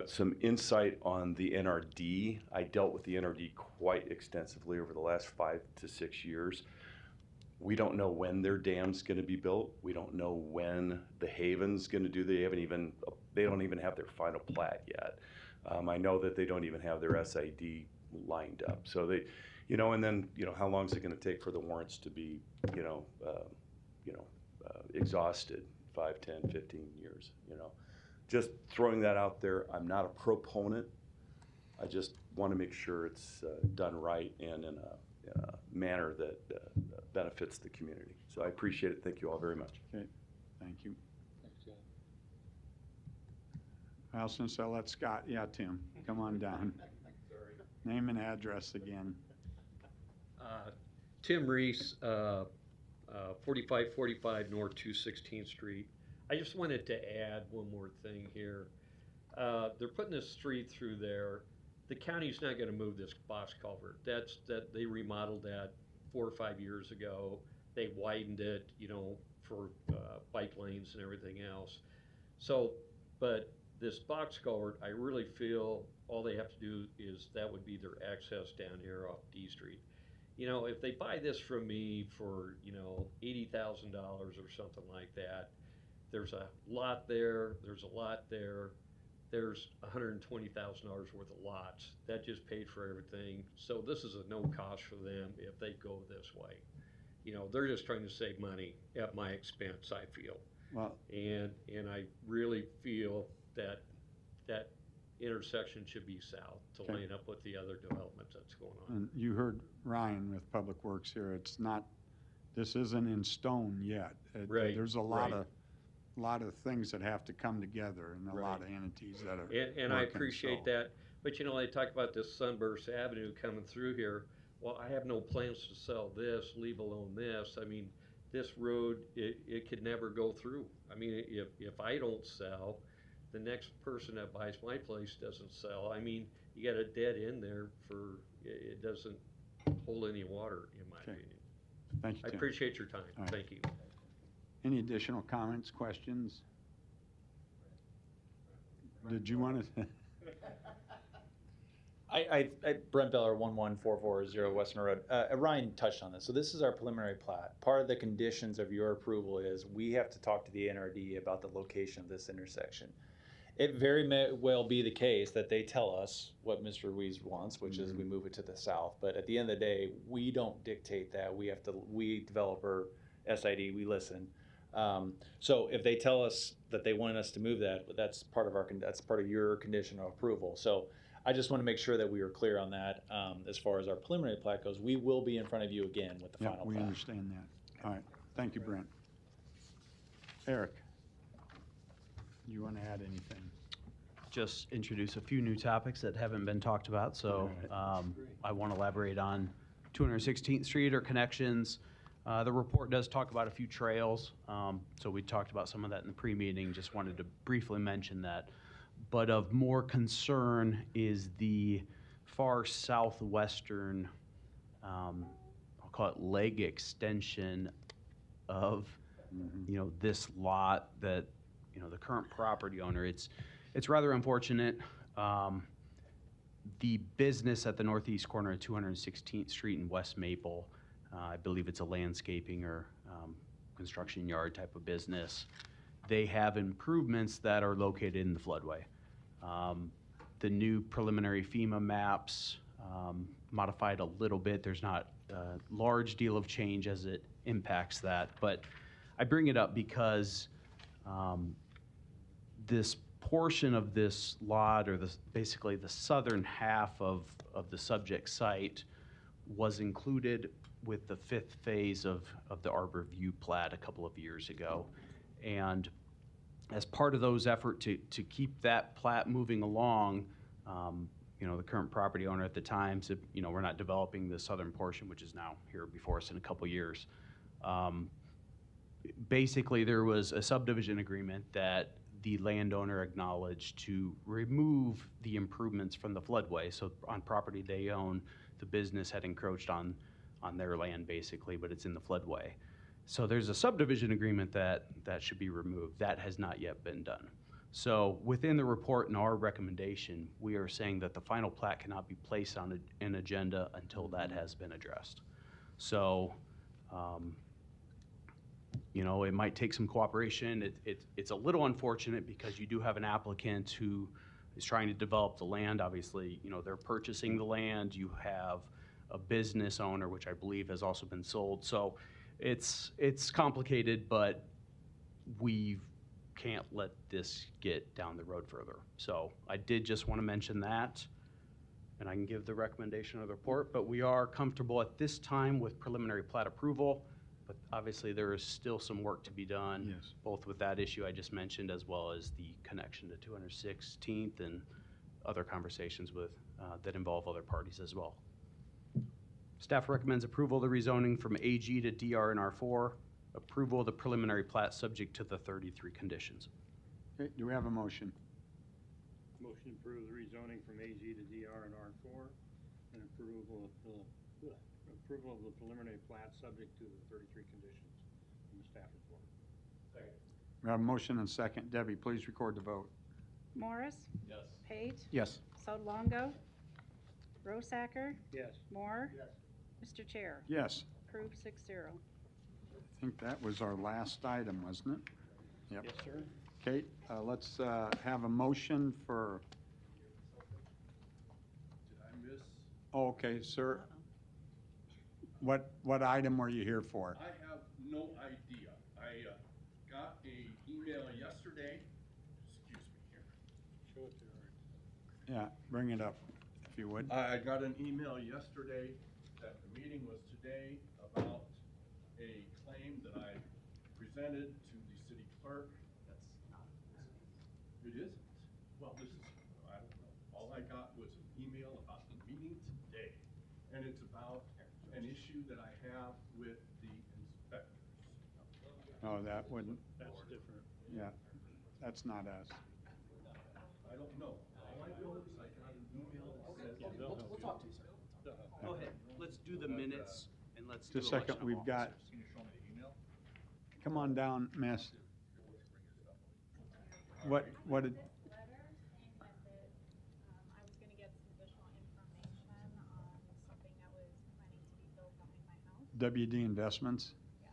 some insight on the NRD, I dealt with the NRD quite extensively over the last 5 to 6 years. We don't know when their dam's gonna be built. We don't know when the Haven's gonna do, they don't even have their final plat yet. I know that they don't even have their SID lined up. So they, and then, how long is it gonna take for the warrants to be, exhausted? 5, 10, 15 years, Just throwing that out there. I'm not a proponent. I just want to make sure it's done right and in a manner that benefits the community. So I appreciate it. Thank you all very much. Okay, thank you. Well, since I let Scott, Tim, come on down. Name and address again. Tim Reese, 4545 North 216th Street. I just wanted to add one more thing here. They're putting this street through there. The county's not going to move this box culvert. They remodeled that 4 or 5 years ago. They widened it, for bike lanes and everything else. So, but this box culvert, I really feel all they have to do is that would be their access down here off D Street. If they buy this from me for, $80,000 or something like that, there's a lot there, there's a lot there, there's $120,000 worth of lots. That just paid for everything. So this is a no cost for them if they go this way. They're just trying to save money at my expense, I feel. Well, and I really feel that that intersection should be south to Okay. line up with the other developments that's going on. And you heard Ryan with Public Works here. This isn't in stone yet. Right, There's a right. lot of things that have to come together and a lot of entities that are And I working, appreciate so. that. But they talk about this Sunburst Avenue coming through here. Well, I have no plans to sell this, leave alone this. I mean, this road, it could never go through. I mean, if I don't sell, the next person that buys my place doesn't sell. I mean, you got a dead end there it doesn't hold any water, in my opinion. Thank you, I Tim. appreciate your time. All right. Thank you. Any additional comments, questions? Did you want to? Brent Beller, 11440 Western Road. Ryan touched on this. So this is our preliminary plat. Part of the conditions of your approval is we have to talk to the NRD about the location of this intersection. It very may well be the case that they tell us what Mr. Ruiz wants, which is we move it to the south. But at the end of the day, we don't dictate that. We developer SID, we listen. So if they tell us that they want us to move that, that's part of your condition of approval. So I just want to make sure that we are clear on that. As far as our preliminary plat goes, we will be in front of you again with the final We plat. understand that. All right. Thank you, Brent. Eric, you want to add anything? Just introduce a few new topics that haven't been talked about. So I want to elaborate on 216th Street or connections. The report does talk about a few trails. So we talked about some of that in the pre-meeting. Just wanted to briefly mention that. But of more concern is the far southwestern, I'll call it leg extension of, this lot that, the current property owner. It's rather unfortunate. The business at the northeast corner of 216th Street in West Maple, I believe it's a landscaping or construction yard type of business. They have improvements that are located in the floodway. The new preliminary FEMA maps modified a little bit. There's not a large deal of change as it impacts that, but I bring it up because this portion of this lot, or basically the southern half of the subject site, was included with the 5th phase of the Arbor View plat a couple of years ago. And as part of those efforts to keep that plat moving along, the current property owner at the time said, we're not developing the southern portion, which is now here before us in a couple years. Basically, there was a subdivision agreement that the landowner acknowledged to remove the improvements from the floodway. So on property they own, the business had encroached on their land basically, but it's in the floodway. So there's a subdivision agreement that should be removed. That has not yet been done. So within the report and our recommendation, we are saying that the final plat cannot be placed on an agenda until that has been addressed. So You know, it might take some cooperation. It's a little unfortunate because you do have an applicant who is trying to develop the land. Obviously, you know, they're purchasing the land. You have a business owner, which I believe has also been sold. So it's complicated, but we can't let this get down the road further. So I did just want to mention that, and I can give the recommendation of the report, but we are comfortable at this time with preliminary plat approval. But obviously, there is still some work to be done, Yes. both with that issue I just mentioned, as well as the connection to 216th and other conversations with, that involve other parties as well. Staff recommends approval of the rezoning from AG to DR and R4, approval of the preliminary plat subject to the 33 conditions. Okay, do we have a motion? Motion to approve the rezoning from AG to DR and R4, and approval of the preliminary plat subject to the 33 conditions in the staff report. Second. We have a motion and second. Debbie, please record the vote. Morris? Yes. Pate? Yes. Sodolongo? Rosacker? Yes. Moore? Mr. Chair? Yes. Approved 6-0. I think that was our last item, wasn't it? Yep. Yes, sir. Kate, let's have a motion for, Did I miss? oh, okay, sir. What item were you here for? I have no idea. I got a email yesterday. Excuse me here. Show it to her. Yeah, bring it up, if you would. I got an email yesterday that the meeting was today about a claim that I presented to the city clerk. That's not. It isn't. Well, this is, I don't know. All I got was an email about the meeting today. And it's about an issue that I have with the inspectors. Oh, that wouldn't, That's different. yeah, that's not us. I don't know. All I know is I got an email that says. Yeah, they'll help We'll you. talk to you, sir. Go ahead, let's do the minutes and let's do Just a second, election of we've got, Can you show me the email? come on down, miss. What did, I was going to get some additional information on something that was planning to be built behind my house. WD Investments? Yeah,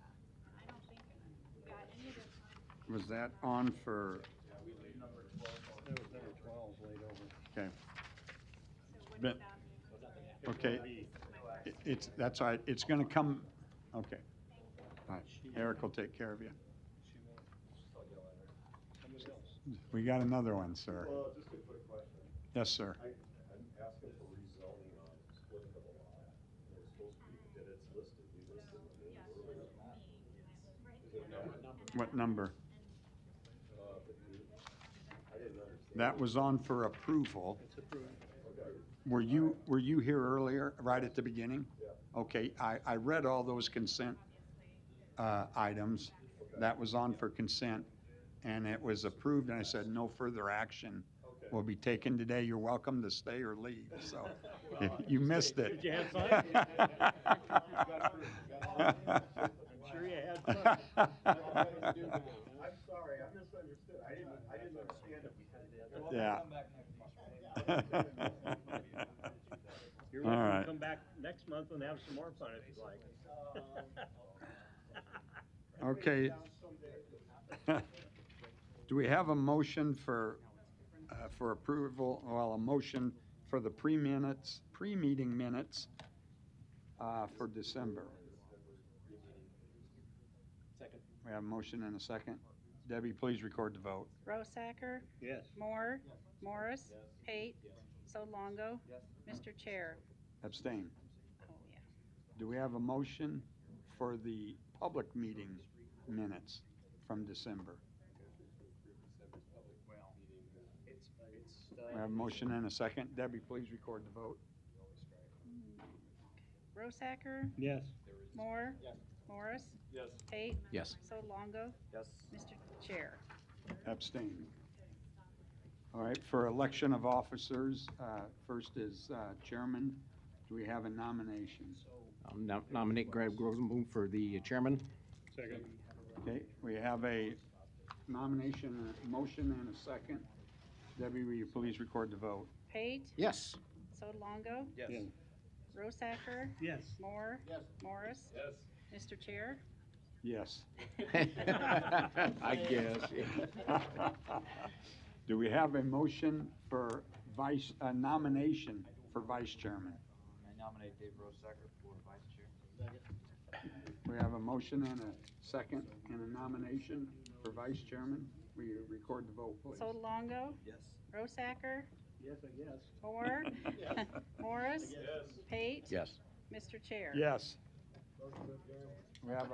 and I don't think we got any of this on. Was that on for, That was number 12 laid over. okay. So what But- does that mean? Okay, it's, that's all right, it's gonna come, okay. All right, Eric will take care of you. Somebody else. We got another one, sir. Well, just a quick question. Yes, sir. I'm asking for rezoning on splitting of a lot. It's supposed to be that it's listed, we listed it. Is it not? What number? I didn't understand. That was on for approval. It's approved. Were you here earlier, right at the beginning? Yeah. Okay, I read all those consent items. That was on for consent, and it was approved, and I said, no further action will be taken today. You're welcome to stay or leave, so you missed it. Did you have fun? I'm sure you had fun. I'm sorry, I misunderstood. I didn't understand it. Yeah. You're All welcome right. to come back next month and have some more fun if you'd like. Okay. Do we have a motion for approval, well, a motion for the pre-meeting minutes for December? Second. We have a motion and a second. Debbie, please record the vote. Rosacker? Yes. Moore? Morris? Pate? Sodolongo? Mr. Chair? Abstain. Oh, yeah. Do we have a motion for the public meeting minutes from December? We have a motion and a second. Debbie, please record the vote. Rosacker? Yes. Moore? Morris? Yes. Pate? Yes. Sodolongo? Yes. Mr. Chair? Abstain. All right, for election of officers, first is chairman. Do we have a nomination? I'll nominate Greg Rosenblum for the chairman. Second. Okay, we have a nomination, a motion and a second. Debbie, will you please record the vote? Pate? Yes. Sodolongo? Yes. Yes. Rosacker? Yes. Moore? Yes. Morris? Yes. Mr. Chair? Yes. I guess. Do we have a motion for nomination for vice chairman? I nominate Dave Rosacker for vice chair. We have a motion and a second and a nomination for vice chairman. Will you record the vote, please? Sotolongo? Yes. Rosacker? Yes, I guess. Moore? Yes. Morris? Yes. Pate? Yes. Mr. Chair? Yes. We have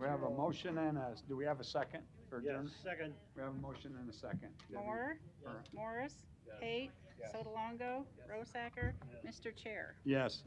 we have a motion and do we have a second for adjournment? Yes, second. We have a motion and a second. Debbie? Moore? Or- Morris? Pate? Sotolongo? Rosacker? Mr. Chair? Yes.